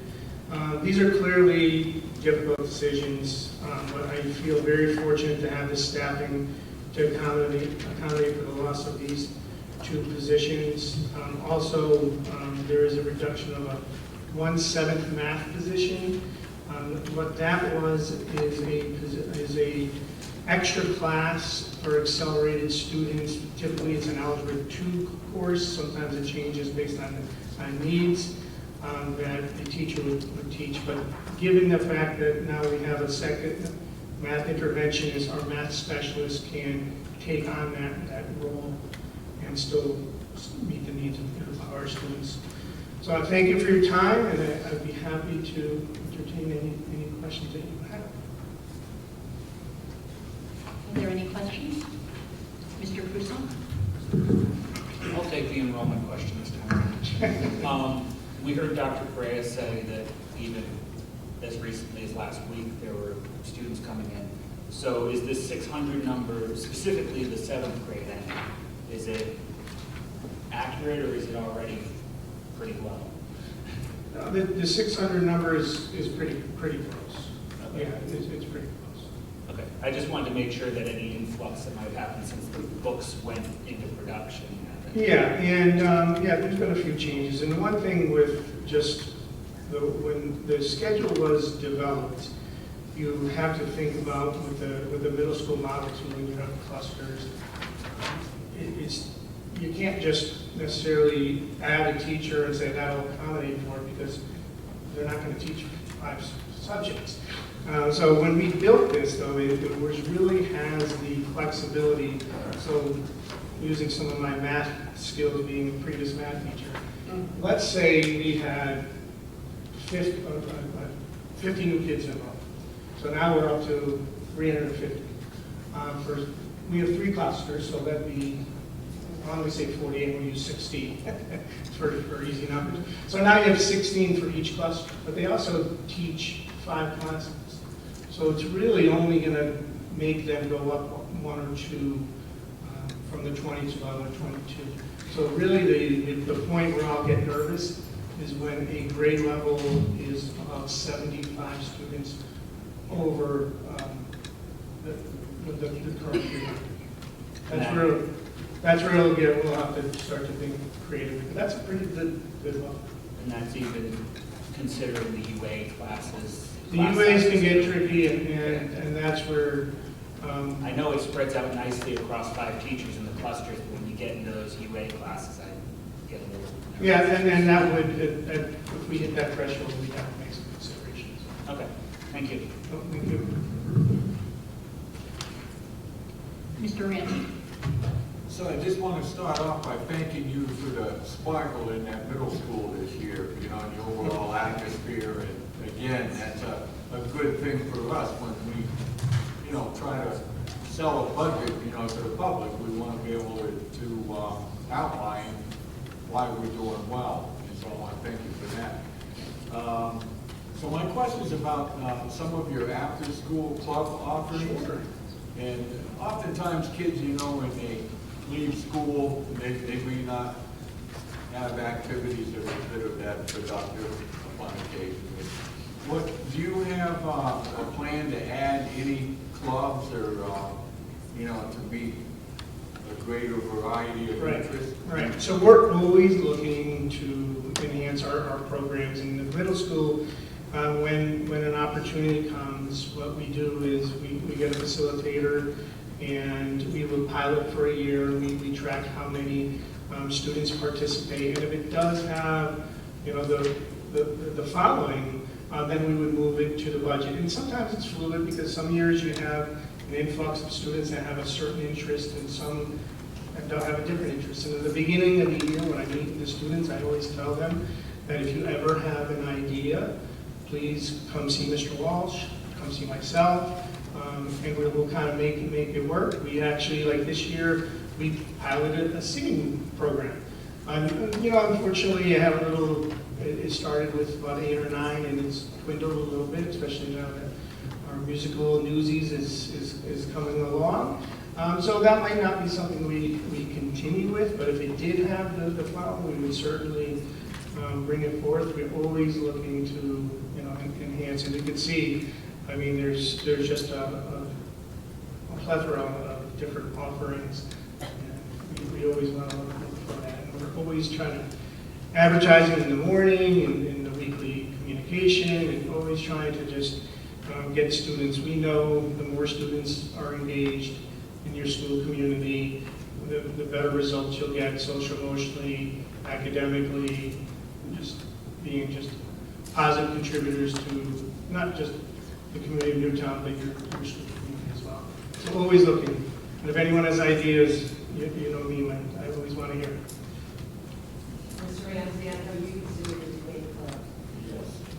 These are clearly difficult decisions, but I feel very fortunate to have the staffing to accommodate for the loss of these 2 positions. Also, there is a reduction of a 1/7 math position. What that was is a extra class for accelerated students. Typically, it's an Algebra 2 course. Sometimes it changes based on needs that the teacher would teach. But given the fact that now we have a second math interventionist, our math specialist can take on that role and still meet the needs of our students. So I thank you for your time, and I'd be happy to entertain any questions that you have. Are there any questions? Mr. Prusso? I'll take the enrollment question this time. We heard Dr. Correa say that even as recently as last week, there were students coming in. So is this 600 number, specifically the 7th grade end, is it accurate or is it already pretty low? No, the 600 number is pretty close. Okay. Yeah, it's pretty close. Okay, I just wanted to make sure that any influx that might have happened since the books went into production happened. Yeah, and there's been a few changes. And one thing with just when the schedule was developed, you have to think about with the middle school model too, when you have clusters. You can't just necessarily add a teacher and say that'll accommodate for it, because they're not going to teach 5 subjects. So when we built this, though, it really has the flexibility. So using some of my math skills, being a previous math teacher, let's say we had 50 new kids enrolled. So now we're up to 350. We have 3 clusters, so that'd be, why don't we say 48, we'll use 16 for easy numbers. So now you have 16 for each cluster, but they also teach 5 classes. So it's really only going to make them go up 1 or 2 from the 20 to the other 22. So really the point where I'll get nervous is when a grade level is about 75 students over the current year. That's where we'll have to start to think creatively. But that's a pretty good level. And that's even considering the UA classes. The UAs can get tricky, and that's where... I know it spreads out nicely across 5 teachers in the clusters, but when you get into those UA classes, I get a little nervous. Yeah, and that would, if we hit that threshold, we'd have to make some considerations. Okay, thank you. Thank you. Mr. Ramsey? So I just want to start off by thanking you for the sparkle in that middle school this year, and the overall atmosphere. And again, that's a good thing for us when we, try to sell a budget, to the public. We want to be able to outline why we're doing well. And so I want to thank you for that. So my question is about some of your after-school club offerings. Sure. And oftentimes kids, when they leave school, they may not have activities that are that productive upon occasion. What, do you have a plan to add any clubs or, to be a greater variety of Right, interests? right. So we're always looking to enhance our programs. In the middle school, when an opportunity comes, what we do is we get a facilitator and we will pilot for a year. We track how many students participate. And if it does have, you know, the following, then we would move it to the budget. And sometimes it's fluid because some years you have an influx of students that have a certain interest and some don't have a different interest. And at the beginning of the year, when I meet with the students, I always tell them that if you ever have an idea, please come see Mr. Walsh, come see myself, and we'll kind of make it work. We actually, like this year, we piloted a singing program. You know, unfortunately, you have a little, it started with about 8 or 9, and it's dwindled a little bit, especially now that our musical Newsies is coming along. So that might not be something we continue with, but if it did have the flow, we would certainly bring it forth. We're always looking to, you know, enhance it. You can see, I mean, there's just a plethora of different offerings. And we always want to look for that. And we're always trying to advertise it in the morning and in the weekly communication, and always trying to just get students. We know the more students are engaged in your school community, the better results you'll get social, emotionally, academically, just being just positive contributors to not just the community of Newtown, but your school community as well. So always looking. And if anyone has ideas, you know me, man, I always want to hear. Mr. Ramsey, I know you used to do the debate club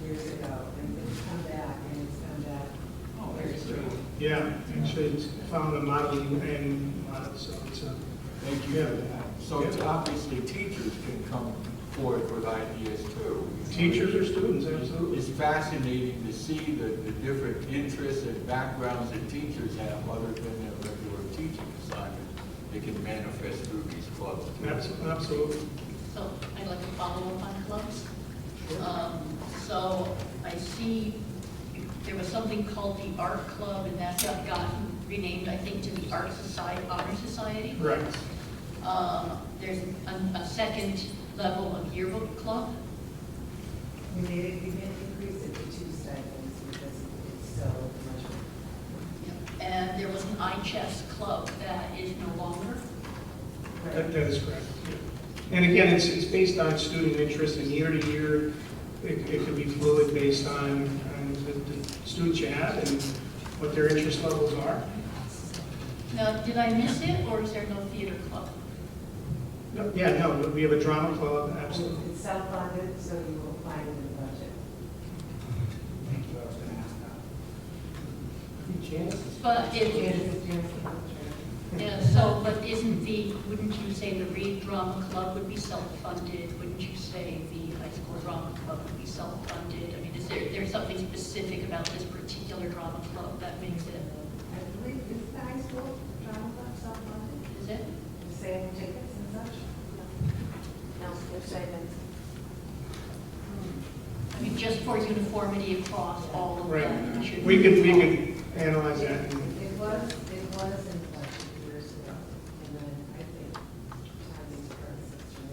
years ago, and it's come back, and it's come back very strong. Yeah, actually, it's found a modeling and model, so it's a. Thank you for that. So obviously teachers can come forward with ideas too. Teachers or students, absolutely. It's fascinating to see the different interests and backgrounds that teachers have other than their regular teaching assignments. They can manifest through these clubs too. Absolutely. So I'd like to follow up on clubs. So I see there was something called the Art Club, and that got gotten renamed, I think, to the Art Society, Honor Society. Right. There's a second level of yearbook club. We may increase it to 2 stipends because it's so much. And there was an iChess club that is no longer. That is correct. Yeah. And again, it's based on student interest, and year to year, it could be fluid based on the students you have and what their interest levels are. Now, did I miss it, or is there no theater club? No, yeah, no, we have a drama club, absolutely. It's self-funded, so you will find it in the budget. Thank you, I was going to ask that. But but wouldn't you say the Reed Drama Club would be self-funded? Wouldn't you say the high school drama club would be self-funded? I mean, is there something specific about this particular drama club that makes it? I believe it's the high school drama club self-funded. Is it? The same tickets and such? No, they're savings. I mean, just for uniformity across all of Right. them. it should We be- could analyze that. It was in the budget years ago, and then I think Tommy's predecessor,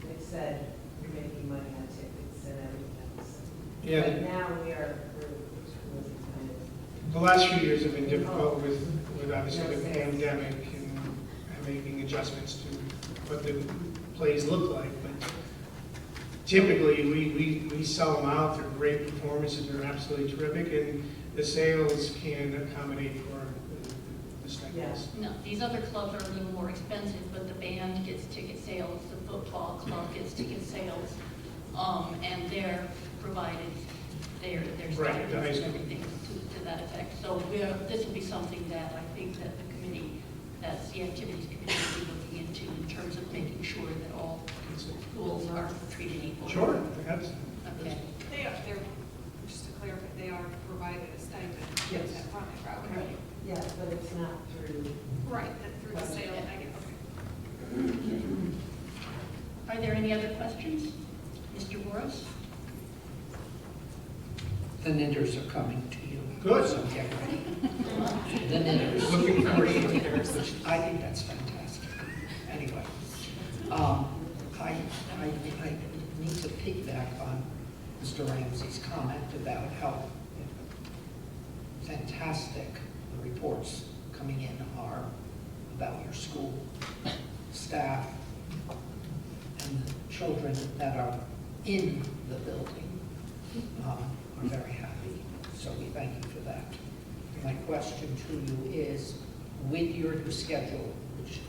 they said you're making money on tickets and everything else. Yeah. But now we're really kind of. The last few years have been difficult with obviously the pandemic and making adjustments to what the plays look like. But typically, we sell them out. They're great performances. They're absolutely terrific, and the sales can accommodate for the stipends. No, these other clubs are a little more expensive, but the band gets ticket sales, the football club gets ticket sales, and they're provided their Right, the high stipends and school. everything to that effect. So this will be something that I think that the committee, that's the activities committee will be looking into in terms of making sure that all schools are treated equally. Sure, that's. Okay. They're, just to clarify, they are provided a stipend. Yes. At Farming Route. Right. Yes, but it's not through. Right, through the sale, I get, okay. Are there any other questions? Mr. Boros? The knitters are coming to you. Good. So get ready. The knitters. Looking forward to it. I think that's fantastic. Anyway, I need to piggyback on Mr. Ramsey's comment about how fantastic the reports coming in are about your school, staff, and the children that are in the building are very happy. So we thank you for that. My question to you is, with your new schedule, which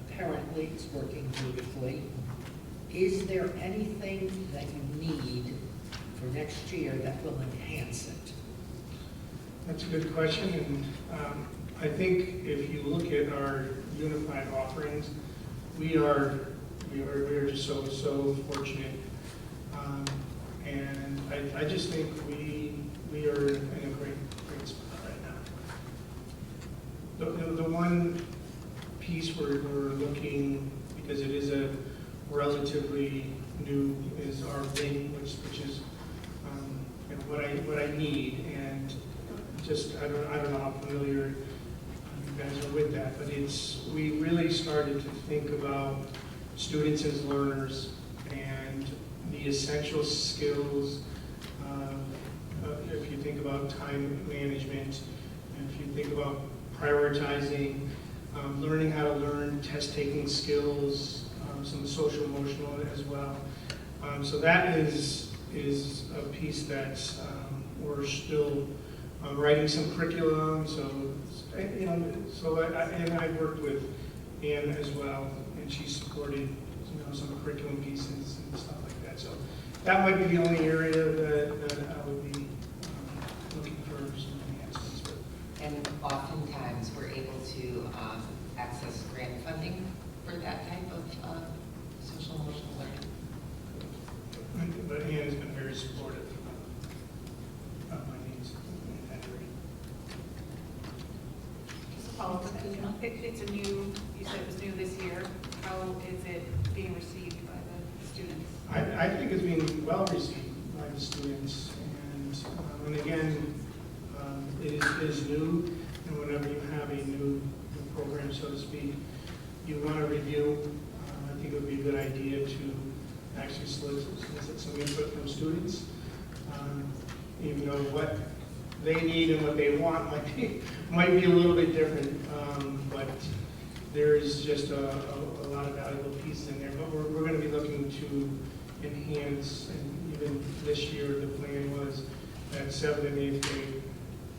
apparently is working beautifully, is there anything that you need for next year that will enhance it? That's a good question, and I think if you look at our unified offerings, we are just so fortunate, and I just think we are in a great spot right now. The one piece we're looking, because it is a relatively new, is our wing, which is what I need, and just I don't know how familiar you guys are with that, but we really started to think about students as learners and the essential skills. If you think about time management, if you think about prioritizing, learning how to learn test-taking skills, some social emotional as well. So that is a piece that we're still writing some curriculum. So and I've worked with Ann as well, and she supported some curriculum pieces and stuff like that. So that might be the only area that I would be looking for some enhancements with. And oftentimes, we're able to access grant funding for that type of social emotional learning. But Ann has been very supportive of my needs in that area. Just a follow-up question. It's a new, you said it was new this year. How is it being received by the students? I think it's being well received by the students, and again, it is new, and whenever you have a new program, so to speak, you want to review. I think it would be a good idea to actually solicit some input from students, even though what they need and what they want might be a little bit different, but there is just a lot of valuable pieces in there. But we're going to be looking to enhance, and even this year the plan was that 7th and 8th grade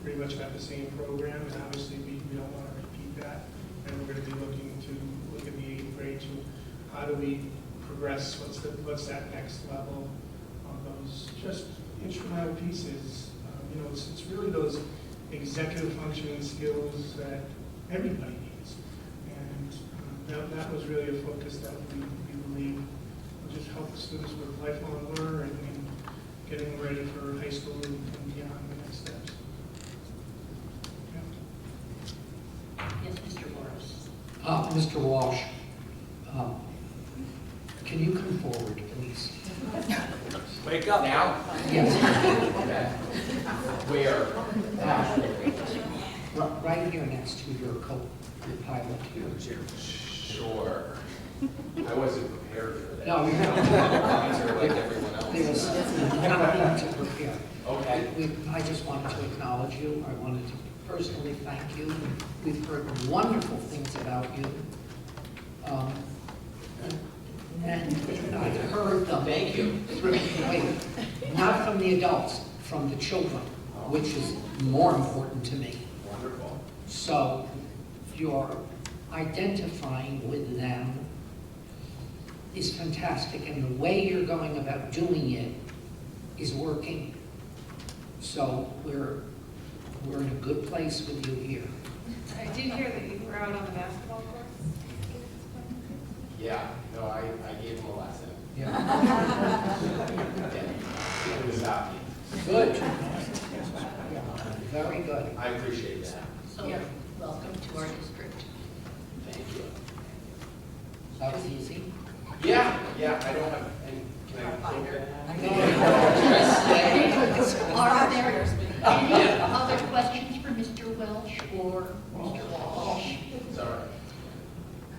pretty much got the same program, and obviously we don't want to repeat that. And we're going to be looking to look at the 8th grade to how do we progress, what's that next level of those just instrumental pieces. It's really those executive functioning skills that everybody needs. And that was really a focus that we believe will just help the students with lifelong learning and getting them ready for high school and beyond the next steps. Yes, Mr. Morris. Mr. Walsh, can you come forward, please? Wake up now. Yes. Where? Right here next to your co-pilot here. Sure. I wasn't prepared for that. No, you're not. Answer like everyone else. There's nothing to prepare. Okay. I just wanted to acknowledge you. I wanted to personally thank you. We've heard wonderful things about you. And I heard them. Thank you. Wait, not from the adults, from the children, which is more important to me. Wonderful. So you're identifying with them is fantastic, and the way you're going about doing it is working. So we're in a good place with you here. I did hear that you were out on the basketball court. Yeah, no, I gave him a lesson. Yeah. It was about me. Good. Very good. I appreciate that. So, welcome to our district. Thank you. That was easy. Yeah, I don't have, and can I take that? Are there any other questions for Mr. Welch or Mr. Walsh? It's all right.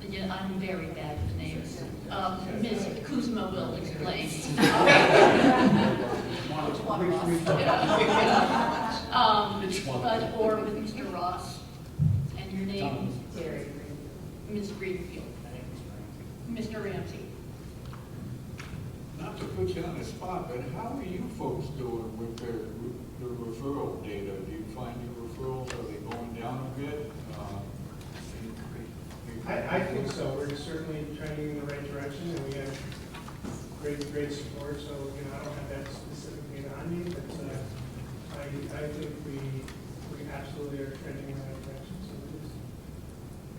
Yeah, I'm very bad one of us. Or with Mr. Ross. And your name? Terry. Ms. Greenfield. Mr. Ramsey. Not to put you on the spot, but how are you folks doing with the referral data? Do you find your referrals, are they going down a bit? I think so. We're certainly trending in the right direction, and we have great support. So, I don't have that specific data on me, but I think we absolutely are trending in the right direction.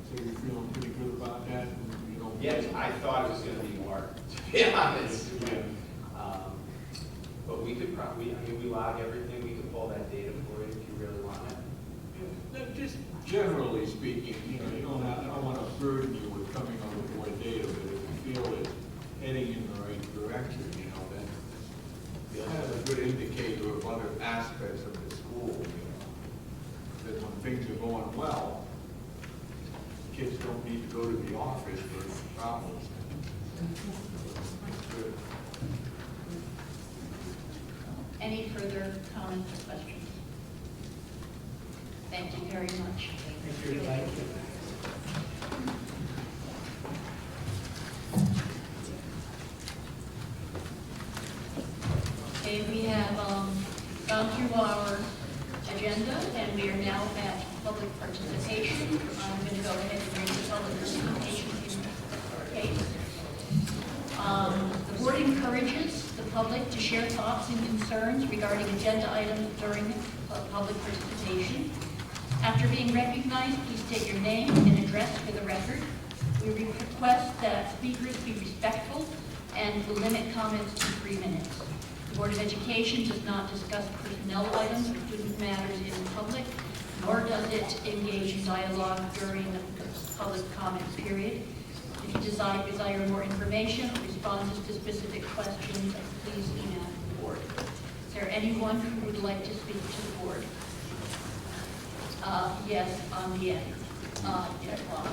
So you're feeling pretty good about that? Yes, I thought it was gonna be more, to be honest. But we could probably, we log everything, we could pull that data for you if you really want it. Just generally speaking, I don't want to burden you with coming up with more data, but if you feel it's heading in the right direction, then kind of a good indicator of other aspects of the school, that when things are going well, kids don't need to go to the office for problems. Good. Any further comments or questions? Thank you very much. Thank you. Thank you. Okay, we have gone through our agenda, and we are now at public participation. I'm going to go ahead and read the public participation case. The board encourages the public to share thoughts and concerns regarding agenda items during public participation. After being recognized, please state your name and address for the record. We request that speakers be respectful and will limit comments to 3 minutes. The Board of Education does not discuss personnel items or student matters in public, nor does it engage in dialogue during the public comment period. If you desire more information or responses to specific questions, please email the board. Is there anyone who would like to speak to the board? Yes, on the end. Jeff Long.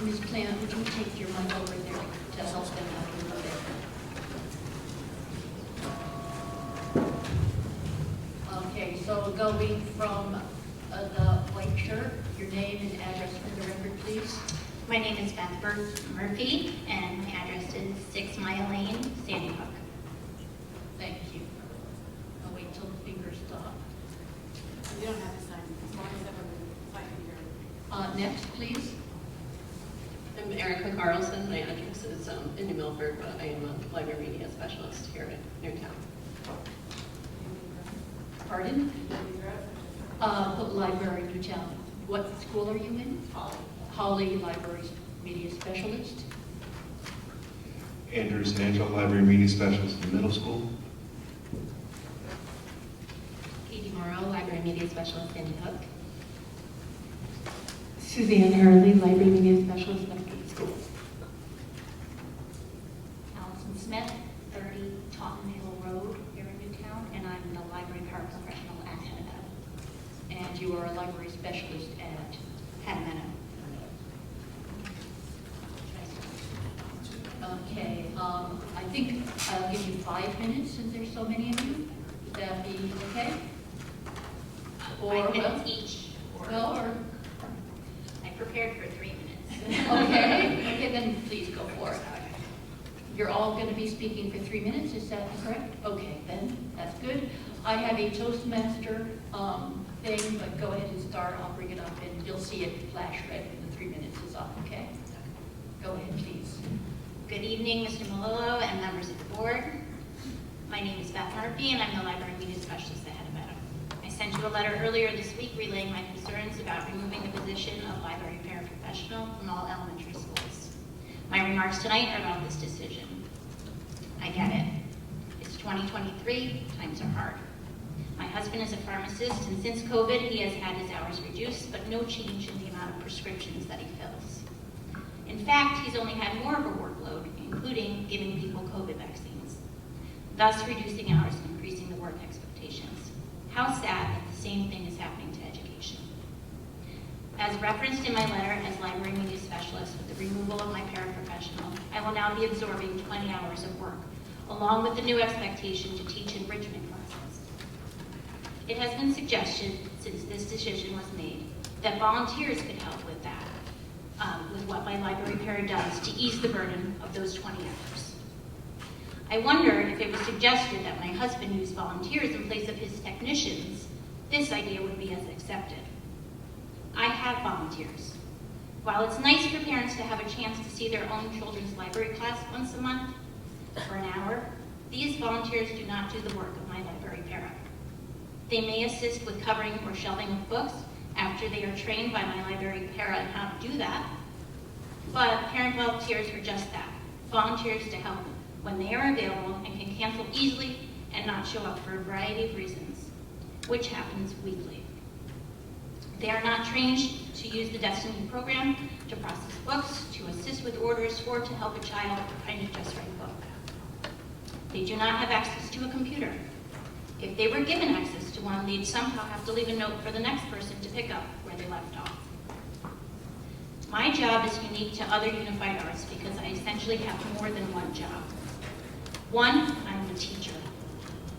Ms. Plant, would you take your mic over there to help them out a little bit? Okay, so going from the white shirt, your name and address for the record, please. My name is Beth Murphy, and my address is 6 Mile Lane, Sandy Hook. Thank you. I'll wait till the fingers stop. You don't have to sign, as long as everyone signs here. Next, please. I'm Erica Carlson. My address is in New Milford, but I am a library media specialist here at Newtown. Pardon? Library, Newtown. What school are you in? Holly Library Media Specialist. Andrew Sancho, Library Media Specialist in middle school. Katie Morrow, Library Media Specialist, Sandy Hook. Suzanne Hurley, Library Media Specialist, Lefkey School. Allison Smith, 30 Taunton Hill Road here in Newtown, and I'm the library paraprofessional at Hennepin. And you are a library specialist at Hennepin. Okay, I think I'll give you 5 minutes since there's so many of you. Would that be okay? 5 minutes each. Well, or, I prepared for 3 minutes. okay, then please go for it. You're all going to be speaking for 3 minutes, is that correct? Okay, then, that's good. I have a Toastmaster thing, but go ahead and start. I'll bring it up, and you'll see it flash red when the 3 minutes is up, okay? Go ahead, please. Good evening, Mr. Malillo and members of the board. My name is Beth Murphy, and I'm the library media specialist at Hennepin. I sent you a letter earlier this week relaying my concerns about removing the position of library paraprofessional from all elementary schools. My remarks tonight are about this decision. I get it. It's 2023, times are hard. My husband is a pharmacist, and since COVID, he has had his hours reduced, but no change in the amount of prescriptions that he fills. In fact, he's only had more of a workload, including giving people COVID vaccines, thus reducing hours and increasing the work expectations. How sad that the same thing is happening to education. As referenced in my letter as library media specialist with the removal of my paraprofessional, I will now be absorbing 20 hours of work, along with the new expectation to teach enrichment classes. It has been suggested, since this decision was made, that volunteers could help with that, with what my library para does to ease the burden of those 20 hours. I wondered if it was suggested that my husband use volunteers in place of his technicians, this idea would be as accepted. I have volunteers. While it's nice for parents to have a chance to see their own children's library class once a month, for an hour, these volunteers do not do the work of my library para. They may assist with covering or shelving of books after they are trained by my library para on how to do that, but parent volunteers are just that, volunteers to help when they are available and can cancel easily and not show up for a variety of reasons, which happens weekly. They are not trained to use the Destiny program to process books, to assist with orders, or to help a child find a just right book. They do not have access to a computer. If they were given access to one, they'd somehow have to leave a note for the next person to pick up where they left off. My job is unique to other unified arts because I essentially have more than one job. One, I'm a teacher.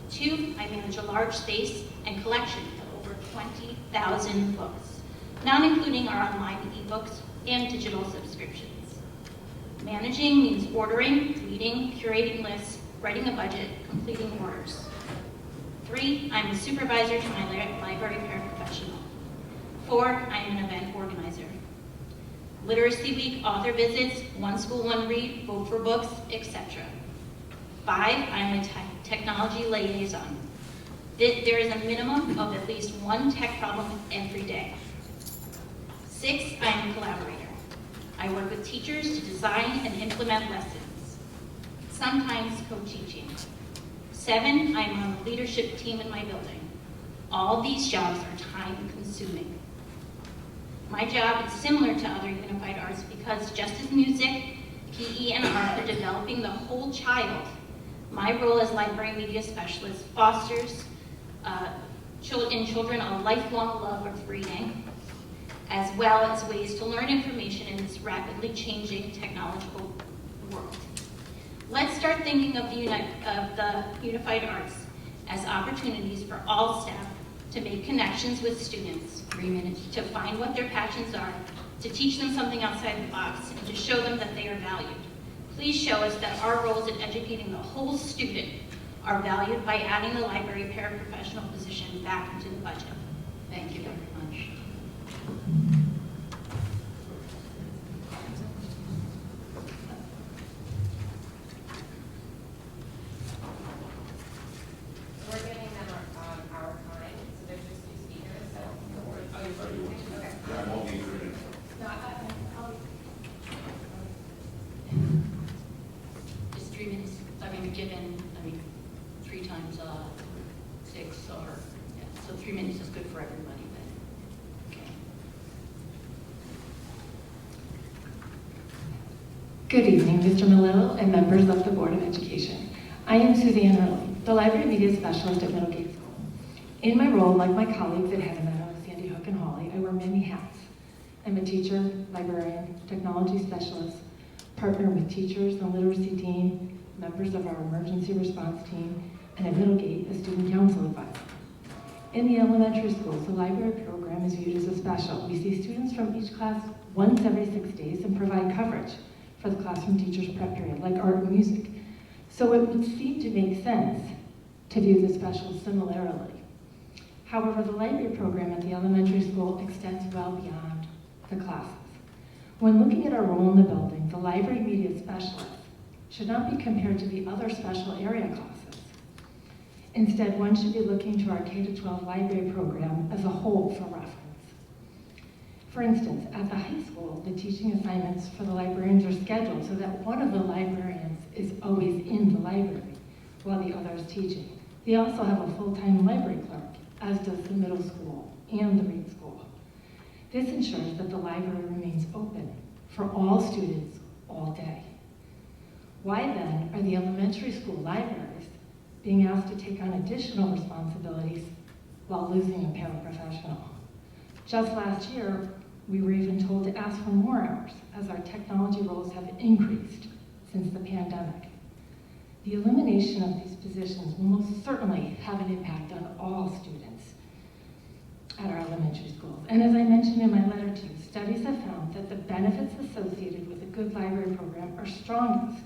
Two, I manage a large space and collection of over 20,000 books, not including our online ebooks and digital subscriptions. Managing means ordering, reading, curating lists, writing a budget, completing orders. Three, I'm a supervisor to my library paraprofessional. Four, I'm an event organizer. Literacy Week, author visits, One School, One Read, vote for books, etc. Five, I'm a technology liaison. There is a minimum of at least one tech problem every day. Six, I'm a collaborator. I work with teachers to design and implement lessons, sometimes co-teaching. Seven, I'm on the leadership team in my building. All these jobs are time-consuming. My job is similar to other unified arts because just as music, PE, and art are developing the whole child, my role as library media specialist fosters in children a lifelong love of reading, as well as ways to learn information in this rapidly changing technological world. Let's start thinking of the unified arts as opportunities for all staff to make connections with students, to find what their passions are, to teach them something outside the box, and to show them that they are valued. Please show us that our roles in educating the whole student are valued by adding the library paraprofessional position back into the budget. Thank you very much. We're giving them our time, so there's just two speakers, so. Okay. Yeah, I won't be here. No, I'll Just 3 minutes, given 3 times 6, or, yeah, so 3 minutes is good for everybody, but, okay. Good evening, Mr. Melillo and members of the Board of Education. I am Suzanne Early, the Library Media Specialist at Middlegate School. In my role, like my colleagues at Haddon Meadow, Sandy Hook, and Hawley, I wear many hats. I'm a teacher, librarian, technology specialist, partner with teachers, the literacy team, members of our emergency response team, and at Middlegate, a student council advisor. In the elementary schools, the library program is viewed as a special. We see students from each class once every 6 days and provide coverage for the classroom teacher's prep period, like art and music. So it would seem to make sense to view the special similarly. However, the library program at the elementary school extends well beyond the classes. When looking at our role in the building, the library media specialist should not be compared to the other special area classes. Instead, one should be looking to our K-12 library program as a whole for reference. For instance, at the high school, the teaching assignments for the librarians are scheduled so that one of the librarians is always in the library while the other is teaching. They also have a full-time library clerk, as does the middle school and the Reed School. This ensures that the library remains open for all students all day. Why then are the elementary school libraries being asked to take on additional responsibilities while losing a paraprofessional? Just last year, we were even told to ask for more hours as our technology roles have increased since the pandemic. The elimination of these positions will most certainly have an impact on all students at our elementary schools. And as I mentioned in my letter to you, studies have found that the benefits associated with a good library program are strongest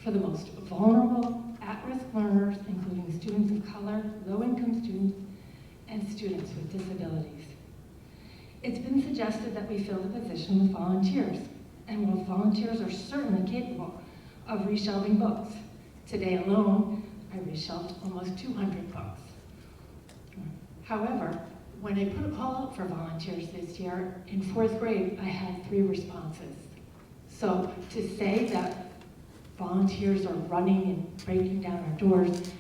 for the most vulnerable, at-risk learners, including students of color, low-income students, and students with disabilities. It's been suggested that we fill the position with volunteers, and while volunteers are certainly capable of reshelving books, today alone, I reshelved almost 200 books. However, when I put a call out for volunteers this year, in 4th grade, I had 3 responses. So to say that volunteers are running and breaking down our doors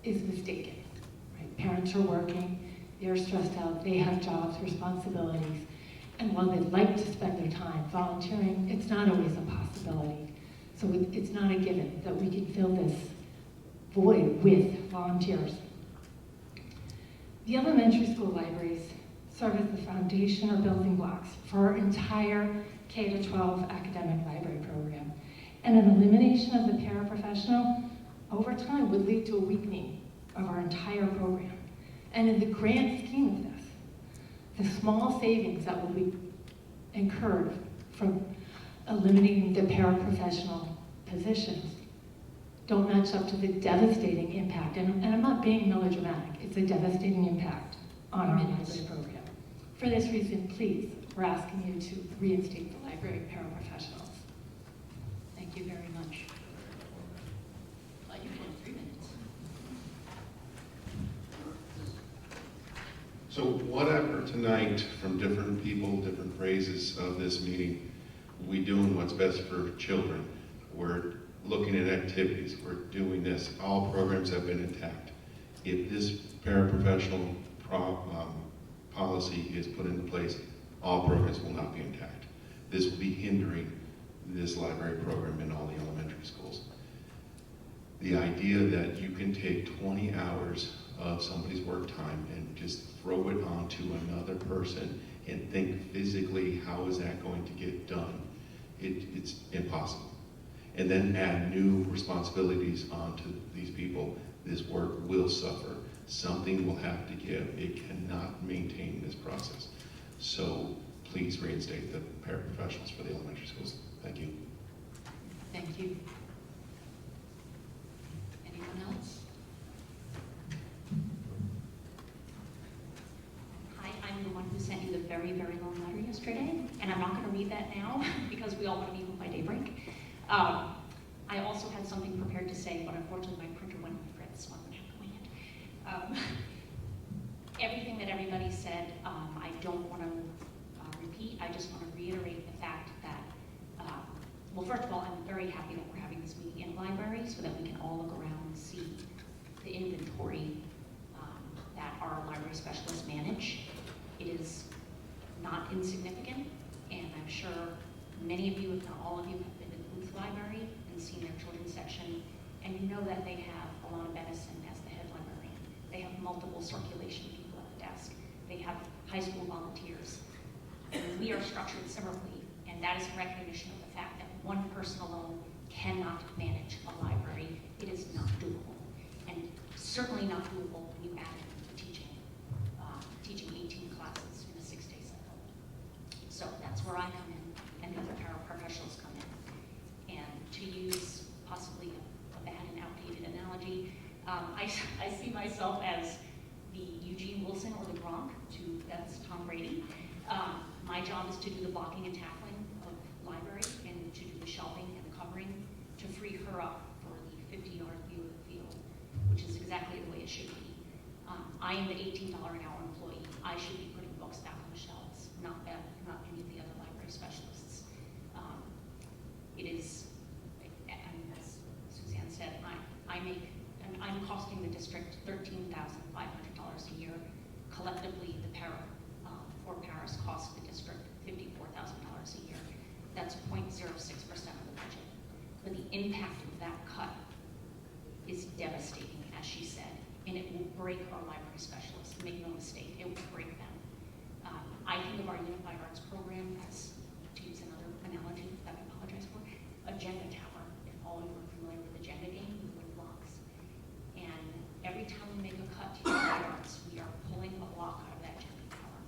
is mistaken. Right? Parents are working, they're stressed out, they have jobs, responsibilities, and while they'd like to spend their time volunteering, it's not always a possibility. So it's not a given that we can fill this void with volunteers. The elementary school libraries serve as the foundation or building blocks for our entire K-12 academic library program. And an elimination of the paraprofessional over time would lead to a weakening of our entire program. And in the grand scheme of this, the small savings that will be incurred from eliminating the paraprofessional positions don't match up to the devastating impact, and I'm not being melodramatic, it's a devastating impact on our library program. For this reason, please, we're asking you to reinstate the library paraprofessionals. Thank you very much. You have 3 minutes. So what I've heard tonight from different people, different phrases of this meeting, we doing what's best for children. We're looking at activities, we're doing this. All programs have been intact. If this paraprofessional policy is put into place, all programs will not be intact. This will be hindering this library program in all the elementary schools. The idea that you can take 20 hours of somebody's work time and just throw it onto another person and think physically, how is that going to get done? It's impossible. And then add new responsibilities onto these people, this work will suffer. Something will have to give. It cannot maintain this process. So please reinstate the paraprofessionals for the elementary schools. Thank you. Thank you. Anyone else? Hi, I'm the one who sent you the very, very long letter yesterday, and I'm not going to read that now because we all want to be home by daybreak. I also had something prepared to say, but unfortunately my printer went with Fred, so I'm going to have to wing it. Everything that everybody said, I don't want to repeat. I just want to reiterate the fact that, well, first of all, I'm very happy that we're having this meeting in library so that we can all look around and see the inventory that our library specialists manage. It is not insignificant, and I'm sure many of you, if not all of you, have been to the Booth Library and seen their children's section, and you know that they have Alana Benison as the head librarian. They have multiple circulation people at the desk. They have high school volunteers. And we are structured similarly, and that is a recognition of the fact that one person alone cannot manage a library. It is not doable, and certainly not doable when you add teaching 18 classes in a 6-day cycle. So that's where I come in, and the other paraprofessionals come in. And to use possibly a bad and outdated analogy, I see myself as the Eugene Wilson or the Gronk, that's Tom Brady. My job is to do the blocking and tackling of library and to do the shelving and the covering to free her up for the 50-yard view of the field, which is exactly the way it should be. I am the $18 an hour employee. I should be putting books back on the shelves, not any of the other library specialists. It is, and as Suzanne said, I'm costing the district $13,500 a year. Collectively, the 4 paras cost the district $54,000 a year. That's 0.06% of the budget. But the impact of that cut is devastating, as she said, and it will break our library specialists. Make no mistake, it will break them. I think of our Unified Arts program as, to use another analogy that I apologize for, a Jenga tower. If all of you are familiar with the Jenga game, we win blocks. And every time we make a cut to Unified Arts, we are pulling a block out of that Jenga tower.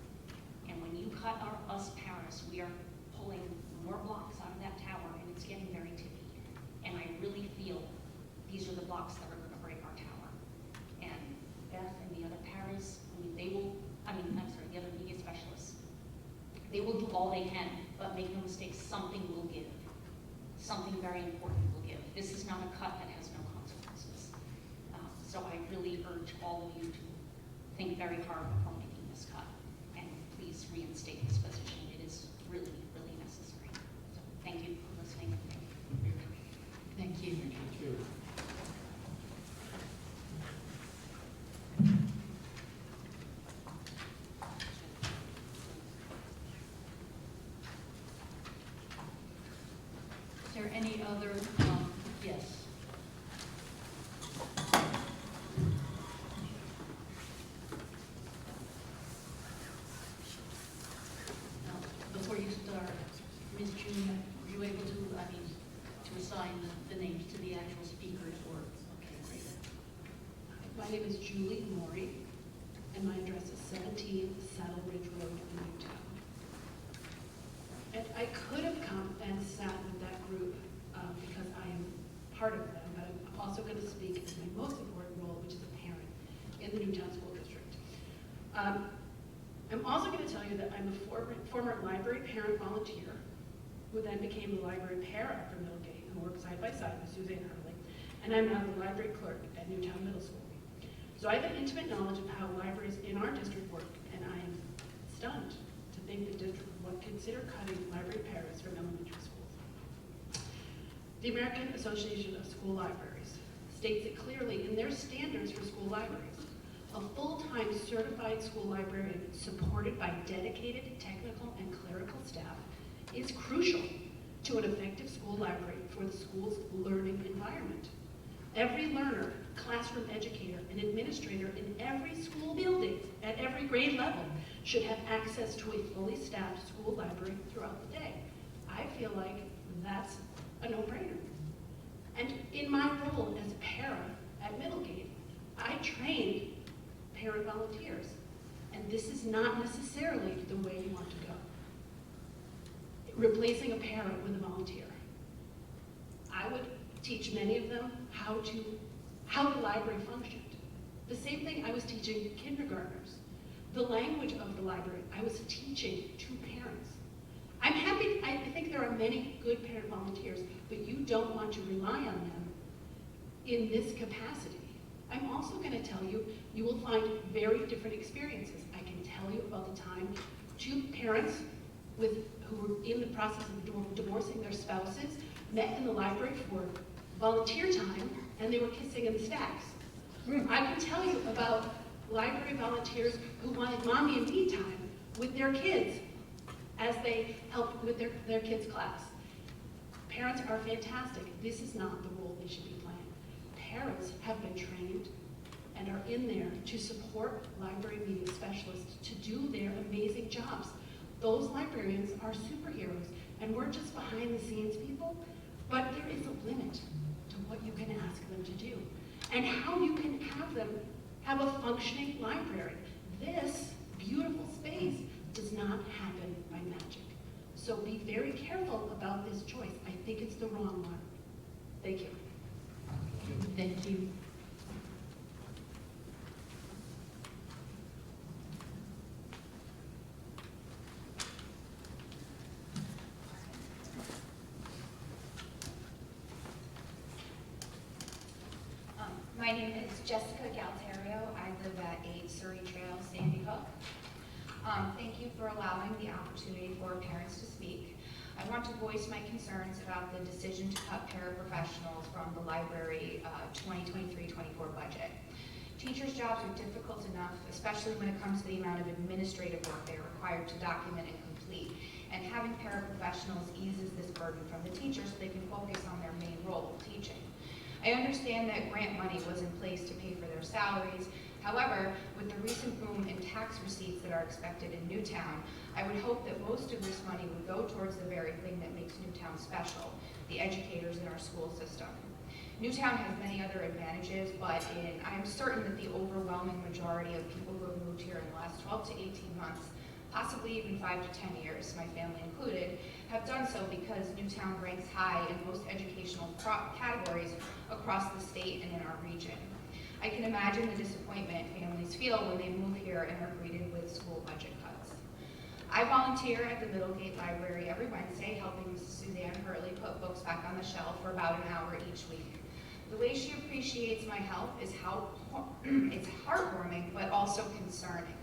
And when you cut us paras, we are pulling more blocks out of that tower, and it's getting very tippy. And I really feel these are the blocks that are going to break our tower. And Beth and the other paras, the other media specialists, they will do all they can, but make no mistake, something will give. Something very important will give. This is not a cut that has no consequences. So I really urge all of you to think very hard before making this cut. And please reinstate this position. It is really, really necessary. So thank you for listening. Thank you. Thank you. Is there any other, yes? Before you start, Ms. June, were you able to, to assign the names to the actual speakers or? Okay, great. My name is Julie Maury, and my address is 17 Saddle Ridge Road in Newtown. And I could have come and sat with that group because I am part of them, but I'm also going to speak in my most important role, which is a parent in the Newtown School District. I'm also going to tell you that I'm a former library parent volunteer who then became the library para for Middlegate, who worked side by side with Suzanne Hurley, and I'm now the library clerk at Newtown Middle School. So I have an intimate knowledge of how libraries in our district work, and I am stunned to think the district would consider cutting library paras from elementary schools. The American Association of School Libraries states it clearly in their standards for school libraries. A full-time certified school librarian supported by dedicated technical and clerical staff is crucial to an effective school library for the school's learning environment. Every learner, classroom educator, and administrator in every school building at every grade level should have access to a fully staffed school library throughout the day. I feel like that's a no-brainer. And in my role as para at Middlegate, I trained parent volunteers, and this is not necessarily the way you want to go. Replacing a parent with a volunteer. I would teach many of them how the library functioned. The same thing I was teaching kindergartners. The language of the library I was teaching to parents. I'm happy, I think there are many good parent volunteers, but you don't want to rely on them in this capacity. I'm also going to tell you, you will find very different experiences. I can tell you about the time two parents who were in the process of divorcing their spouses met in the library for volunteer time, and they were kissing in the stacks. I can tell you about library volunteers who wanted mommy and me time with their kids as they helped with their kids' class. Parents are fantastic. This is not the role they should be playing. Parents have been trained and are in there to support library media specialists to do their amazing jobs. Those librarians are superheroes, and we're just behind the scenes people, but there is a limit to what you can ask them to do and how you can have them have a functioning library. This beautiful space does not happen by magic. So be very careful about this choice. I think it's the wrong one. Thank you. Thank you. My name is Jessica Galterio. I live at 8 Surrey Trail, Sandy Hook. Thank you for allowing the opportunity for parents to speak. I want to voice my concerns about the decision to cut paraprofessionals from the library 2023-24 budget. Teachers' jobs are difficult enough, especially when it comes to the amount of administrative work they are required to document and complete. and having paraprofessionals eases this burden from the teachers so they can focus on their main role of teaching. I understand that grant money was in place to pay for their salaries. However, with the recent boom in tax receipts that are expected in Newtown, I would hope that most of this money would go towards the very thing that makes Newtown special, the educators in our school system. Newtown has many other advantages, but I'm certain that the overwhelming majority of people who have moved here in the last 12 to 18 months, possibly even 5 to 10 years, my family included, have done so because Newtown ranks high in most educational categories across the state and in our region. I can imagine the disappointment families feel when they move here and are greeted with school budget cuts. I volunteer at the Middlegate Library every Wednesday, helping Mrs. Suzanne Hurley put books back on the shelf for about an hour each week. The way she appreciates my help is how it's heartwarming, but also concerning.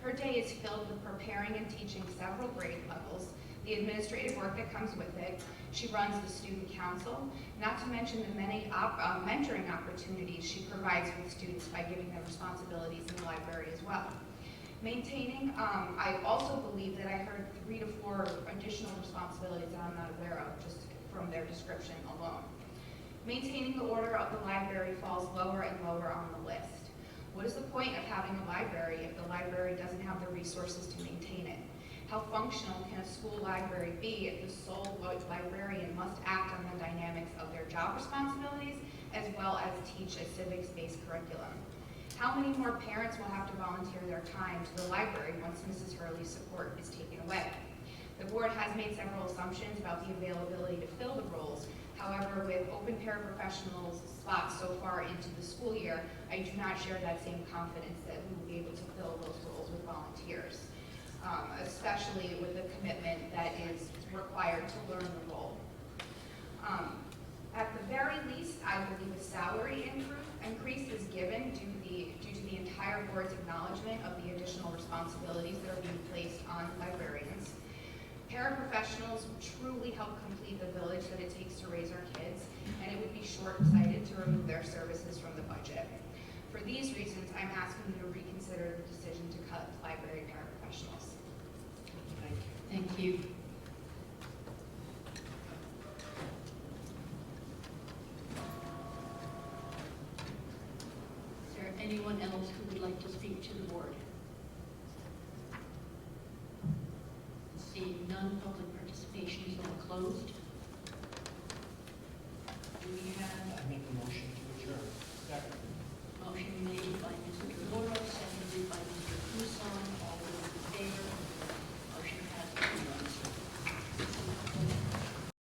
Her day is filled with preparing and teaching several grade levels, the administrative work that comes with it. She runs the student council, not to mention the many mentoring opportunities she provides with students by giving them responsibilities in the library as well. Maintaining, I also believe that I heard 3 to 4 additional responsibilities that I'm not aware of just from their description alone. Maintaining the order of the library falls lower and lower on the list. What is the point of having a library if the library doesn't have the resources to maintain it? How functional can a school library be if the sole librarian must act on the dynamics of their job responsibilities as well as teach a civics-based curriculum? How many more parents will have to volunteer their time to the library once Mrs. Hurley's support is taken away? The board has made several assumptions about the availability to fill the roles. However, with open paraprofessionals spots so far into the school year, I do not share that same confidence that we will be able to fill those roles with volunteers, especially with the commitment that is required to learn the role. At the very least, I believe a salary increase is given due to the entire board's acknowledgement of the additional responsibilities that are being placed on librarians. Paraprofessionals truly help complete the village that it takes to raise our kids, and it would be short-sighted to remove their services from the budget. For these reasons, I'm asking you to reconsider the decision to cut library paraprofessionals. Thank you. Is there anyone else who would like to speak to the board? Seeing none, public participation is now closed.